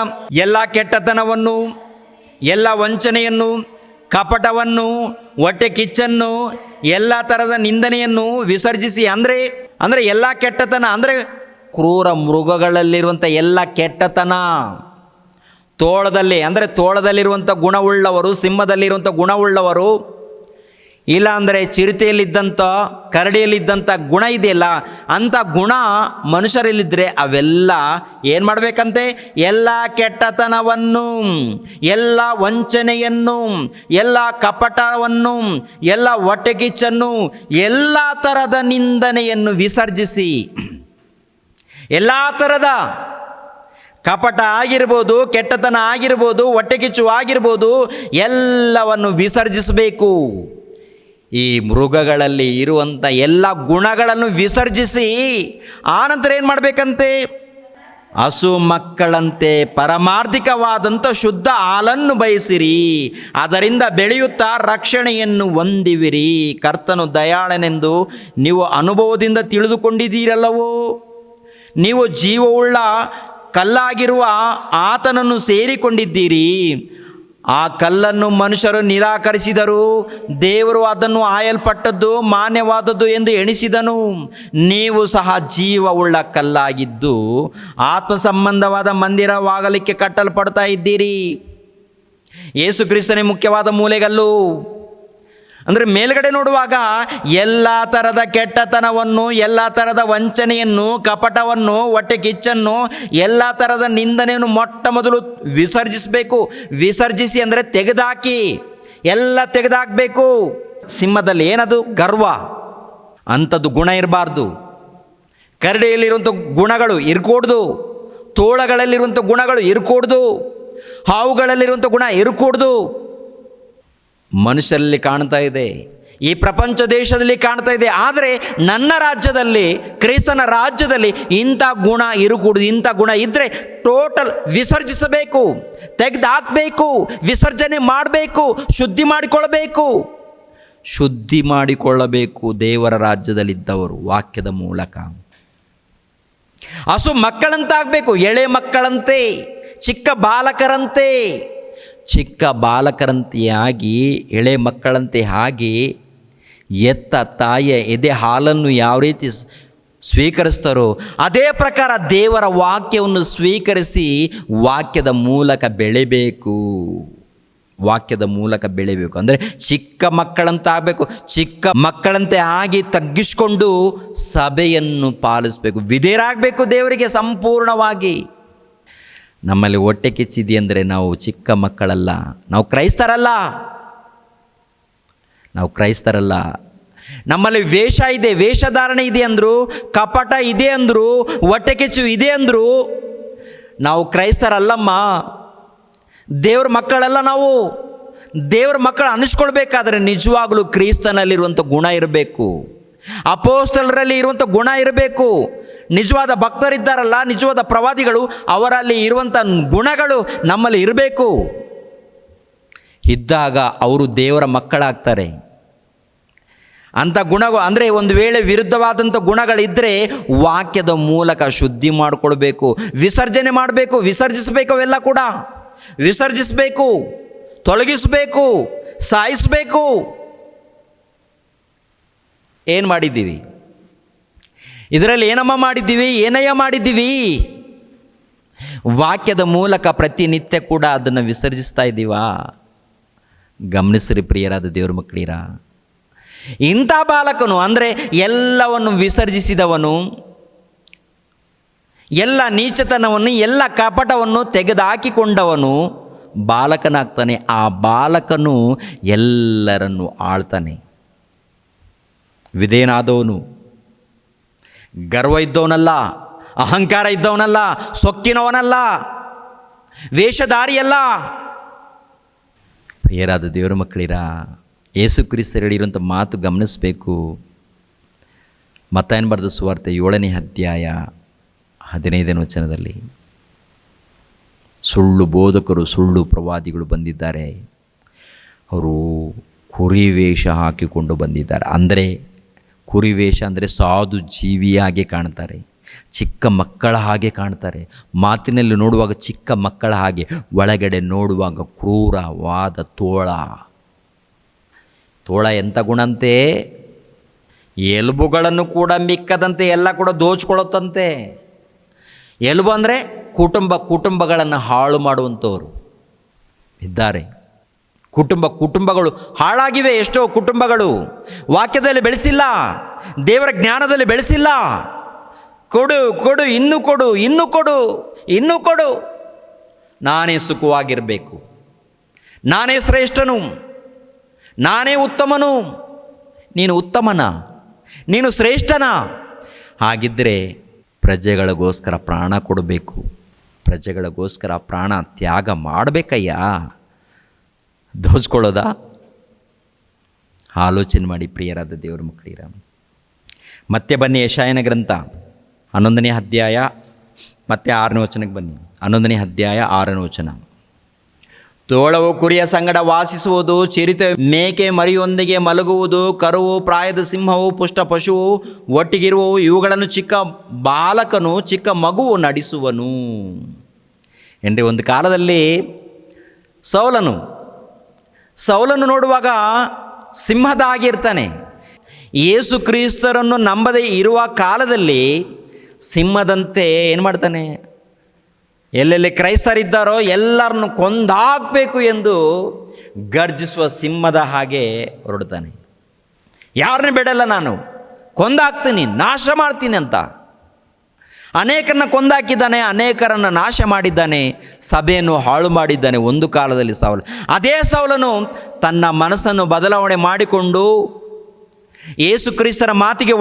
ಎಲ್ಲ ಕೆಟ್ಟತನವನ್ನು, ಎಲ್ಲ ವಂಚನೆಯನ್ನು, ಕಪಟವನ್ನು, ಹೊಟ್ಟೆ ಕಿಚ್ಚನ್ನು, ಎಲ್ಲ ಥರದ ನಿಂದನೆಯನ್ನು ವಿಸರ್ಜಿಸಿ. ಅಂದರೆ ಎಲ್ಲ ಕೆಟ್ಟತನ ಅಂದರೆ ಕ್ರೂರ ಮೃಗಗಳಲ್ಲಿರುವಂಥ ಎಲ್ಲ ಕೆಟ್ಟತನ, ತೋಳದಲ್ಲಿರುವಂಥ ಗುಣವುಳ್ಳವರು, ಸಿಂಹದಲ್ಲಿರುವಂಥ ಗುಣವುಳ್ಳವರು, ಇಲ್ಲ ಅಂದರೆ ಚಿರತೆಯಲ್ಲಿದ್ದಂಥ, ಕರಡಿಯಲ್ಲಿದ್ದಂಥ ಗುಣ ಇದೆಯಲ್ಲ, ಅಂಥ ಗುಣ ಮನುಷ್ಯರಲ್ಲಿದ್ದರೆ ಅವೆಲ್ಲ ಏನು ಮಾಡಬೇಕಂತೆ? ಎಲ್ಲ ಕೆಟ್ಟತನವನ್ನು, ಎಲ್ಲ ವಂಚನೆಯನ್ನು, ಎಲ್ಲ ಕಪಟವನ್ನು, ಎಲ್ಲ ಹೊಟ್ಟೆಕಿಚ್ಚನ್ನು, ಎಲ್ಲ ಥರದ ನಿಂದನೆಯನ್ನು ವಿಸರ್ಜಿಸಿ. ಎಲ್ಲ ಥರದ ಕಪಟ ಆಗಿರ್ಬೋದು, ಕೆಟ್ಟತನ ಆಗಿರ್ಬೋದು, ಹೊಟ್ಟೆಕಿಚ್ಚು ಆಗಿರ್ಬೋದು, ಎಲ್ಲವನ್ನು ವಿಸರ್ಜಿಸಬೇಕು. ಈ ಮೃಗಗಳಲ್ಲಿ ಇರುವಂಥ ಎಲ್ಲ ಗುಣಗಳನ್ನು ವಿಸರ್ಜಿಸಿ ಆನಂತರ ಏನು ಮಾಡಬೇಕಂತೆ? ಹಸು ಮಕ್ಕಳಂತೆ ಪರಮಾರ್ಥಿಕವಾದಂಥ ಶುದ್ಧ ಹಾಲನ್ನು ಬಯಸಿರಿ, ಅದರಿಂದ ಬೆಳೆಯುತ್ತಾ ರಕ್ಷಣೆಯನ್ನು ಹೊಂದಿವಿರಿ. ಕರ್ತನು ದಯಾಳನೆಂದು ನೀವು ಅನುಭವದಿಂದ ತಿಳಿದುಕೊಂಡಿದ್ದೀರಲ್ಲವೋ? ನೀವು ಜೀವವುಳ್ಳ ಕಲ್ಲಾಗಿರುವ ಆತನನ್ನು ಸೇರಿಕೊಂಡಿದ್ದೀರಿ. ಆ ಕಲ್ಲನ್ನು ಮನುಷ್ಯರು ನಿರಾಕರಿಸಿದರು, ದೇವರು ಅದನ್ನು ಆಯಲ್ಪಟ್ಟದ್ದು ಮಾನ್ಯವಾದದ್ದು ಎಂದು ಎಣಿಸಿದನು. ನೀವು ಸಹ ಜೀವವುಳ್ಳ ಕಲ್ಲಾಗಿದ್ದು ಆತ್ಮ ಸಂಬಂಧವಾದ ಮಂದಿರವಾಗಲಿಕ್ಕೆ ಕಟ್ಟಲ್ಪಡ್ತಾ ಇದ್ದೀರಿ. ಯೇಸು ಕ್ರಿಸ್ತನೇ ಮುಖ್ಯವಾದ ಮೂಲೆಗಲ್ಲು. ಅಂದರೆ ಮೇಲ್ಗಡೆ ನೋಡುವಾಗ ಎಲ್ಲ ಥರದ ಕೆಟ್ಟತನವನ್ನು, ಎಲ್ಲ ಥರದ ವಂಚನೆಯನ್ನು, ಕಪಟವನ್ನು, ಹೊಟ್ಟೆ ಕಿಚ್ಚನ್ನು, ಎಲ್ಲ ಥರದ ನಿಂದನೆಯನ್ನು ಮೊಟ್ಟ ಮೊದಲು ವಿಸರ್ಜಿಸಬೇಕು. ವಿಸರ್ಜಿಸಿ ಅಂದರೆ ತೆಗೆದುಹಾಕಿ, ಎಲ್ಲ ತೆಗೆದುಹಾಕಬೇಕು. ಸಿಂಹದಲ್ಲಿ ಏನದು? ಗರ್ವ, ಅಂಥದ್ದು ಗುಣ ಇರಬಾರ್ದು. ಕರಡಿಯಲ್ಲಿರುವಂಥ ಗುಣಗಳು ಇರ್ಕೂಡ್ದು, ತೋಳಗಳಲ್ಲಿರುವಂಥ ಗುಣಗಳು ಇರ್ಕೂಡ್ದು, ಹಾವುಗಳಲ್ಲಿರುವಂಥ ಗುಣ ಇರ್ಕೂಡ್ದು. ಮನುಷ್ಯರಲ್ಲಿ ಕಾಣ್ತಾ ಇದೆ, ಈ ಪ್ರಪಂಚ ದೇಶದಲ್ಲಿ ಕಾಣ್ತಾ ಇದೆ. ಆದರೆ ನನ್ನ ರಾಜ್ಯದಲ್ಲಿ, ಕ್ರೈಸ್ತನ ರಾಜ್ಯದಲ್ಲಿ ಇಂಥ ಗುಣ ಇರಕೂಡದು. ಇಂಥ ಗುಣ ಇದ್ದರೆ ಟೋಟಲ್ ವಿಸರ್ಜಿಸಬೇಕು, ತೆಗೆದು ಹಾಕಬೇಕು, ವಿಸರ್ಜನೆ ಮಾಡಬೇಕು, ಶುದ್ಧಿ ಮಾಡಿಕೊಳ್ಳಬೇಕು ದೇವರ ರಾಜ್ಯದಲ್ಲಿದ್ದವರು ವಾಕ್ಯದ ಮೂಲಕ. ಹಸು ಮಕ್ಕಳಂತಾಗಬೇಕು, ಎಳೆ ಮಕ್ಕಳಂತೆ, ಚಿಕ್ಕ ಬಾಲಕರಂತೆ. ಚಿಕ್ಕ ಬಾಲಕರಂತೆಯಾಗಿ, ಎಳೆ ಮಕ್ಕಳಂತೆ ಆಗಿ, ಎತ್ತ ತಾಯಿಯ ಎದೆ ಹಾಲನ್ನು ಯಾವ ರೀತಿ ಸ್ವೀಕರಿಸ್ತಾರೋ ಅದೇ ಪ್ರಕಾರ ದೇವರ ವಾಕ್ಯವನ್ನು ಸ್ವೀಕರಿಸಿ ವಾಕ್ಯದ ಮೂಲಕ ಬೆಳೆಬೇಕು. ವಾಕ್ಯದ ಮೂಲಕ ಬೆಳೆಯಬೇಕು ಅಂದರೆ ಚಿಕ್ಕ ಮಕ್ಕಳಂತಾಗಬೇಕು. ಚಿಕ್ಕ ಮಕ್ಕಳಂತೆ ಆಗಿ ತಗ್ಗಿಸ್ಕೊಂಡು ಸಭೆಯನ್ನು ಪಾಲಿಸಬೇಕು, ವಿಧೇಯರಾಗಬೇಕು ದೇವರಿಗೆ ಸಂಪೂರ್ಣವಾಗಿ. ನಮ್ಮಲ್ಲಿ ಹೊಟ್ಟೆ ಕಿಚ್ಚಿದೆ ಅಂದರೆ ನಾವು ಚಿಕ್ಕ ಮಕ್ಕಳಲ್ಲ, ನಾವು ಕ್ರೈಸ್ತರಲ್ಲ. ನಮ್ಮಲ್ಲಿ ವೇಷ ಇದೆ, ವೇಷಧಾರಣೆ ಇದೆ ಅಂದರು, ಕಪಟ ಇದೆ ಅಂದರು, ಹೊಟ್ಟೆ ಕಿಚ್ಚು ಇದೆ ಅಂದರು, ನಾವು ಕ್ರೈಸ್ತರಲ್ಲಮ್ಮ, ದೇವ್ರ ಮಕ್ಕಳಲ್ಲ. ನಾವು ದೇವ್ರ ಮಕ್ಕಳು ಅನ್ನಿಸ್ಕೊಳ್ಬೇಕಾದ್ರೆ ನಿಜವಾಗಲೂ ಕ್ರಿಸ್ತನಲ್ಲಿರುವಂಥ ಗುಣ ಇರಬೇಕು, ಅಪೊಸ್ತಲರಲ್ಲಿ ಇರುವಂಥ ಗುಣ ಇರಬೇಕು. ನಿಜವಾದ ಭಕ್ತರಿದ್ದಾರಲ್ಲ, ನಿಜವಾದ ಪ್ರವಾದಿಗಳು, ಅವರಲ್ಲಿ ಇರುವಂಥ ಗುಣಗಳು ನಮ್ಮಲ್ಲಿ ಇರಬೇಕು. ಇದ್ದಾಗ ಅವರು ದೇವರ ಮಕ್ಕಳಾಗ್ತಾರೆ. ಅಂಥ ಗುಣಗಳು ಅಂದರೆ ಒಂದು ವೇಳೆ ವಿರುದ್ಧವಾದಂಥ ಗುಣಗಳಿದ್ದರೆ ವಾಕ್ಯದ ಮೂಲಕ ಶುದ್ಧಿ ಮಾಡಿಕೊಳ್ಬೇಕು, ವಿಸರ್ಜನೆ ಮಾಡಬೇಕು, ವಿಸರ್ಜಿಸಬೇಕು. ಅವೆಲ್ಲ ಕೂಡ ವಿಸರ್ಜಿಸಬೇಕು, ತೊಲಗಿಸಬೇಕು, ಸಾಯಿಸಬೇಕು. ಏನು ಮಾಡಿದ್ದೀವಿ ಇದರಲ್ಲಿ? ಏನಮ್ಮ ಮಾಡಿದ್ದೀವಿ? ಏನಯ್ಯ ಮಾಡಿದ್ದೀವಿ? ವಾಕ್ಯದ ಮೂಲಕ ಪ್ರತಿನಿತ್ಯ ಕೂಡ ಅದನ್ನು ವಿಸರ್ಜಿಸ್ತಾ ಇದ್ದೀವಾ? ಗಮನಿಸ್ರಿ ಪ್ರಿಯರಾದ ದೇವ್ರ ಮಕ್ಕಳಿರ. ಇಂಥ ಬಾಲಕನು ಅಂದರೆ ಎಲ್ಲವನ್ನು ವಿಸರ್ಜಿಸಿದವನು, ಎಲ್ಲ ನೀಚತನವನ್ನು, ಎಲ್ಲ ಕಪಟವನ್ನು ತೆಗೆದುಹಾಕಿಕೊಂಡವನು ಬಾಲಕನಾಗ್ತಾನೆ. ಆ ಬಾಲಕನು ಎಲ್ಲರನ್ನು ಆಳ್ತಾನೆ. ವಿಧೇಯನಾದವನು, ಗರ್ವ ಇದ್ದವನಲ್ಲ, ಅಹಂಕಾರ ಇದ್ದವನಲ್ಲ, ಸೊಕ್ಕಿನವನಲ್ಲ, ವೇಷಧಾರಿಯಲ್ಲ. ಪ್ರಿಯರಾದ ದೇವರ ಮಕ್ಕಳಿರ, ಯೇಸು ಕ್ರಿಸ್ತರು ಹೇಳಿರುವಂಥ ಮಾತು ಗಮನಿಸಬೇಕು. ಮತ್ತಾಯನ ಬರೆದ ಸುವಾರ್ತೆ 7ನೇ ಅಧ್ಯಾಯ 15ನೇ ವಚನದಲ್ಲಿ ಸುಳ್ಳು ಬೋಧಕರು, ಸುಳ್ಳು ಪ್ರವಾದಿಗಳು ಬಂದಿದ್ದಾರೆ. ಅವರು ಕುರಿವೇಷ ಹಾಕಿಕೊಂಡು ಬಂದಿದ್ದಾರೆ. ಅಂದರೆ ಕುರಿವೇಷ ಅಂದರೆ ಸಾಧು ಜೀವಿಯಾಗೆ ಕಾಣ್ತಾರೆ, ಚಿಕ್ಕ ಮಕ್ಕಳ ಹಾಗೆ ಕಾಣ್ತಾರೆ. ಮಾತಿನಲ್ಲಿ ನೋಡುವಾಗ ಚಿಕ್ಕ ಮಕ್ಕಳ ಹಾಗೆ, ಒಳಗಡೆ ನೋಡುವಾಗ ಕ್ರೂರವಾದ ತೋಳ. ಎಂಥ ಗುಣಂತೆ? ಎಲುಬುಗಳನ್ನು ಕೂಡ ಮಿಕ್ಕದಂತೆ ಎಲ್ಲ ಕೂಡ ದೋಚ್ಕೊಳ್ಳುತ್ತಂತೆ. ಎಲುಬು ಅಂದರೆ ಕುಟುಂಬಗಳನ್ನು ಹಾಳು ಮಾಡುವಂಥವ್ರು ಇದ್ದಾರೆ. ಕುಟುಂಬಗಳು ಹಾಳಾಗಿವೆ. ಎಷ್ಟೋ ಕುಟುಂಬಗಳು ವಾಕ್ಯದಲ್ಲಿ ಬೆಳೆಸಿಲ್ಲ, ದೇವರ ಜ್ಞಾನದಲ್ಲಿ ಬೆಳೆಸಿಲ್ಲ. ಕೊಡು, ಇನ್ನೂ ಕೊಡು. ನಾನೇ ಸುಖವಾಗಿರಬೇಕು, ನಾನೇ ಶ್ರೇಷ್ಠನು, ನಾನೇ ಉತ್ತಮನು. ನೀನು ಉತ್ತಮನ? ನೀನು ಶ್ರೇಷ್ಠನ? ಹಾಗಿದ್ದರೆ ಪ್ರಜೆಗಳಿಗೋಸ್ಕರ ಪ್ರಾಣ ಕೊಡಬೇಕು, ಪ್ರಜೆಗಳಿಗೋಸ್ಕರ ಪ್ರಾಣ ತ್ಯಾಗ ಮಾಡಬೇಕಯ್ಯ. ದೋಚ್ಕೊಳ್ಳೋದಾ? ಆಲೋಚನೆ ಮಾಡಿ ಪ್ರಿಯರಾದ ದೇವರ ಮಕ್ಕಳಿರ. ಮತ್ತೆ ಬನ್ನಿ ಯೆಶಾಯನ ಗ್ರಂಥ 11ನೇ ಅಧ್ಯಾಯ ಮತ್ತೆ 6ನೇ ವಚನಕ್ಕೆ ಬನ್ನಿ. 11ನೇ ಅಧ್ಯಾಯ 6ನೇ ವಚನ. ತೋಳವು ಕುರಿಯ ಸಂಗಡ ವಾಸಿಸುವುದು, ಚಿರತೆ ಮೇಕೆ ಮರಿಯೊಂದಿಗೆ ಮಲಗುವುದು, ಕರುವು, ಪ್ರಾಯದ ಸಿಂಹವು, ಪುಷ್ಟ ಪಶುವು ಒಟ್ಟಿಗಿರುವವು. ಇವುಗಳನ್ನು ಚಿಕ್ಕ ಬಾಲಕನು, ಚಿಕ್ಕ ಮಗುವು ನಡೆಸುವನು. ಏನ್ರಿ, ಒಂದು ಕಾಲದಲ್ಲಿ ಸೌಲನು ನೋಡುವಾಗ ಸಿಂಹದ ಆಗಿರ್ತಾನೆ. ಯೇಸು ಕ್ರಿಸ್ತರನ್ನು ನಂಬದೇ ಇರುವ ಕಾಲದಲ್ಲಿ ಸಿಂಹದಂತೆ ಏನು ಮಾಡ್ತಾನೆ? ಎಲ್ಲೆಲ್ಲಿ ಕ್ರೈಸ್ತರಿದ್ದಾರೋ ಎಲ್ಲರನ್ನು ಕೊಂದಾಕಬೇಕು ಎಂದು ಗರ್ಜಿಸುವ ಸಿಂಹದ ಹಾಗೆ ಹೊರಡ್ತಾನೆ. ಯಾರನ್ನ ಬಿಡಲ್ಲ, ನಾನು ಕೊಂದಾಕ್ತೀನಿ, ನಾಶ ಮಾಡ್ತೀನಿ ಅಂತ. ಅನೇಕರನ್ನ ಕೊಂದಾಕಿದ್ದಾನೆ, ಅನೇಕರನ್ನು ನಾಶ ಮಾಡಿದ್ದಾನೆ, ಸಭೆಯನ್ನು ಹಾಳು ಮಾಡಿದ್ದಾನೆ ಒಂದು ಕಾಲದಲ್ಲಿ ಸೌಲ. ಅದೇ ಸೌಲನು ತನ್ನ ಮನಸ್ಸನ್ನು ಬದಲಾವಣೆ ಮಾಡಿಕೊಂಡು ಯೇಸು ಕ್ರಿಸ್ತನ ಮಾತಿಗೆ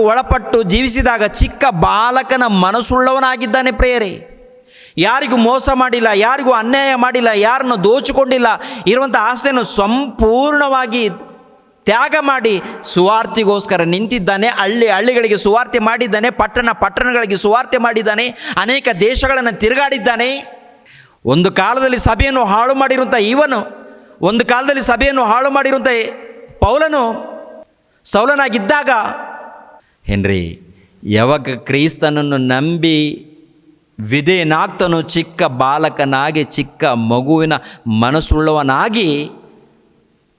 ಒಳಪಟ್ಟು ಜೀವಿಸಿದಾಗ ಚಿಕ್ಕ ಬಾಲಕನ ಮನಸ್ಸುಳ್ಳವನಾಗಿದ್ದಾನೆ ಪ್ರಿಯರೇ. ಯಾರಿಗೂ ಮೋಸ ಮಾಡಿಲ್ಲ, ಯಾರಿಗೂ ಅನ್ಯಾಯ ಮಾಡಿಲ್ಲ, ಯಾರನ್ನು ದೋಚಿಕೊಂಡಿಲ್ಲ. ಇರುವಂಥ ಆಸ್ತಿಯನ್ನು ಸಂಪೂರ್ಣವಾಗಿ ತ್ಯಾಗ ಮಾಡಿ ಸುವಾರ್ತೆಗೋಸ್ಕರ ನಿಂತಿದ್ದಾನೆ. ಹಳ್ಳಿಗಳಿಗೆ ಸುವಾರ್ತೆ ಮಾಡಿದ್ದಾನೆ, ಪಟ್ಟಣಗಳಿಗೆ ಸುವಾರ್ತೆ ಮಾಡಿದ್ದಾನೆ, ಅನೇಕ ದೇಶಗಳನ್ನು ತಿರುಗಾಡಿದ್ದಾನೆ. ಒಂದು ಕಾಲದಲ್ಲಿ ಸಭೆಯನ್ನು ಹಾಳು ಮಾಡಿರುವಂಥ ಒಂದು ಕಾಲದಲ್ಲಿ ಸಭೆಯನ್ನು ಹಾಳು ಮಾಡಿರುವಂಥ ಪೌಲನು ಸೌಲನಾಗಿದ್ದಾಗ ಹೆನ್ರಿ, ಯಾವಾಗ ಕ್ರಿಸ್ತನನ್ನು ನಂಬಿ ವಿಧೇಯನಾಗ್ತನೋ, ಚಿಕ್ಕ ಬಾಲಕನಾಗಿ, ಚಿಕ್ಕ ಮಗುವಿನ ಮನಸ್ಸುಳ್ಳವನಾಗಿ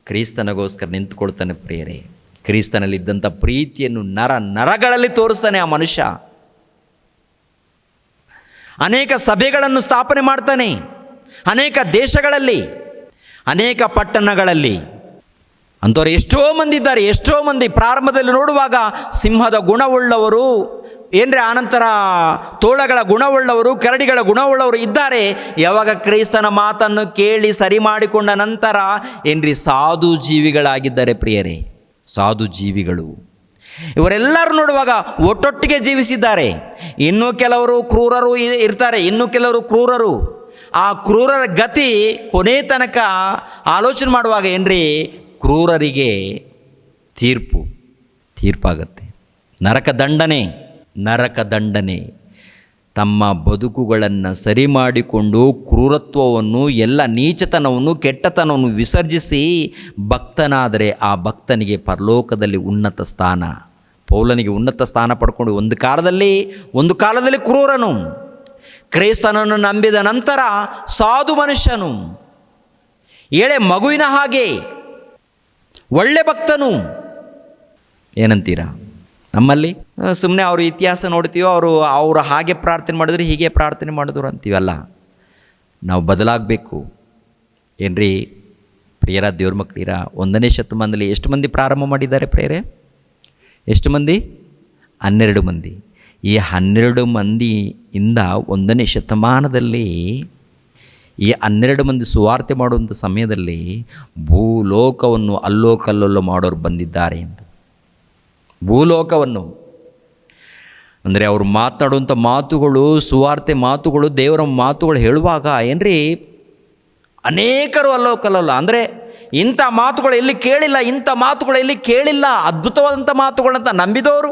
ಕ್ರಿಸ್ತನಿಗೋಸ್ಕರ ನಿಂತುಕೊಳ್ತಾನೆ ಪ್ರಿಯರೇ. ಕ್ರಿಸ್ತನಲ್ಲಿದ್ದಂಥ ಪ್ರೀತಿಯನ್ನು ನರಗಳಲ್ಲಿ ತೋರಿಸ್ತಾನೆ ಆ ಮನುಷ್ಯ. ಅನೇಕ ಸಭೆಗಳನ್ನು ಸ್ಥಾಪನೆ ಮಾಡ್ತಾನೆ, ಅನೇಕ ದೇಶಗಳಲ್ಲಿ, ಅನೇಕ ಪಟ್ಟಣಗಳಲ್ಲಿ. ಅಂಥವ್ರು ಎಷ್ಟೋ ಮಂದಿ ಇದ್ದಾರೆ. ಎಷ್ಟೋ ಮಂದಿ ಪ್ರಾರಂಭದಲ್ಲಿ ನೋಡುವಾಗ ಸಿಂಹದ ಗುಣವುಳ್ಳವರು, ಆನಂತರ ತೋಳಗಳ ಗುಣವುಳ್ಳವರು, ಕರಡಿಗಳ ಗುಣವುಳ್ಳವರು ಇದ್ದಾರೆ. ಯಾವಾಗ ಕ್ರೈಸ್ತನ ಮಾತನ್ನು ಕೇಳಿ ಸರಿ ಮಾಡಿಕೊಂಡ ನಂತರ ಸಾಧು ಜೀವಿಗಳಾಗಿದ್ದಾರೆ ಪ್ರಿಯರೇ, ಸಾಧು ಜೀವಿಗಳು. ಇವರೆಲ್ಲರೂ ನೋಡುವಾಗ ಒಟ್ಟೊಟ್ಟಿಗೆ ಜೀವಿಸಿದ್ದಾರೆ. ಇನ್ನೂ ಕೆಲವರು ಕ್ರೂರರು ಇರ್ತಾರೆ, ಇನ್ನೂ ಕೆಲವರು ಕ್ರೂರರು. ಆ ಕ್ರೂರರ ಗತಿ ಕೊನೆ ತನಕ ಆಲೋಚನೆ ಮಾಡುವಾಗ ಕ್ರೂರರಿಗೆ ತೀರ್ಪಾಗತ್ತೆ. ನರಕ ದಂಡನೆ. ತಮ್ಮ ಬದುಕುಗಳನ್ನು ಸರಿ ಮಾಡಿಕೊಂಡು ಕ್ರೂರತ್ವವನ್ನು, ಎಲ್ಲ ನೀಚತನವನ್ನು, ಕೆಟ್ಟತನವನ್ನು ವಿಸರ್ಜಿಸಿ ಭಕ್ತನಾದರೆ ಆ ಭಕ್ತನಿಗೆ ಪರಲೋಕದಲ್ಲಿ ಉನ್ನತ ಸ್ಥಾನ. ಪೌಲನಿಗೆ ಉನ್ನತ ಸ್ಥಾನ ಪಡ್ಕೊಂಡು ಒಂದು ಕಾಲದಲ್ಲಿ ಕ್ರೂರನು, ಕ್ರೈಸ್ತನನ್ನು ನಂಬಿದ ನಂತರ ಸಾಧು ಮನುಷ್ಯನು, ಎಳೆ ಮಗುವಿನ ಹಾಗೆ ಒಳ್ಳೆ ಭಕ್ತನು. ಏನಂತೀರಾ? ನಮ್ಮಲ್ಲಿ ಸುಮ್ಮನೆ ಅವ್ರ ಇತಿಹಾಸ ನೋಡ್ತೀವೋ, ಅವರು ಹಾಗೆ ಪ್ರಾರ್ಥನೆ ಮಾಡಿದ್ರು, ಹೀಗೆ ಪ್ರಾರ್ಥನೆ ಮಾಡಿದ್ರು ಅಂತೀವಲ್ಲ. ನಾವು ಬದಲಾಗಬೇಕು ಏನ್ರಿ ಪ್ರಿಯರ, ದೇವ್ರ ಮಕ್ಕಳಿರ. 1ನೇ ಶತಮಾನದಲ್ಲಿ ಎಷ್ಟು ಮಂದಿ ಪ್ರಾರಂಭ ಮಾಡಿದ್ದಾರೆ ಪ್ರಿಯರೇ? ಎಷ್ಟು ಮಂದಿ? 12 ಮಂದಿ. ಈ 12 ಮಂದಿಯಿಂದ 1ನೇ ಶತಮಾನದಲ್ಲಿ ಈ 12 ಮಂದಿ ಸುವಾರ್ತೆ ಮಾಡುವಂಥ ಸಮಯದಲ್ಲಿ ಭೂಲೋಕವನ್ನು ಅಲ್ಲೋಕಲ್ಲೊಲ್ಲೋ ಮಾಡೋರು ಬಂದಿದ್ದಾರೆ ಅಂತ. ಭೂಲೋಕವನ್ನು ಅಂದರೆ ಅವರು ಮಾತನಾಡುವಂಥ ಮಾತುಗಳು, ಸುವಾರ್ತೆ ಮಾತುಗಳು, ದೇವರ ಮಾತುಗಳು ಹೇಳುವಾಗ ಏನ್ರಿ ಅನೇಕರು ಅಲ್ಲೋಕಲ್ಲಲ್ಲ. ಅಂದರೆ ಇಂಥ ಮಾತುಗಳು ಎಲ್ಲಿ ಕೇಳಿಲ್ಲ, ಇಂಥ ಮಾತುಗಳು ಎಲ್ಲಿ ಕೇಳಿಲ್ಲ, ಅದ್ಭುತವಾದಂಥ ಮಾತುಗಳಂತ ನಂಬಿದವರು,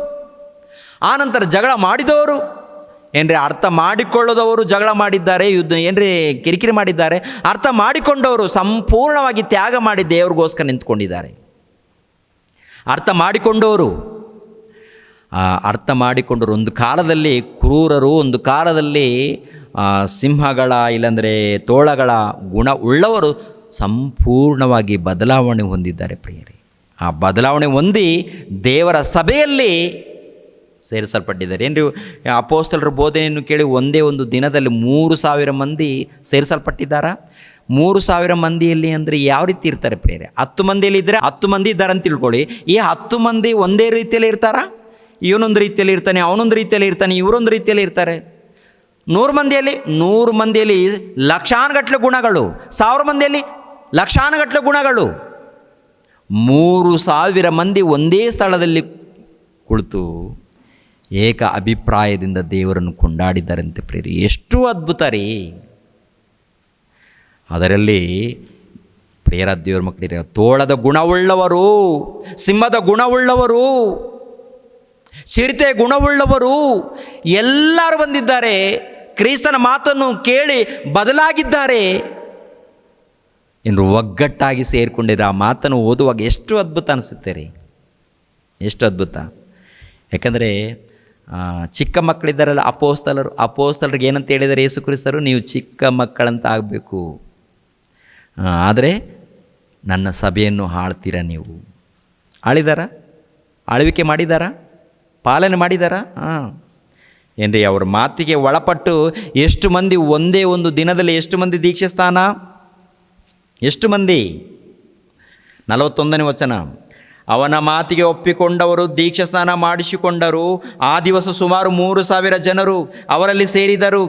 ಆನಂತರ ಜಗಳ ಮಾಡಿದವರು, ಏನ್ರಿ ಅರ್ಥ ಮಾಡಿಕೊಳ್ಳದವರು ಜಗಳ ಮಾಡಿದ್ದಾರೆ, ಯುದ್ಧ ಏನ್ರಿ ಕಿರಿಕಿರಿ ಮಾಡಿದ್ದಾರೆ. ಅರ್ಥ ಮಾಡಿಕೊಂಡವರು ಸಂಪೂರ್ಣವಾಗಿ ತ್ಯಾಗ ಮಾಡಿ ದೇವ್ರಿಗೋಸ್ಕರ ನಿಂತ್ಕೊಂಡಿದ್ದಾರೆ. ಅರ್ಥ ಮಾಡಿಕೊಂಡವರು ಒಂದು ಕಾಲದಲ್ಲಿ ಕ್ರೂರರು, ಒಂದು ಕಾಲದಲ್ಲಿ ಸಿಂಹಗಳ ಇಲ್ಲಾಂದರೆ ತೋಳಗಳ ಗುಣ ಉಳ್ಳವರು ಸಂಪೂರ್ಣವಾಗಿ ಬದಲಾವಣೆ ಹೊಂದಿದ್ದಾರೆ ಪ್ರಿಯರೇ. ಆ ಬದಲಾವಣೆ ಹೊಂದಿ ದೇವರ ಸಭೆಯಲ್ಲಿ ಸೇರಿಸಲ್ಪಟ್ಟಿದ್ದಾರೆ. ಏನ್ರಿ ಅಪೊಸ್ತಲರ ಬೋಧನೆಯನ್ನು ಕೇಳಿ ಒಂದೇ ಒಂದು ದಿನದಲ್ಲಿ 3,000 ಮಂದಿ ಸೇರಿಸಲ್ಪಟ್ಟಿದ್ದಾರಾ? 3,000 ಮಂದಿಯಲ್ಲಿ ಅಂದರೆ ಯಾವ ರೀತಿ ಇರ್ತಾರೆ ಪ್ರಿಯರೇ? 10 ಮಂದಿಯಲ್ಲಿ ಇದ್ದರೆ 10 ಮಂದಿ ಇದ್ದಾರೆ ಅಂತ ತಿಳ್ಕೊಳ್ಳಿ. ಈ 10 ಮಂದಿ ಒಂದೇ ರೀತಿಯಲ್ಲಿ ಇರ್ತಾರಾ? ಇವನೊಂದು ರೀತಿಯಲ್ಲಿ ಇರ್ತಾನೆ, ಅವನೊಂದು ರೀತಿಯಲ್ಲಿ ಇರ್ತಾನೆ, ಇವರೊಂದು ರೀತಿಯಲ್ಲಿ ಇರ್ತಾರೆ. 100 ಮಂದಿಯಲ್ಲಿ ಲಕ್ಷಾನುಗಟ್ಟಲೆ ಗುಣಗಳು, 1000 ಮಂದಿಯಲ್ಲಿ ಲಕ್ಷಾನುಗಟ್ಟಲೆ ಗುಣಗಳು. 3,000 ಮಂದಿ ಒಂದೇ ಸ್ಥಳದಲ್ಲಿ ಕುಳಿತು ಏಕ ಅಭಿಪ್ರಾಯದಿಂದ ದೇವರನ್ನು ಕೊಂಡಾಡಿದ್ದಾರಂತೆ ಪ್ರಿಯರೇ. ಎಷ್ಟು ಅದ್ಭುತ ರೀ! ಅದರಲ್ಲಿ ಪ್ರಿಯರ ದೇವರ ಮಕ್ಕಳಿರ, ತೋಳದ ಗುಣವುಳ್ಳವರು, ಸಿಂಹದ ಗುಣವುಳ್ಳವರು, ಚಿರತೆ ಗುಣವುಳ್ಳವರು ಎಲ್ಲರೂ ಬಂದಿದ್ದಾರೆ. ಕ್ರಿಸ್ತನ ಮಾತನ್ನು ಕೇಳಿ ಬದಲಾಗಿದ್ದಾರೆ. ಇನ್ನು ಒಗ್ಗಟ್ಟಾಗಿ ಸೇರಿಕೊಂಡಿರೋ ಆ ಮಾತನ್ನು ಓದುವಾಗ ಎಷ್ಟು ಅದ್ಭುತ ಅನಿಸುತ್ತೆ ರೀ, ಎಷ್ಟು ಅದ್ಭುತ. ಯಾಕಂದರೆ ಚಿಕ್ಕ ಮಕ್ಕಳಿದ್ದಾರಲ್ಲ ಅಪೋಸ್ತಲರಿಗೆ ಏನಂತ ಹೇಳಿದ್ದಾರೆ ಯೇಸು ಕ್ರಿಸ್ತರು? ನೀವು ಚಿಕ್ಕ ಮಕ್ಕಳಂತ ಆಗಬೇಕು, ಆದರೆ ನನ್ನ ಸಭೆಯನ್ನು ಆಳ್ತೀರ. ನೀವು ಆಳ್ವಿಕೆ ಮಾಡಿದಾರಾ? ಪಾಲನೆ ಮಾಡಿದಾರಾ? ಏನ್ರಿ ಅವ್ರ ಮಾತಿಗೆ ಒಳಪಟ್ಟು ಎಷ್ಟು ಮಂದಿ ಒಂದೇ ಒಂದು ದಿನದಲ್ಲಿ ಎಷ್ಟು ಮಂದಿ ದೀಕ್ಷೆ ಸ್ಥಾನ? ಎಷ್ಟು ಮಂದಿ? 41ನೇ ವಚನ, ಅವನ ಮಾತಿಗೆ ಒಪ್ಪಿಕೊಂಡವರು ದೀಕ್ಷಾ ಸ್ನಾನ ಮಾಡಿಸಿಕೊಂಡರು. ಆ ದಿವಸ ಸುಮಾರು 3,000 ಜನರು ಅವರಲ್ಲಿ ಸೇರಿದರು.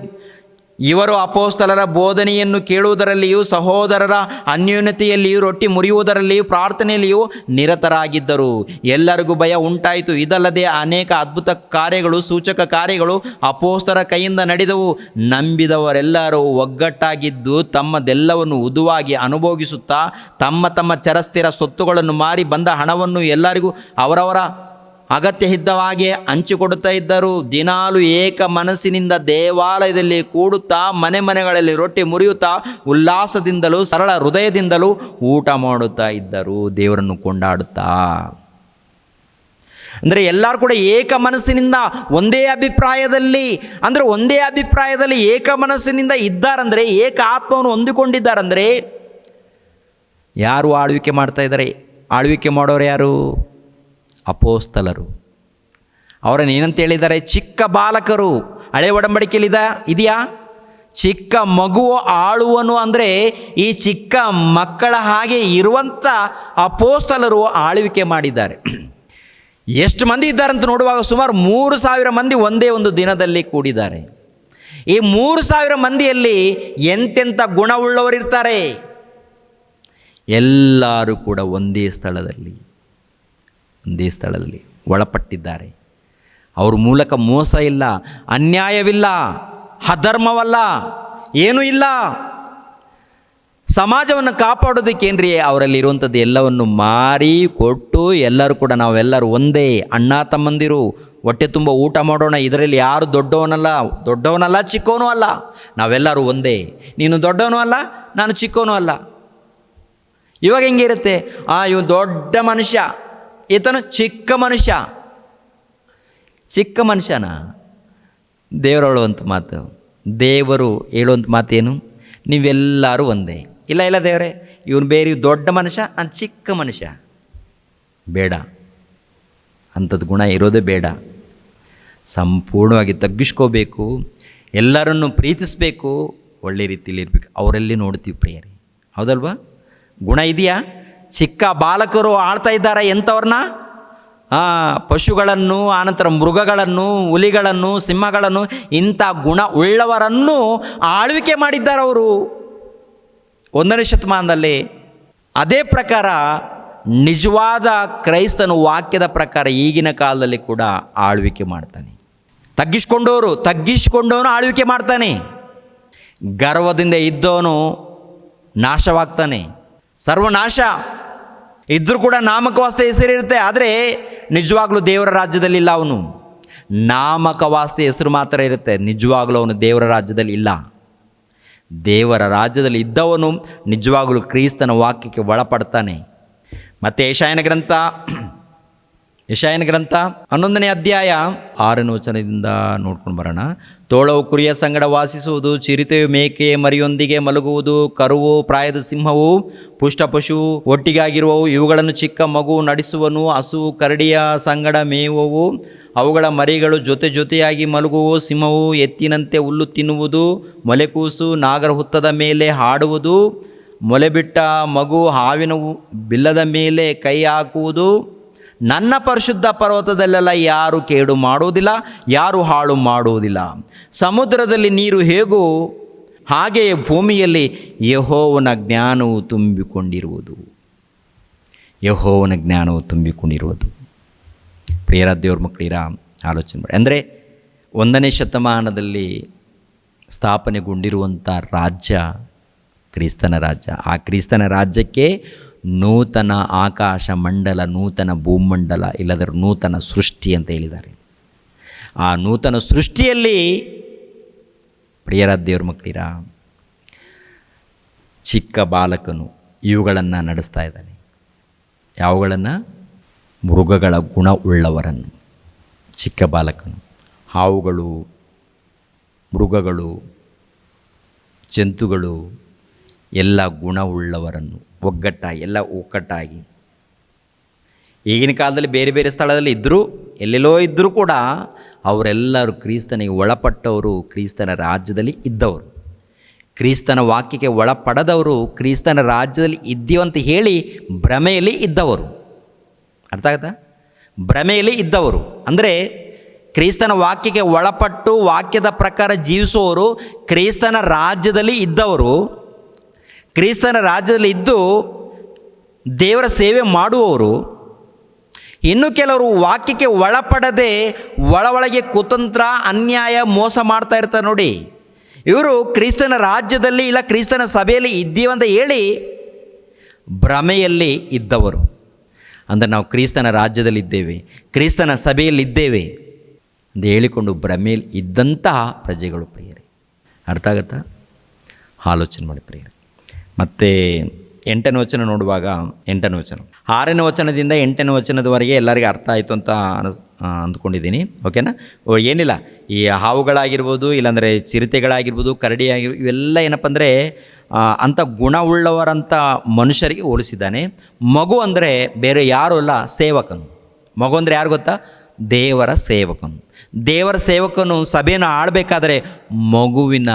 ಇವರು ಅಪೊಸ್ತಲರ ಬೋಧನೆಯನ್ನು ಕೇಳುವುದರಲ್ಲಿಯೂ ಸಹೋದರರ ಅನ್ಯೋನ್ಯತೆಯಲ್ಲಿಯೂ ರೊಟ್ಟಿ ಮುರಿಯುವುದರಲ್ಲಿಯೂ ಪ್ರಾರ್ಥನೆಯಲ್ಲಿಯೂ ನಿರತರಾಗಿದ್ದರು. ಎಲ್ಲರಿಗೂ ಭಯ ಉಂಟಾಯಿತು. ಇದಲ್ಲದೆ ಅನೇಕ ಅದ್ಭುತ ಕಾರ್ಯಗಳು, ಸೂಚಕ ಕಾರ್ಯಗಳು ಅಪೊಸ್ತಲರ ಕೈಯಿಂದ ನಡೆದವು. ನಂಬಿದವರೆಲ್ಲರೂ ಒಗ್ಗಟ್ಟಾಗಿದ್ದು ತಮ್ಮದೆಲ್ಲವನ್ನು ಉದುವಾಗಿ ಅನುಭೋಗಿಸುತ್ತಾ ತಮ್ಮ ತಮ್ಮ ಚರಸ್ಥಿರ ಸ್ವತ್ತುಗಳನ್ನು ಮಾರಿ ಬಂದ ಹಣವನ್ನು ಎಲ್ಲರಿಗೂ ಅವರವರ ಅಗತ್ಯ ಇದ್ದ ಹಾಗೆ ಹಂಚಿಕೊಡುತ್ತಾ ಇದ್ದರು. ದಿನಾಲು ಏಕ ಮನಸ್ಸಿನಿಂದ ದೇವಾಲಯದಲ್ಲಿ ಕೂಡುತ್ತಾ ಮನೆಗಳಲ್ಲಿ ರೊಟ್ಟಿ ಮುರಿಯುತ್ತಾ ಉಲ್ಲಾಸದಿಂದಲೂ ಸರಳ ಹೃದಯದಿಂದಲೂ ಊಟ ಮಾಡುತ್ತಾ ಇದ್ದರು, ದೇವರನ್ನು ಕೊಂಡಾಡುತ್ತಾ. ಅಂದರೆ ಎಲ್ಲರೂ ಕೂಡ ಏಕ ಮನಸ್ಸಿನಿಂದ ಒಂದೇ ಅಭಿಪ್ರಾಯದಲ್ಲಿ, ಅಂದರೆ ಒಂದೇ ಅಭಿಪ್ರಾಯದಲ್ಲಿ ಏಕ ಮನಸ್ಸಿನಿಂದ ಇದ್ದಾರಂದರೆ, ಏಕ ಆತ್ಮವನ್ನು ಹೊಂದಿಕೊಂಡಿದ್ದಾರಂದರೆ ಯಾರು ಆಳ್ವಿಕೆ ಮಾಡ್ತಾ ಇದ್ದಾರೆ? ಆಳ್ವಿಕೆ ಮಾಡೋರು ಯಾರು? ಅಪೊಸ್ತಲರು. ಅವರನ್ನು ಏನಂತ ಹೇಳಿದ್ದಾರೆ? ಚಿಕ್ಕ ಬಾಲಕರು. ಹಳೆ ಒಡಂಬಡಿಕೆಯಲ್ಲಿ ಇದೆಯಾ? ಚಿಕ್ಕ ಮಗುವು ಆಳುವನು. ಅಂದರೆ ಈ ಚಿಕ್ಕ ಮಕ್ಕಳ ಹಾಗೆ ಇರುವಂಥ ಅಪೊಸ್ತಲರು ಆಳ್ವಿಕೆ ಮಾಡಿದ್ದಾರೆ. ಎಷ್ಟು ಮಂದಿ ಇದ್ದಾರಂತ ನೋಡುವಾಗ ಸುಮಾರು 3,000 ಮಂದಿ ಒಂದೇ ಒಂದು ದಿನದಲ್ಲಿ ಕೂಡಿದ್ದಾರೆ. ಈ 3,000 ಮಂದಿಯಲ್ಲಿ ಎಂತೆಂಥ ಗುಣವುಳ್ಳವರಿರ್ತಾರೆ? ಎಲ್ಲರೂ ಕೂಡ ಒಂದೇ ಸ್ಥಳದಲ್ಲಿ ಒಳಪಟ್ಟಿದ್ದಾರೆ. ಅವ್ರ ಮೂಲಕ ಮೋಸ ಇಲ್ಲ, ಅನ್ಯಾಯವಿಲ್ಲ, ಅಧರ್ಮವಲ್ಲ, ಏನೂ ಇಲ್ಲ. ಸಮಾಜವನ್ನು ಕಾಪಾಡೋದಕ್ಕೇನ್ರಿ ಅವರಲ್ಲಿ ಇರುವಂಥದ್ದು ಎಲ್ಲವನ್ನು ಮಾರಿ ಕೊಟ್ಟು ಎಲ್ಲರೂ ಕೂಡ ನಾವೆಲ್ಲರೂ ಒಂದೇ ಅಣ್ಣ ತಮ್ಮಂದಿರು ಹೊಟ್ಟೆ ತುಂಬ ಊಟ ಮಾಡೋಣ, ಇದರಲ್ಲಿ ಯಾರು ದೊಡ್ಡವನಲ್ಲ ಚಿಕ್ಕವನೂ ಅಲ್ಲ, ನಾವೆಲ್ಲರೂ ಒಂದೇ, ನೀನು ದೊಡ್ಡವನೂ ಅಲ್ಲ ನಾನು ಚಿಕ್ಕವನೂ ಅಲ್ಲ. ಇವಾಗ ಹೆಂಗಿರುತ್ತೆ, ಇವು ದೊಡ್ಡ ಮನುಷ್ಯ, ಈತನು ಚಿಕ್ಕ ಮನುಷ್ಯನ. ದೇವರು ಹೇಳುವಂಥ ಮಾತೇನು, ನೀವೆಲ್ಲರೂ ಒಂದೇ. ಇಲ್ಲ ದೇವರೇ, ಇವನು ಬೇರೆ, ದೊಡ್ಡ ಮನುಷ್ಯ, ನಾನು ಚಿಕ್ಕ ಮನುಷ್ಯ. ಬೇಡ, ಅಂಥದ್ದು ಗುಣ ಇರೋದೇ ಬೇಡ. ಸಂಪೂರ್ಣವಾಗಿ ತಗ್ಗಿಸ್ಕೋಬೇಕು, ಎಲ್ಲರನ್ನು ಪ್ರೀತಿಸಬೇಕು, ಒಳ್ಳೆ ರೀತಿಯಲ್ಲಿ ಇರಬೇಕು. ಅವರಲ್ಲಿ ನೋಡ್ತೀವಿ ಪ್ರಿಯರೇ, ಹೌದಲ್ವಾ? ಗುಣ ಇದೆಯಾ? ಚಿಕ್ಕ ಬಾಲಕರು ಆಳ್ತಾ ಇದ್ದಾರೆ ಎಂಥವ್ರನ್ನ, ಪಶುಗಳನ್ನು, ಆನಂತರ ಮೃಗಗಳನ್ನು, ಹುಲಿಗಳನ್ನು, ಸಿಂಹಗಳನ್ನು, ಇಂಥ ಗುಣ ಉಳ್ಳವರನ್ನು ಆಳ್ವಿಕೆ ಮಾಡಿದ್ದಾರೆ ಅವರು 1ನೇ ಶತಮಾನದಲ್ಲಿ. ಅದೇ ಪ್ರಕಾರ ನಿಜವಾದ ಕ್ರೈಸ್ತನು ವಾಕ್ಯದ ಪ್ರಕಾರ ಈಗಿನ ಕಾಲದಲ್ಲಿ ಕೂಡ ಆಳ್ವಿಕೆ ಮಾಡ್ತಾನೆ. ತಗ್ಗಿಸಿಕೊಂಡವನು ಆಳ್ವಿಕೆ ಮಾಡ್ತಾನೆ. ಗರ್ವದಿಂದ ಇದ್ದವನು ನಾಶವಾಗ್ತಾನೆ, ಸರ್ವನಾಶ. ಇದ್ದರೂ ಕೂಡ ನಾಮಕವಾಸ್ತೆ ಹೆಸರಿರುತ್ತೆ, ಆದರೆ ನಿಜವಾಗ್ಲೂ ದೇವರ ರಾಜ್ಯದಲ್ಲಿ ಇಲ್ಲ. ಅವನು ನಾಮಕವಾಸ್ತೆ ಹೆಸರು ಮಾತ್ರ ಇರುತ್ತೆ, ನಿಜವಾಗ್ಲೂ ಅವನು ದೇವರ ರಾಜ್ಯದಲ್ಲಿ ಇಲ್ಲ. ದೇವರ ರಾಜ್ಯದಲ್ಲಿ ಇದ್ದವನು ನಿಜವಾಗಲೂ ಕ್ರಿಸ್ತನ ವಾಕ್ಯಕ್ಕೆ ಒಳಪಡ್ತಾನೆ. ಮತ್ತು ಯೆಶಾಯನ ಗ್ರಂಥ 11ನೇ ಅಧ್ಯಾಯ 6ನೇ ವಚನದಿಂದ ನೋಡ್ಕೊಂಡು ಬರೋಣ. ತೋಳವು ಕುರಿಯ ಸಂಗಡ ವಾಸಿಸುವುದು, ಚಿರತೆಯು ಮೇಕೆಯ ಮರಿಯೊಂದಿಗೆ ಮಲಗುವುದು, ಕರುವು ಪ್ರಾಯದ ಸಿಂಹವು ಪುಷ್ಟಪಶು ಒಟ್ಟಿಗಾಗಿರುವವು, ಇವುಗಳನ್ನು ಚಿಕ್ಕ ಮಗು ನಡೆಸುವನು. ಹಸುವು ಕರಡಿಯ ಸಂಗಡ ಮೇಯುವವು, ಅವುಗಳ ಮರಿಗಳು ಜೊತೆಯಾಗಿ ಮಲಗುವು. ಸಿಂಹವು ಎತ್ತಿನಂತೆ ಹುಲ್ಲು ತಿನ್ನುವುದು, ಮೊಲೆಕೂಸು ನಾಗರ ಹುತ್ತದ ಮೇಲೆ ಹಾಡುವುದು, ಮೊಲೆಬಿಟ್ಟ ಮಗು ಹಾವಿನ ಬಿಲ್ಲದ ಮೇಲೆ ಕೈ ಹಾಕುವುದು. ನನ್ನ ಪರಿಶುದ್ಧ ಪರ್ವತದಲ್ಲೆಲ್ಲ ಯಾರು ಕೇಡು ಮಾಡುವುದಿಲ್ಲ, ಯಾರು ಹಾಳು ಮಾಡುವುದಿಲ್ಲ. ಸಮುದ್ರದಲ್ಲಿ ನೀರು ಹೇಗೋ ಹಾಗೆಯೇ ಭೂಮಿಯಲ್ಲಿ ಯೆಹೋವನ ಜ್ಞಾನವು ತುಂಬಿಕೊಂಡಿರುವುದು. ಪ್ರಿಯರ ದೇವ್ರ ಮಕ್ಕಳಿರ ಆಲೋಚನೆ ಮಾಡಿ. ಅಂದರೆ 1ನೇ ಶತಮಾನದಲ್ಲಿ ಸ್ಥಾಪನೆಗೊಂಡಿರುವಂಥ ರಾಜ್ಯ ಕ್ರಿಸ್ತನ ರಾಜ್ಯ. ಆ ಕ್ರಿಸ್ತನ ರಾಜ್ಯಕ್ಕೆ ನೂತನ ಆಕಾಶ ಮಂಡಲ, ನೂತನ ಭೂಮಂಡಲ, ಇಲ್ಲದ್ರೆ ನೂತನ ಸೃಷ್ಟಿ ಅಂತ ಹೇಳಿದ್ದಾರೆ. ಆ ನೂತನ ಸೃಷ್ಟಿಯಲ್ಲಿ ಪ್ರಿಯರ ದೇವ್ರ ಮಕ್ಕಳಿರ ಚಿಕ್ಕ ಬಾಲಕನು ಇವುಗಳನ್ನು ನಡೆಸ್ತಾ ಇದ್ದಾನೆ. ಯಾವುಗಳನ್ನು? ಮೃಗಗಳ ಗುಣ ಉಳ್ಳವರನ್ನು. ಚಿಕ್ಕ ಬಾಲಕನು ಹಾವುಗಳು, ಮೃಗಗಳು, ಜಂತುಗಳು ಎಲ್ಲ ಗುಣವುಳ್ಳವರನ್ನು ಒಕ್ಕಟ್ಟಾಗಿ. ಈಗಿನ ಕಾಲದಲ್ಲಿ ಬೇರೆ ಬೇರೆ ಸ್ಥಳದಲ್ಲಿ ಎಲ್ಲೆಲ್ಲೋ ಇದ್ದರೂ ಕೂಡ ಅವರೆಲ್ಲರೂ ಕ್ರಿಸ್ತನಿಗೆ ಒಳಪಟ್ಟವರು, ಕ್ರಿಸ್ತನ ರಾಜ್ಯದಲ್ಲಿ ಇದ್ದವರು. ಕ್ರಿಸ್ತನ ವಾಕ್ಯಕ್ಕೆ ಒಳಪಡದವರು ಕ್ರಿಸ್ತನ ರಾಜ್ಯದಲ್ಲಿ ಇದ್ದೀವಂತ ಹೇಳಿ ಭ್ರಮೆಯಲ್ಲಿ ಇದ್ದವರು. ಅರ್ಥ ಆಗುತ್ತಾ? ಭ್ರಮೆಯಲ್ಲಿ ಇದ್ದವರು ಅಂದರೆ ಕ್ರಿಸ್ತನ ವಾಕ್ಯಕ್ಕೆ ಒಳಪಟ್ಟು ವಾಕ್ಯದ ಪ್ರಕಾರ ಜೀವಿಸುವವರು ಕ್ರಿಸ್ತನ ರಾಜ್ಯದಲ್ಲಿ ಇದ್ದವರು. ಕ್ರಿಸ್ತನ ರಾಜ್ಯದಲ್ಲಿ ಇದ್ದು ದೇವರ ಸೇವೆ ಮಾಡುವವರು. ಇನ್ನು ಕೆಲವರು ವಾಕ್ಯಕ್ಕೆ ಒಳಪಡದೆ ಒಳಗೆ ಕುತಂತ್ರ, ಅನ್ಯಾಯ, ಮೋಸ ಮಾಡ್ತಾ ಇರ್ತಾರೆ ನೋಡಿ. ಇವರು ಕ್ರಿಸ್ತನ ರಾಜ್ಯದಲ್ಲಿ ಇಲ್ಲ ಕ್ರಿಸ್ತನ ಸಭೆಯಲ್ಲಿ ಇದ್ದೀವಂತ ಹೇಳಿ ಭ್ರಮೆಯಲ್ಲಿ ಇದ್ದವರು. ಅಂದರೆ ನಾವು ಕ್ರಿಸ್ತನ ರಾಜ್ಯದಲ್ಲಿದ್ದೇವೆ, ಕ್ರಿಸ್ತನ ಸಭೆಯಲ್ಲಿದ್ದೇವೆ ಅಂತ ಹೇಳಿಕೊಂಡು ಭ್ರಮೆಯಲ್ಲಿ ಇದ್ದಂತಹ ಪ್ರಜೆಗಳು ಪ್ರಿಯರೇ. ಅರ್ಥ ಆಗುತ್ತಾ? ಆಲೋಚನೆ ಮಾಡಿ ಪ್ರಿಯರೇ. ಮತ್ತು 8ನೇ ವಚನ ನೋಡುವಾಗ 8ನೇ ವಚನ 6ನೇ ವಚನದಿಂದ 8ನೇ ವಚನದವರೆಗೆ ಎಲ್ಲರಿಗೂ ಅರ್ಥ ಆಯಿತು ಅಂತ ಅಂದ್ಕೊಂಡಿದ್ದೀನಿ. ಓಕೆನಾ? ಏನಿಲ್ಲ, ಈ ಹಾವುಗಳಾಗಿರ್ಬೋದು, ಇಲ್ಲಾಂದರೆ ಚಿರತೆಗಳಾಗಿರ್ಬೋದು, ಕರಡಿ ಇವೆಲ್ಲ ಏನಪ್ಪ ಅಂದರೆ ಅಂಥ ಗುಣವುಳ್ಳವರಂಥ ಮನುಷ್ಯರಿಗೆ ಹೋಲಿಸಿದ್ದಾನೆ. ಮಗು ಅಂದರೆ ಬೇರೆ ಯಾರೂ ಅಲ್ಲ, ಸೇವಕನು. ಮಗು ಅಂದರೆ ಯಾರು ಗೊತ್ತಾ? ದೇವರ ಸೇವಕನು. ದೇವರ ಸೇವಕನು ಸಭೆಯನ್ನು ಆಳಬೇಕಾದ್ರೆ ಮಗುವಿನ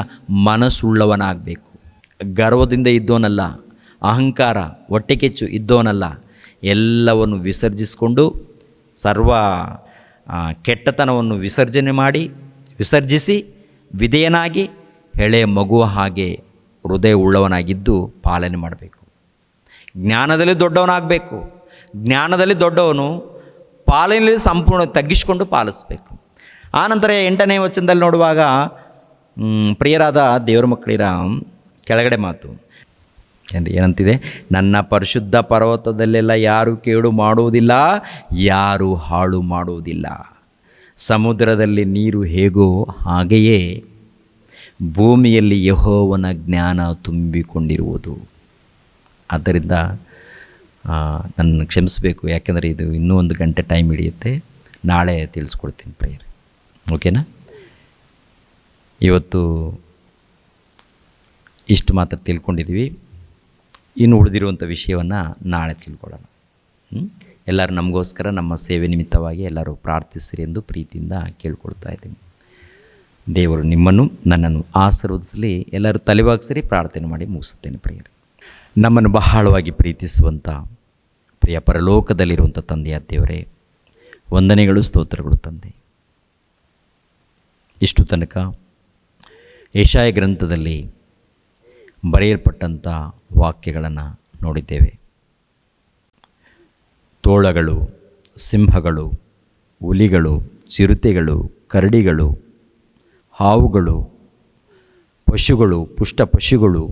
ಮನಸ್ಸುಳ್ಳವನಾಗಬೇಕು. ಗರ್ವದಿಂದ ಇದ್ದೋನಲ್ಲ, ಅಹಂಕಾರ ಹೊಟ್ಟೆಕಿಚ್ಚು ಇದ್ದೋನಲ್ಲ. ಎಲ್ಲವನ್ನು ವಿಸರ್ಜಿಸಿಕೊಂಡು ಸರ್ವ ಕೆಟ್ಟತನವನ್ನು ವಿಸರ್ಜಿಸಿ ವಿಧೇಯನಾಗಿ ಎಳೆಯ ಮಗುವ ಹಾಗೆ ಹೃದಯ ಉಳ್ಳವನಾಗಿದ್ದು ಪಾಲನೆ ಮಾಡಬೇಕು. ಜ್ಞಾನದಲ್ಲಿ ದೊಡ್ಡವನಾಗಬೇಕು. ಜ್ಞಾನದಲ್ಲಿ ದೊಡ್ಡವನು, ಪಾಲನೆಯಲ್ಲಿ ಸಂಪೂರ್ಣ ತಗ್ಗಿಸಿಕೊಂಡು ಪಾಲಿಸಬೇಕು. ಆನಂತರ 8ನೇ ವಚನದಲ್ಲಿ ನೋಡುವಾಗ ಪ್ರಿಯರಾದ ದೇವರ ಮಕ್ಕಳಿರ ಕೆಳಗಡೆ ಮಾತು, ಏನಂತಿದೆ? ನನ್ನ ಪರಿಶುದ್ಧ ಪರ್ವತದಲ್ಲೆಲ್ಲ ಯಾರು ಕೇಡು ಮಾಡುವುದಿಲ್ಲ, ಯಾರು ಹಾಳು ಮಾಡುವುದಿಲ್ಲ. ಸಮುದ್ರದಲ್ಲಿ ನೀರು ಹೇಗೋ ಹಾಗೆಯೇ ಭೂಮಿಯಲ್ಲಿ ಯೆಹೋವನ ಜ್ಞಾನ ತುಂಬಿಕೊಂಡಿರುವುದು. ಆದ್ದರಿಂದ ನನ್ನ ಕ್ಷಮಿಸಬೇಕು, ಯಾಕೆಂದರೆ ಇದು ಇನ್ನೂ 1 ಗಂಟೆ ಟೈಮ್ ಹಿಡಿಯುತ್ತೆ. ನಾಳೆ ತಿಳಿಸ್ಕೊಡ್ತೀನಿ ಪ್ರೇಯರ್, ಓಕೆನಾ? ಇವತ್ತು ಇಷ್ಟು ಮಾತ್ರ ತಿಳ್ಕೊಂಡಿದ್ದೀವಿ. ಇನ್ನು ಉಳಿದಿರುವಂಥ ವಿಷಯವನ್ನು ನಾಳೆ ತಿಳ್ಕೊಳ್ಳೋಣ. ಎಲ್ಲರೂ ನಮಗೋಸ್ಕರ ನಮ್ಮ ಸೇವೆ ನಿಮಿತ್ತವಾಗಿ ಎಲ್ಲರೂ ಪ್ರಾರ್ಥಿಸಿರಿ ಎಂದು ಪ್ರೀತಿಯಿಂದ ಕೇಳ್ಕೊಳ್ತಾ ಇದ್ದೀನಿ. ದೇವರು ನಿಮ್ಮನ್ನು ನನ್ನನ್ನು ಆಶೀರ್ವದಿಸಲಿ. ಎಲ್ಲರೂ ತಲೆಬಾಗಿಸಿರಿ, ಪ್ರಾರ್ಥನೆ ಮಾಡಿ ಮುಗಿಸುತ್ತೇನೆ ಪ್ರೇಯರ್. ನಮ್ಮನ್ನು ಬಹಳವಾಗಿ ಪ್ರೀತಿಸುವಂಥ ಪ್ರಿಯ ಪರಲೋಕದಲ್ಲಿರುವಂಥ ತಂದೆಯ ದೇವರೇ, ವಂದನೆಗಳು, ಸ್ತೋತ್ರಗಳು ತಂದೆ. ಇಷ್ಟು ತನಕ ಯೆಶಾಯ ಗ್ರಂಥದಲ್ಲಿ ಬರೆಯಲ್ಪಟ್ಟಂಥ ವಾಕ್ಯಗಳನ್ನು ನೋಡಿದ್ದೇವೆ. ತೋಳಗಳು, ಸಿಂಹಗಳು, ಹುಲಿಗಳು, ಚಿರತೆಗಳು, ಕರಡಿಗಳು, ಹಾವುಗಳು, ಪಶುಗಳು, ಪುಷ್ಟ ಪಶುಗಳು,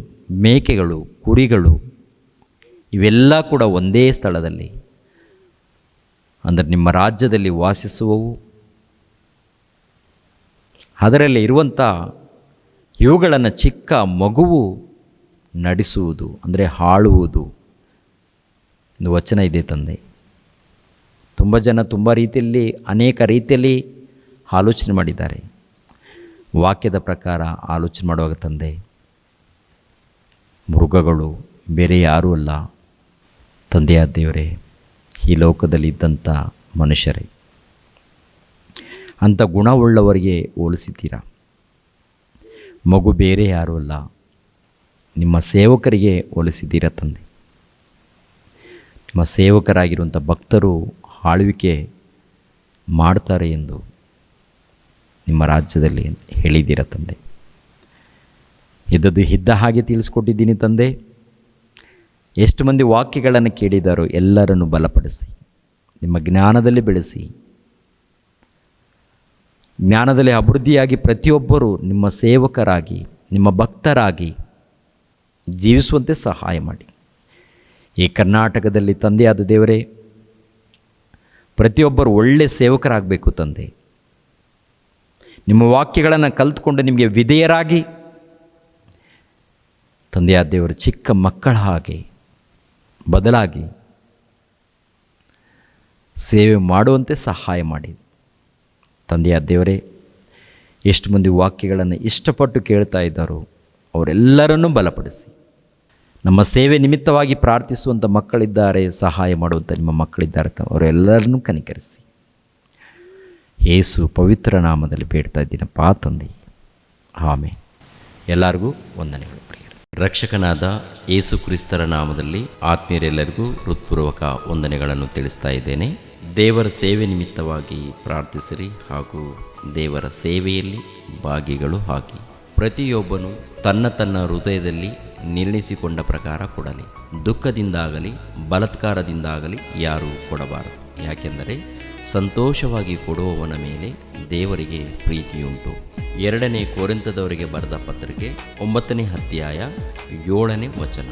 ಮೇಕೆಗಳು, ಕುರಿಗಳು ಇವೆಲ್ಲ ಕೂಡ ಒಂದೇ ಸ್ಥಳದಲ್ಲಿ, ಅಂದರೆ ನಿಮ್ಮ ರಾಜ್ಯದಲ್ಲಿ ವಾಸಿಸುವವು. ಅದರಲ್ಲಿ ಇರುವಂಥ ಇವುಗಳನ್ನು ಚಿಕ್ಕ ಮಗುವು ನಡೆಸುವುದು, ಅಂದರೆ ಆಳುವುದು ಒಂದು ವಚನ ಇದೆ ತಂದೆ. ತುಂಬ ಜನ ತುಂಬ ರೀತಿಯಲ್ಲಿ, ಅನೇಕ ರೀತಿಯಲ್ಲಿ ಆಲೋಚನೆ ಮಾಡಿದ್ದಾರೆ. ವಾಕ್ಯದ ಪ್ರಕಾರ ಆಲೋಚನೆ ಮಾಡುವಾಗ ತಂದೆ, ಮೃಗಗಳು ಬೇರೆ ಯಾರೂ ಅಲ್ಲ ತಂದೆಯ ದೇವರೇ, ಈ ಲೋಕದಲ್ಲಿ ಇದ್ದಂಥ ಮನುಷ್ಯರೇ. ಅಂಥ ಗುಣವುಳ್ಳವರಿಗೆ ಹೋಲಿಸಿದ್ದೀರಾ. ಮಗು ಬೇರೆ ಯಾರೂ ಅಲ್ಲ, ನಿಮ್ಮ ಸೇವಕರಿಗೆ ಹೋಲಿಸಿದ್ದೀರಾ ತಂದೆ. ನಿಮ್ಮ ಸೇವಕರಾಗಿರುವಂಥ ಭಕ್ತರು ಆಳ್ವಿಕೆ ಮಾಡ್ತಾರೆ ಎಂದು ನಿಮ್ಮ ರಾಜ್ಯದಲ್ಲಿ ಹೇಳಿದ್ದೀರ ತಂದೆ. ಇದ್ದದ್ದು ಇದ್ದ ಹಾಗೆ ತಿಳಿಸ್ಕೊಟ್ಟಿದ್ದೀನಿ ತಂದೆ. ಎಷ್ಟು ಮಂದಿ ವಾಕ್ಯಗಳನ್ನು ಕೇಳಿದಾರೋ ಎಲ್ಲರನ್ನು ಬಲಪಡಿಸಿ, ನಿಮ್ಮ ಜ್ಞಾನದಲ್ಲಿ ಬೆಳೆಸಿ, ಜ್ಞಾನದಲ್ಲಿ ಅಭಿವೃದ್ಧಿಯಾಗಿ ಪ್ರತಿಯೊಬ್ಬರೂ ನಿಮ್ಮ ಸೇವಕರಾಗಿ, ನಿಮ್ಮ ಭಕ್ತರಾಗಿ ಜೀವಿಸುವಂತೆ ಸಹಾಯ ಮಾಡಿ. ಈ ಕರ್ನಾಟಕದಲ್ಲಿ ತಂದೆಯಾದ ದೇವರೇ, ಪ್ರತಿಯೊಬ್ಬರು ಒಳ್ಳೆಯ ಸೇವಕರಾಗಬೇಕು ತಂದೆ. ನಿಮ್ಮ ವಾಕ್ಯಗಳನ್ನು ಕಲಿತುಕೊಂಡು ನಿಮಗೆ ವಿಧೇಯರಾಗಿ ತಂದೆಯಾದ ದೇವರು ಚಿಕ್ಕ ಮಕ್ಕಳ ಹಾಗೆ ಬದಲಾಗಿ ಸೇವೆ ಮಾಡುವಂತೆ ಸಹಾಯ ಮಾಡಿ ತಂದೆಯಾದ ದೇವರೇ. ಎಷ್ಟು ಮಂದಿ ವಾಕ್ಯಗಳನ್ನು ಇಷ್ಟಪಟ್ಟು ಕೇಳ್ತಾ ಇದ್ದಾರೋ ಅವರೆಲ್ಲರನ್ನೂ ಬಲಪಡಿಸಿ. ನಮ್ಮ ಸೇವೆ ನಿಮಿತ್ತವಾಗಿ ಪ್ರಾರ್ಥಿಸುವಂಥ ಮಕ್ಕಳಿದ್ದಾರೆ, ಸಹಾಯ ಮಾಡುವಂಥ ನಿಮ್ಮ ಮಕ್ಕಳಿದ್ದಾರೆ, ಅವರೆಲ್ಲರನ್ನೂ ಕನಿಕರಿಸಿ. ಯೇಸು ಪವಿತ್ರ ನಾಮದಲ್ಲಿ ಬೇಡ್ತಾ ಇದ್ದೀನಪ್ಪ ತಂದೆ, ಆಮೆನ್. ಎಲ್ಲರಿಗೂ ವಂದನೆಗಳು ಪ್ರಿಯರೇ. ರಕ್ಷಕನಾದ ಯೇಸು ಕ್ರಿಸ್ತರ ನಾಮದಲ್ಲಿ ಆತ್ಮೀಯರೆಲ್ಲರಿಗೂ ಹೃತ್ಪೂರ್ವಕ ವಂದನೆಗಳನ್ನು ತಿಳಿಸ್ತಾ ಇದ್ದೇನೆ. ದೇವರ ಸೇವೆ ನಿಮಿತ್ತವಾಗಿ ಪ್ರಾರ್ಥಿಸಿರಿ ಹಾಗೂ ದೇವರ ಸೇವೆಯಲ್ಲಿ ಭಾಗಿಗಳು ಆಗಿ. ಪ್ರತಿಯೊಬ್ಬನು ತನ್ನ ತನ್ನ ಹೃದಯದಲ್ಲಿ ನಿರ್ಣಯಿಸಿಕೊಂಡ ಪ್ರಕಾರ ಕೊಡಲಿ. ದುಃಖದಿಂದಾಗಲಿ ಬಲಾತ್ಕಾರದಿಂದಾಗಲಿ ಯಾರೂ ಕೊಡಬಾರದು. ಯಾಕೆಂದರೆ ಸಂತೋಷವಾಗಿ ಕೊಡುವವನ ಮೇಲೆ ದೇವರಿಗೆ ಪ್ರೀತಿಯುಂಟು. 2 ಕೊರಿಂಥದವರಿಗೆ ಬರೆದ ಪತ್ರಿಕೆ 9ನೇ ಅಧ್ಯಾಯ 7ನೇ ವಚನ.